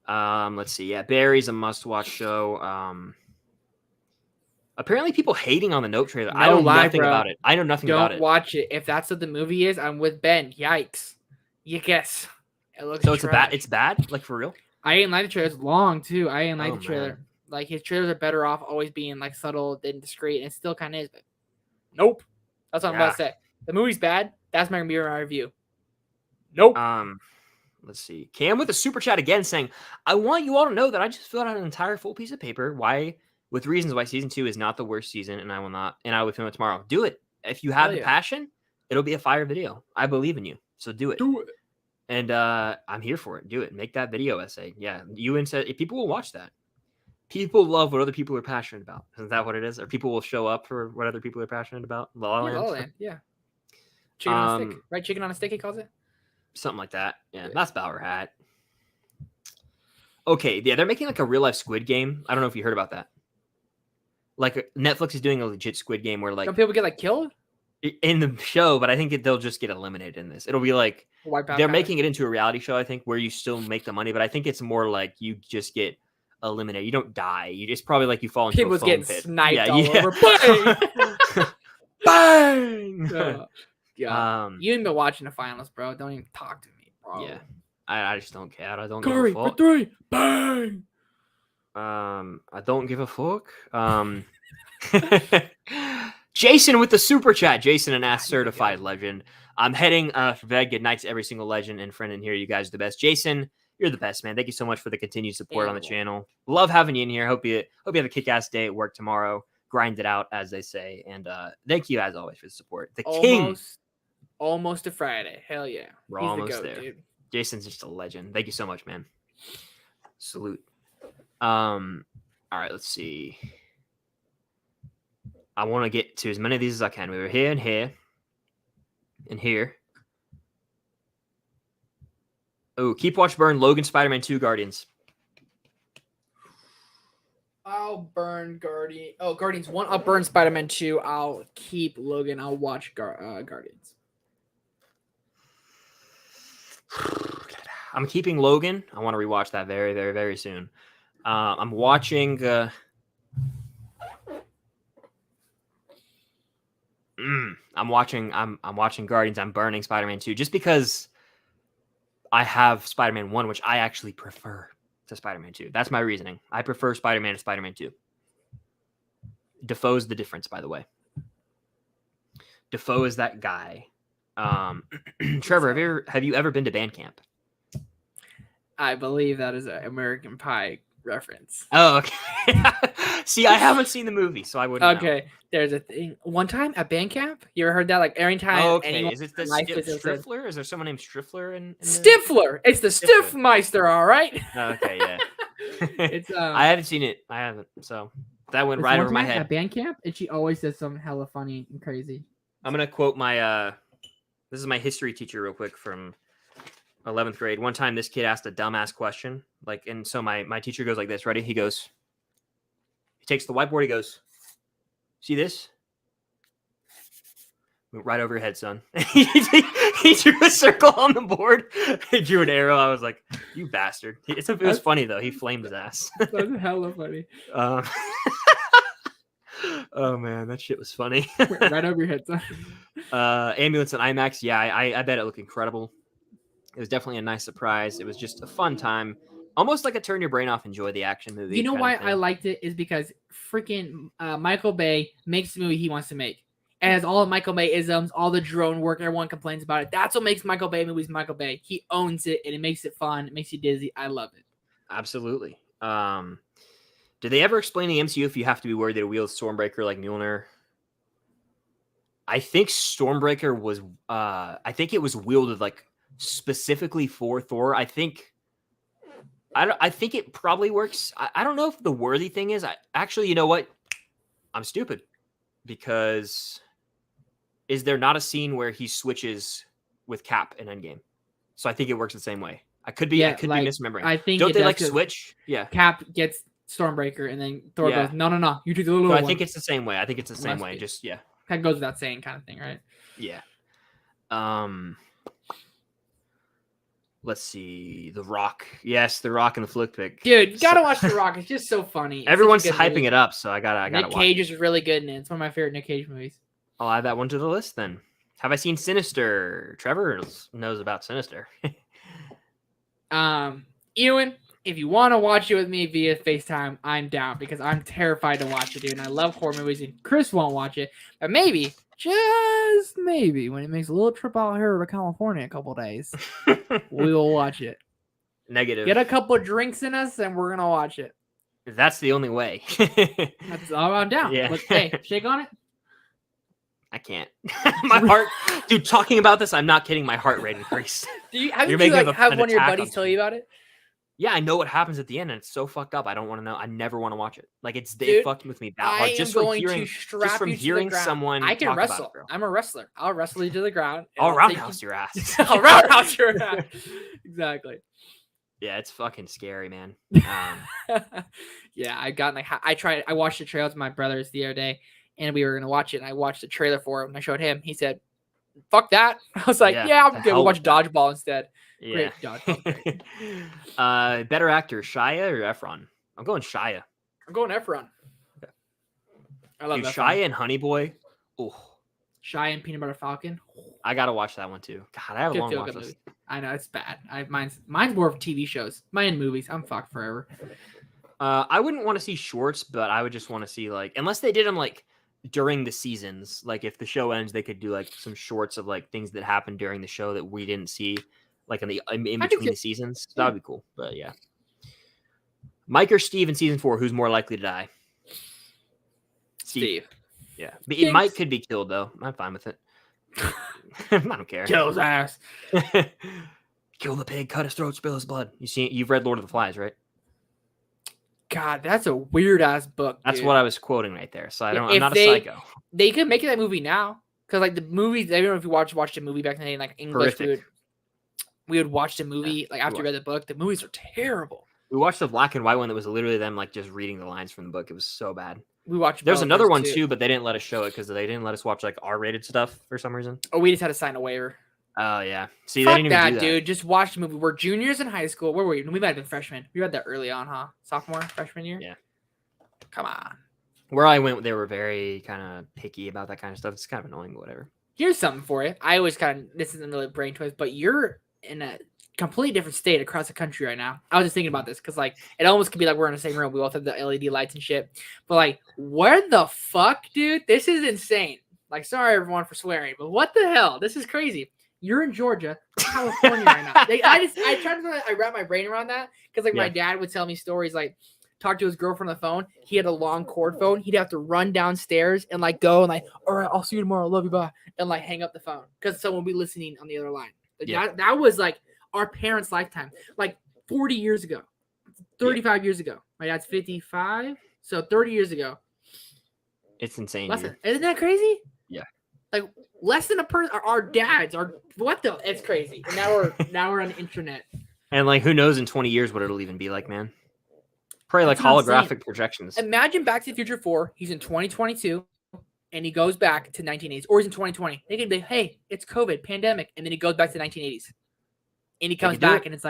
Let's see. Yeah, Barry's a must-watch show. Apparently, people hating on the Nope trailer. I know nothing about it. Don't watch it. If that's what the movie is, I'm with Ben. Yikes! You guess. It looks so trash. It's bad. Like for real. I didn't like the trailer. It's long too. I didn't like the trailer. Man. Like his trailers are better off always being like subtle and discreet, and it still kind of is. But nope. That's what I'm about to say. The movie's bad. That's my review. Nope. Let's see. Cam with a super chat again saying, I want you all to know that I just filled out an entire full piece of paper with reasons why season 2 is not the worst season, and I will film it tomorrow. Do it. If you have the passion, it'll be a fire video. I believe in you. So do it. And I'm here for it. Do it. Make that video essay. Yeah. Ewan said people will watch that. People love what other people are passionate about. Isn't that what it is? Or people will show up for what other people are passionate about? La La Land. La La Land, yeah. Chicken on a stick, right? Chicken on a stick, he calls it. Something like that. Yeah, that's about where we're at. Okay, yeah, they're making like a real life Squid Game. I don't know if you heard about that. Like Netflix is doing a legit Squid Game where like some people get like killed in the show, but I think they'll just get eliminated in this. It'll be like they're making it into a reality show. I think where you still make the money, but I think it's more like you just get eliminated. You don't die. You just probably like you fall into people a foam get pit. Sniped all over. Bang! Bang! Yeah. You ain't been watching the finals, bro. Don't even talk to me, bro. Yeah. I just don't care. I don't Curry give a fuck. for 3. Bang! I don't give a fuck. Jason with the super chat. Jason, an ass certified legend. I'm heading for bed. Good night to every single legend and friend in here. You guys are the best. Jason, you're the best, man. Thank you so much for the continued support on the channel. Love having you in here. Hope you have a kick-ass day at work tomorrow. Grind it out, as they say. And thank you, as always, for the support. The king. Almost a Friday. Hell yeah. We're He's almost the goat, there. dude. Jason's just a legend. Thank you so much, man. Salute. All right, let's see. I want to get to as many of these as I can. We were here and here and here. Oh, Keep Watch Burn, Logan, Spider-Man 2, Guardians. I'll burn Guardians 1. I'll burn Spider-Man 2. I'll keep Logan. I'll watch Guardians. I'm keeping Logan. I want to rewatch that very, very, very soon. I'm watching. I'm watching Guardians. I'm burning Spider-Man 2 just because I have Spider-Man 1, which I actually prefer to Spider-Man 2. That's my reasoning. I prefer Spider-Man to Spider-Man 2. Defoe's the difference, by the way. Defoe is that guy. Trevor, have you ever been to band camp? I believe that is an American Pie reference. Oh, okay. See, I haven't seen the movie, so I wouldn't know. There's a thing. One time at band camp, you ever heard that? Like every time. Oh, okay. Is it the Striffler? Is there someone named Striffler in Stifler? It's the Stiffmeister, all right. Okay, yeah. It's I haven't seen it. I haven't. So that went right over my head. At band camp, and she always says something hella funny and crazy. I'm gonna quote my this is my history teacher real quick from 11th grade. One time this kid asked a dumbass question. And so my teacher goes like this. Ready? He takes the whiteboard, he goes, see this? Went right over your head, son. He drew a circle on the board. He drew an arrow. I was like, you bastard. It was funny though. He flamed his ass. That's hella funny. Oh man, that shit was funny. Right over your head, son. Ambulance and IMAX. Yeah, I bet it looked incredible. It was definitely a nice surprise. It was just a fun time. Almost like a turn your brain off, enjoy the action movie. You know why I liked it is because freaking Michael Bay makes the movie he wants to make. It has all of Michael Bay isms, all the drone work. Everyone complains about it. That's what makes Michael Bay movies Michael Bay. He owns it, and it makes it fun. It makes you dizzy. I love it. Absolutely. Did they ever explain the MCU if you have to be worried that it wields Stormbreaker like Mjolnir? I think Stormbreaker was. I think it was wielded like specifically for Thor. I think it probably works. I don't know if the worthy thing is. Actually, you know what? I'm stupid because is there not a scene where he switches with Cap in Endgame? So I think it works the same way. I could be misremembering. I think don't they like switch? Yeah. Cap gets Stormbreaker and then Thor goes, no. You do the little one. I think it's the same way. Just kind of goes without saying kind of thing, right? Yeah. Let's see. The Rock. Yes, The Rock and the Flick Pick. Dude, you gotta watch The Rock. It's just so funny. Everyone's hyping it up, so I gotta Nick Cage is really good in it. It's one of my favorite Nick Cage movies. I'll add that one to the list then. Have I seen Sinister? Trevor knows about Sinister. Ewan, if you want to watch it with me via FaceTime, I'm down because I'm terrified to watch it, dude. And I love horror movies, and Chris won't watch it. But maybe, just maybe, when he makes a little trip out here to California a couple days, we'll watch it. Negative. Get a couple drinks in us, and we're gonna watch it. That's the only way. That's all I'm down. Yeah. Hey, shake on it. I can't. My heart, dude. Talking about this, I'm not kidding. My heart rate increased. Have one of your buddies tell you about it? Yeah, I know what happens at the end, and it's so fucked up. I don't want to know. I never want to watch it. Like it fucked with me that hard. Just from hearing someone. I can wrestle. I'm a wrestler. I'll wrestle you to the ground. I'll roundhouse your ass. I'll roundhouse your ass. Exactly. Yeah, it's fucking scary, man. Yeah, I watched the trailer with my brothers the other day, and we were gonna watch it. And I watched the trailer for it, and I showed him. He said, "Fuck that." I was like, "Yeah, I'm good. We'll watch Dodgeball instead." Yeah. Great Dodgeball. Better actor, Shia or Efron? I'm going Shia. I'm going Efron. Okay. I love Efron. Shia and Honey Boy. Oh, Shia and Peanut Butter Falcon. I gotta watch that one too. God, I have a long watch list. I know it's bad. Mine's more of TV shows. Mine movies. I'm fucked forever. I wouldn't want to see shorts, but I would just want to see unless they did them during the seasons. Like if the show ends, they could do some shorts of things that happened during the show that we didn't see, in between the seasons. So that'd be cool. But yeah, Mike or Steve in season 4, who's more likely to die? Steve. Yeah, but Mike could be killed though. I'm fine with it. I don't care. Kill his ass. Kill the pig, cut his throat, spill his blood. You've read Lord of the Flies, right? God, that's a weird ass book. That's dude. what I was quoting right there. So I'm not a psycho. They could make it that movie now, because the movies. I don't know if you watched a movie back in the day, English. We would watch the movie after we read the book. The movies are terrible. We watched the black and white one that was literally them just reading the lines from the book. It was so bad. We watched. There's another one too, but they didn't let us show it because they didn't let us watch R-rated stuff for some reason. Oh, we just had to sign a waiver. Oh yeah. See, Fuck they didn't even do that, dude. Just watch the movie. We're juniors in high school. Where were we? We might have been freshmen. We read that early on, huh? Sophomore, freshman year. Yeah. Come on. Where I went, they were very kind of picky about that kind of stuff. It's kind of annoying, but whatever. Here's something for you. I always this isn't really brain twist, but you're in a completely different state across the country right now. I was just thinking about this because it almost could be we're in the same room. We both have the LED lights and shit. But where the fuck, dude? This is insane. Sorry everyone for swearing, but what the hell? This is crazy. You're in Georgia, California right now. I wrap my brain around that because my dad would tell me stories talk to his girlfriend on the phone. He had a long cord phone. He'd have to run downstairs and go and all right, I'll see you tomorrow. Love you, bye. And hang up the phone because someone would be listening on the other line. That was our parents' lifetime, 40 years ago, 35 years ago. My dad's 55, so 30 years ago. It's insane. Isn't that crazy? Yeah. Less than a person. Our dads are what the? It's crazy. And now we're on the internet. And who knows in 20 years what it'll even be like, man. Probably holographic projections. Imagine Back to the Future 4. He's in 2022, and he goes back to 1980s, or he's in 2020. They can be, hey, it's COVID, pandemic, and then he goes back to 1980s, and he comes back, and it's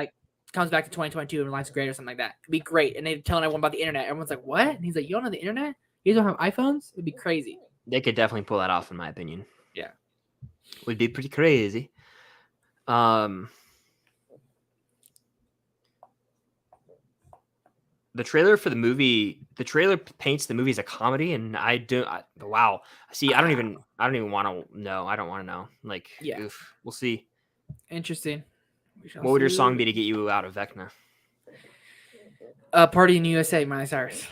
comes back to 2022, and life's great or something like that. It'd be great. And they're telling everyone about the internet. Everyone's like, what? And he's like, you don't know the internet? You don't have iPhones? It'd be crazy. They could definitely pull that off, in my opinion. Yeah, would be pretty crazy. The trailer for the movie, paints the movie as a comedy, and wow. See, I don't even want to know. I don't want to know. Oof, we'll see. Interesting. What would your song be to get you out of Vecna? Party in the USA, Miley Cyrus.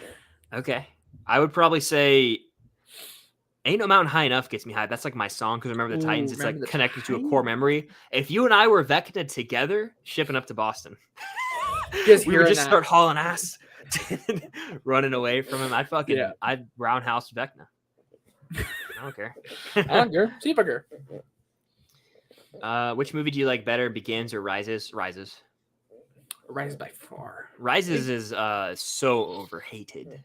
Okay. I would probably say Ain't No Mountain High Enough gets me high. That's my song because Remember the Titans. It's connected to a core memory. If you and I were Vecna together, shipping up to Boston, we would just start hauling ass, running away from him. I'd roundhouse Vecna. I don't care. I don't care. See if I care. Which movie do you like better, Begins or Rises? Rises by far. Rises is so overhated.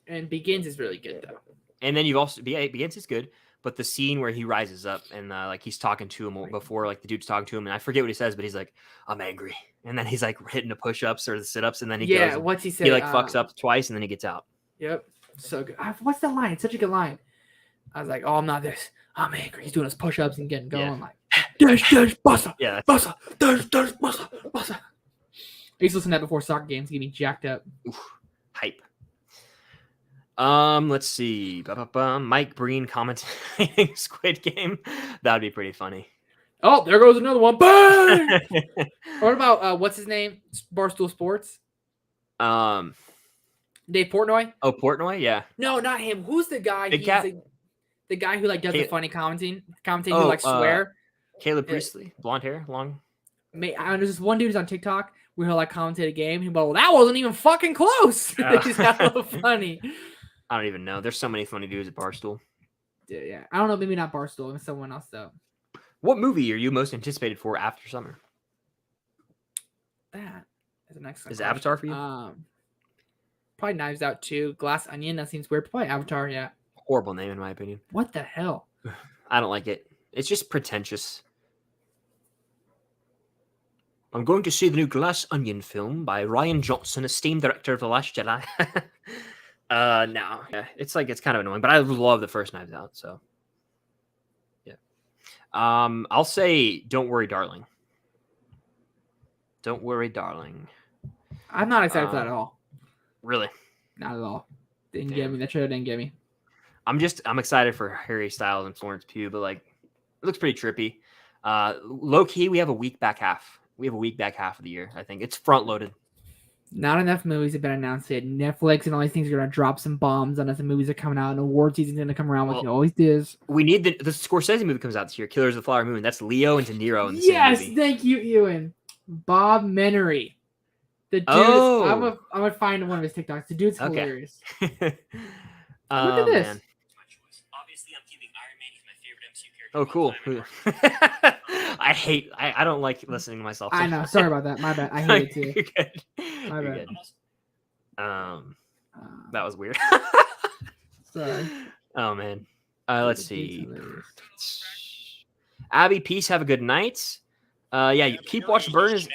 And Begins is really good though. And then you've also Begins is good, but the scene where he rises up and he's talking to him before the dude's talking to him, and I forget what he says, but he's like, I'm angry, and then he's hitting the push-ups or the sit-ups, and then he goes, what's he say? He fucks up twice, and then he gets out. Yep, so good. What's that line? It's such a good line. I was like, oh, I'm not this. I'm angry. He's doing his push-ups and getting going dash, bassa, bassa, dash, bassa, bassa. I used to listen to that before soccer games. Get me jacked up. Oof, hype. Let's see. Mike Breen commenting Squid Game. That'd be pretty funny. Oh, there goes another one. Bang! What about what's his name? Barstool Sports. Dave Portnoy. Oh, Portnoy, yeah. No, not him. Who's the guy? The guy who like does the funny commentating who like swear. Caleb Priestley, blonde hair, long. There's this one dude who's on TikTok where he'll like commentate a game. He'll be like, well, that wasn't even fucking close. He's hella funny. I don't even know. There's so many funny dudes at Barstool. Yeah. I don't know. Maybe not Barstool. Maybe someone else though. What movie are you most anticipated for after summer? That is the next. Is Avatar for you? Probably Knives Out too. Glass Onion. That seems weird. Probably Avatar. Yeah. Horrible name in my opinion. What the hell? I don't like it. It's just pretentious. I'm going to see the new Glass Onion film by Rian Johnson, esteemed director of The Last Jedi. No, yeah, it's kind of annoying, but I love the first Knives Out, so yeah. I'll say Don't Worry, Darling. Don't Worry, Darling. I'm not excited for that at all. Really? Not at all. Didn't get me. That trailer didn't get me. I'm excited for Harry Styles and Florence Pugh, but like, it looks pretty trippy. Low key, we have a week back half. We have a week back half of the year. I think it's front loaded. Not enough movies have been announced yet. Netflix and all these things are going to drop some bombs on us. The movies are coming out, and award season's going to come around like it always does. We need the Scorsese movie comes out this year. Killers of the Flower Moon. That's Leo and De Niro in the same movie. Yes, thank you, Ewan. Bob Menery. The dude. I'm gonna find one of his TikToks. The dude's hilarious. Look at this. Man. Obviously, I'm keeping Iron Man. He's my favorite MCU character. Oh, cool. I don't like listening to myself. I know. Sorry about that. My bad. I hate it too. You're good. My bad. That was weird. Sorry. Oh man. Let's see. Abby, peace. Have a good night. Yeah, you keep watching Burn is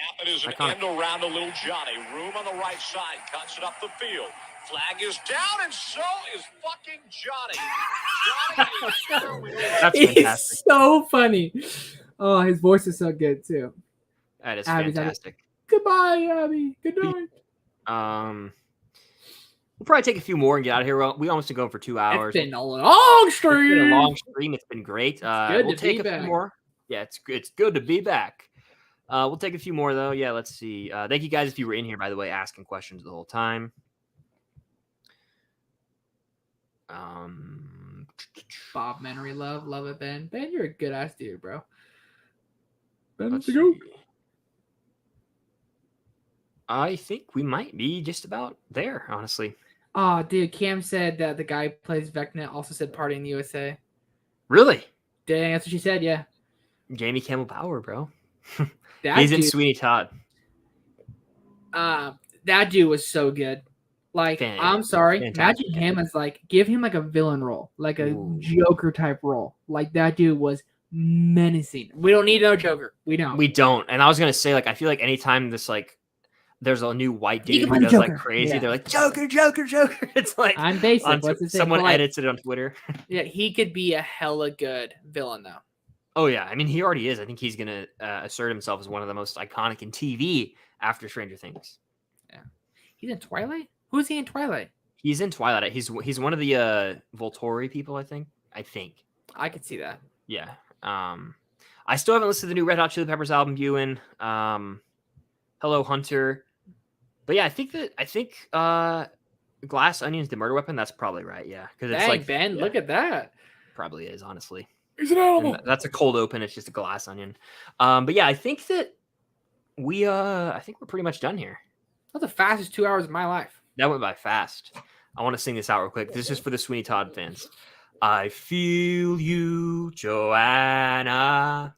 end around a little Johnny. Room on the right side, cuts it up the field. Flag is down, and so is fucking Johnny. That's He's fantastic. So funny. Oh, his voice is so good too. That is Abby's fantastic. Goodbye, Abby. Good night. We'll probably take a few more and get out of here. We almost go for 2 hours. It's been a long stream. It's been a long stream. It's been great. We'll take a few more. Yeah, it's good to be back. We'll take a few more though. Yeah, let's see. Thank you guys if you were in here, by the way, asking questions the whole time. Bob Menery, love it, Ben. Ben, you're a good ass dude, bro. Ben, let's go. I think we might be just about there, honestly. Oh, dude, Cam said that the guy who plays Vecna also said "Party in the USA." Really? Dang, that's what she said. Yeah. Jamie Campbell Power, bro. He's in Sweeney Todd. That dude was so good. Like, I'm sorry. Fantastic. Imagine him as like, give him like a villain role, like a Joker type role. Like that dude was menacing. We don't need no Joker. We don't. And I was gonna say, like, I feel like anytime this like there's a new white dude who does like crazy, they're like Joker. It's like I'm basic. Someone edits it on Twitter. Yeah, he could be a hella good villain though. Oh yeah, I mean he already is. I think he's gonna assert himself as one of the most iconic in TV after Stranger Things. Yeah, he's in Twilight. Who's he in Twilight? He's in Twilight. He's one of the Volturi people. I think. I could see that. Yeah. I still haven't listened to the new Red Hot Chili Peppers album, Ewan. Hello, Hunter. But yeah, I think Glass Onion's the murder weapon. That's probably right. Yeah, because it's like Ben. Yeah, look at that. Probably is honestly. He's an animal. That's a cold open. It's just a glass onion. But yeah, I think that I think we're pretty much done here. That's the fastest 2 hours of my life. That went by fast. I want to sing this out real quick. This is for the Sweeney Todd fans. I feel you, Joanna.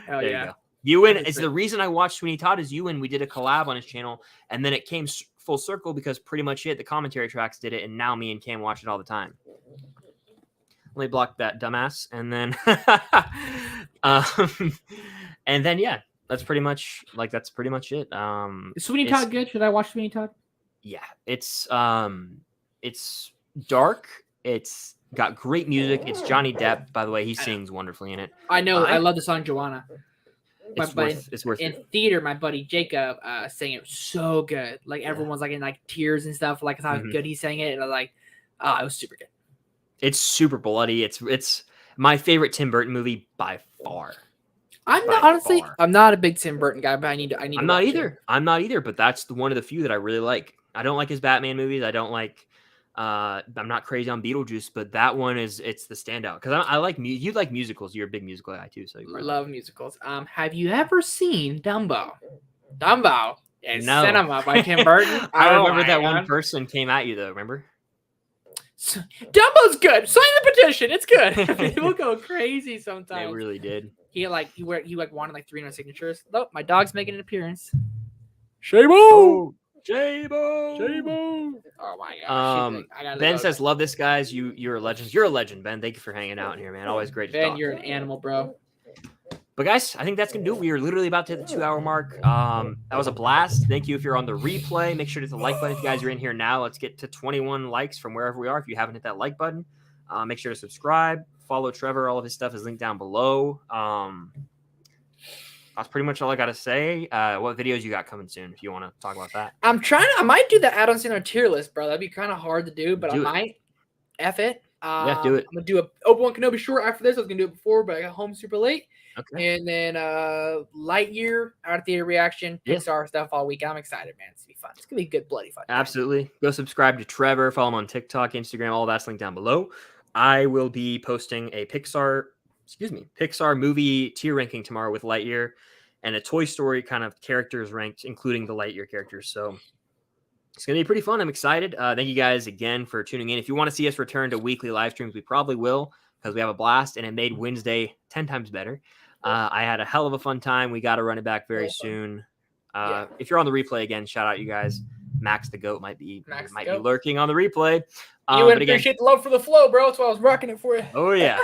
Hell yeah. Ewan is the reason I watched Sweeney Todd is Ewan. We did a collab on his channel, and then it came full circle because pretty much the commentary tracks did it, and now me and Cam watch it all the time. Let me block that dumbass, and then, yeah, that's pretty much it. Is Sweeney Todd good? Should I watch Sweeney Todd? Yeah, it's dark. It's got great music. It's Johnny Depp, by the way. He sings wonderfully in it. I know. I love the song Joanna. It's worth in it. Theater, my buddy Jacob sang it so good. Like everyone's like in like tears and stuff. Like how good he sang it, and I was like, it was super good. It's super bloody. It's my favorite Tim Burton movie by far. I'm not a big Tim Burton guy, but I need. I'm not either. I'm not either. But that's one of the few that I really like. I don't like his Batman movies. I don't like I'm not crazy on Beetlejuice, but that one it's the standout because I like you like musicals. You're a big musical guy too, so you love musicals. Have you ever seen Dumbo? Dumbo in cinema by Tim Burton. I remember that one person came at you though. Remember? Dumbo's good. Sign the petition. It's good. People go crazy sometimes. They really did. He wanted like 300 signatures. Oh, my dog's making an appearance. Shabo. Jabo. Oh my gosh. Ben says, "Love this, guys. You're a legend. You're a legend, Ben. Thank you for hanging out in here, man. Always great to talk. Ben, you're an animal, bro." But guys, I think that's gonna do it. We are literally about to hit the 2-hour mark. That was a blast. Thank you if you're on the replay. Make sure to hit the like button if you guys are in here now. Let's get to 21 likes from wherever we are. If you haven't hit that like button, make sure to subscribe. Follow Trevor. All of his stuff is linked down below. That's pretty much all I got to say. What videos you got coming soon if you want to talk about that? I might do the Adam Sandler tier list, bro. That'd be kind of hard to do, but I might. F it. Yeah, do it. I'm going to do a Obi-Wan Kenobi short after this. I was going to do it before, but I got home super late. Okay. And then Lightyear, out of theater reaction, Pixar stuff all week. I'm excited, man. It's going to be fun. It's going to be good, bloody fun. Absolutely. Go subscribe to Trevor. Follow him on TikTok, Instagram. All that's linked down below. I will be posting a Pixar movie tier ranking tomorrow with Lightyear and a Toy Story kind of characters ranked, including the Lightyear characters. So it's going to be pretty fun. I'm excited. Thank you guys again for tuning in. If you want to see us return to weekly live streams, we probably will because we have a blast and it made Wednesday 10 times better. I had a hell of a fun time. We got to run it back very soon. If you're on the replay again, shout out you guys. Max the GOAT might be lurking on the replay. You would appreciate the love for the flow, bro. That's why I was rocking it for you. Oh, yeah.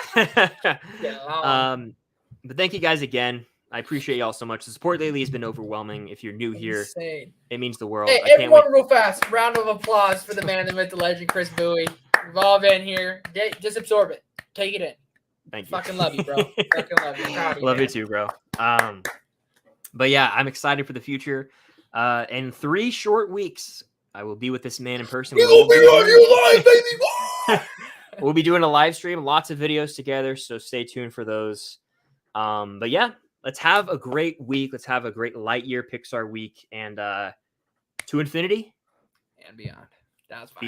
But thank you guys again. I appreciate y'all so much. The support lately has been overwhelming. If you're new here, it means the world. Hey, everyone real fast. Round of applause for the man, the myth, the legend, Chris Bowie. We've all been here. Just absorb it. Take it in. Thank you. Fucking love you, bro. Fucking love you. Love you too, bro. But yeah, I'm excited for the future. In 3 short weeks, I will be with this man in person. We'll be on your live, baby. We'll be doing a live stream, lots of videos together, so stay tuned for those. But yeah, let's have a great week. Let's have a great Lightyear Pixar week and to infinity and beyond. That's fine.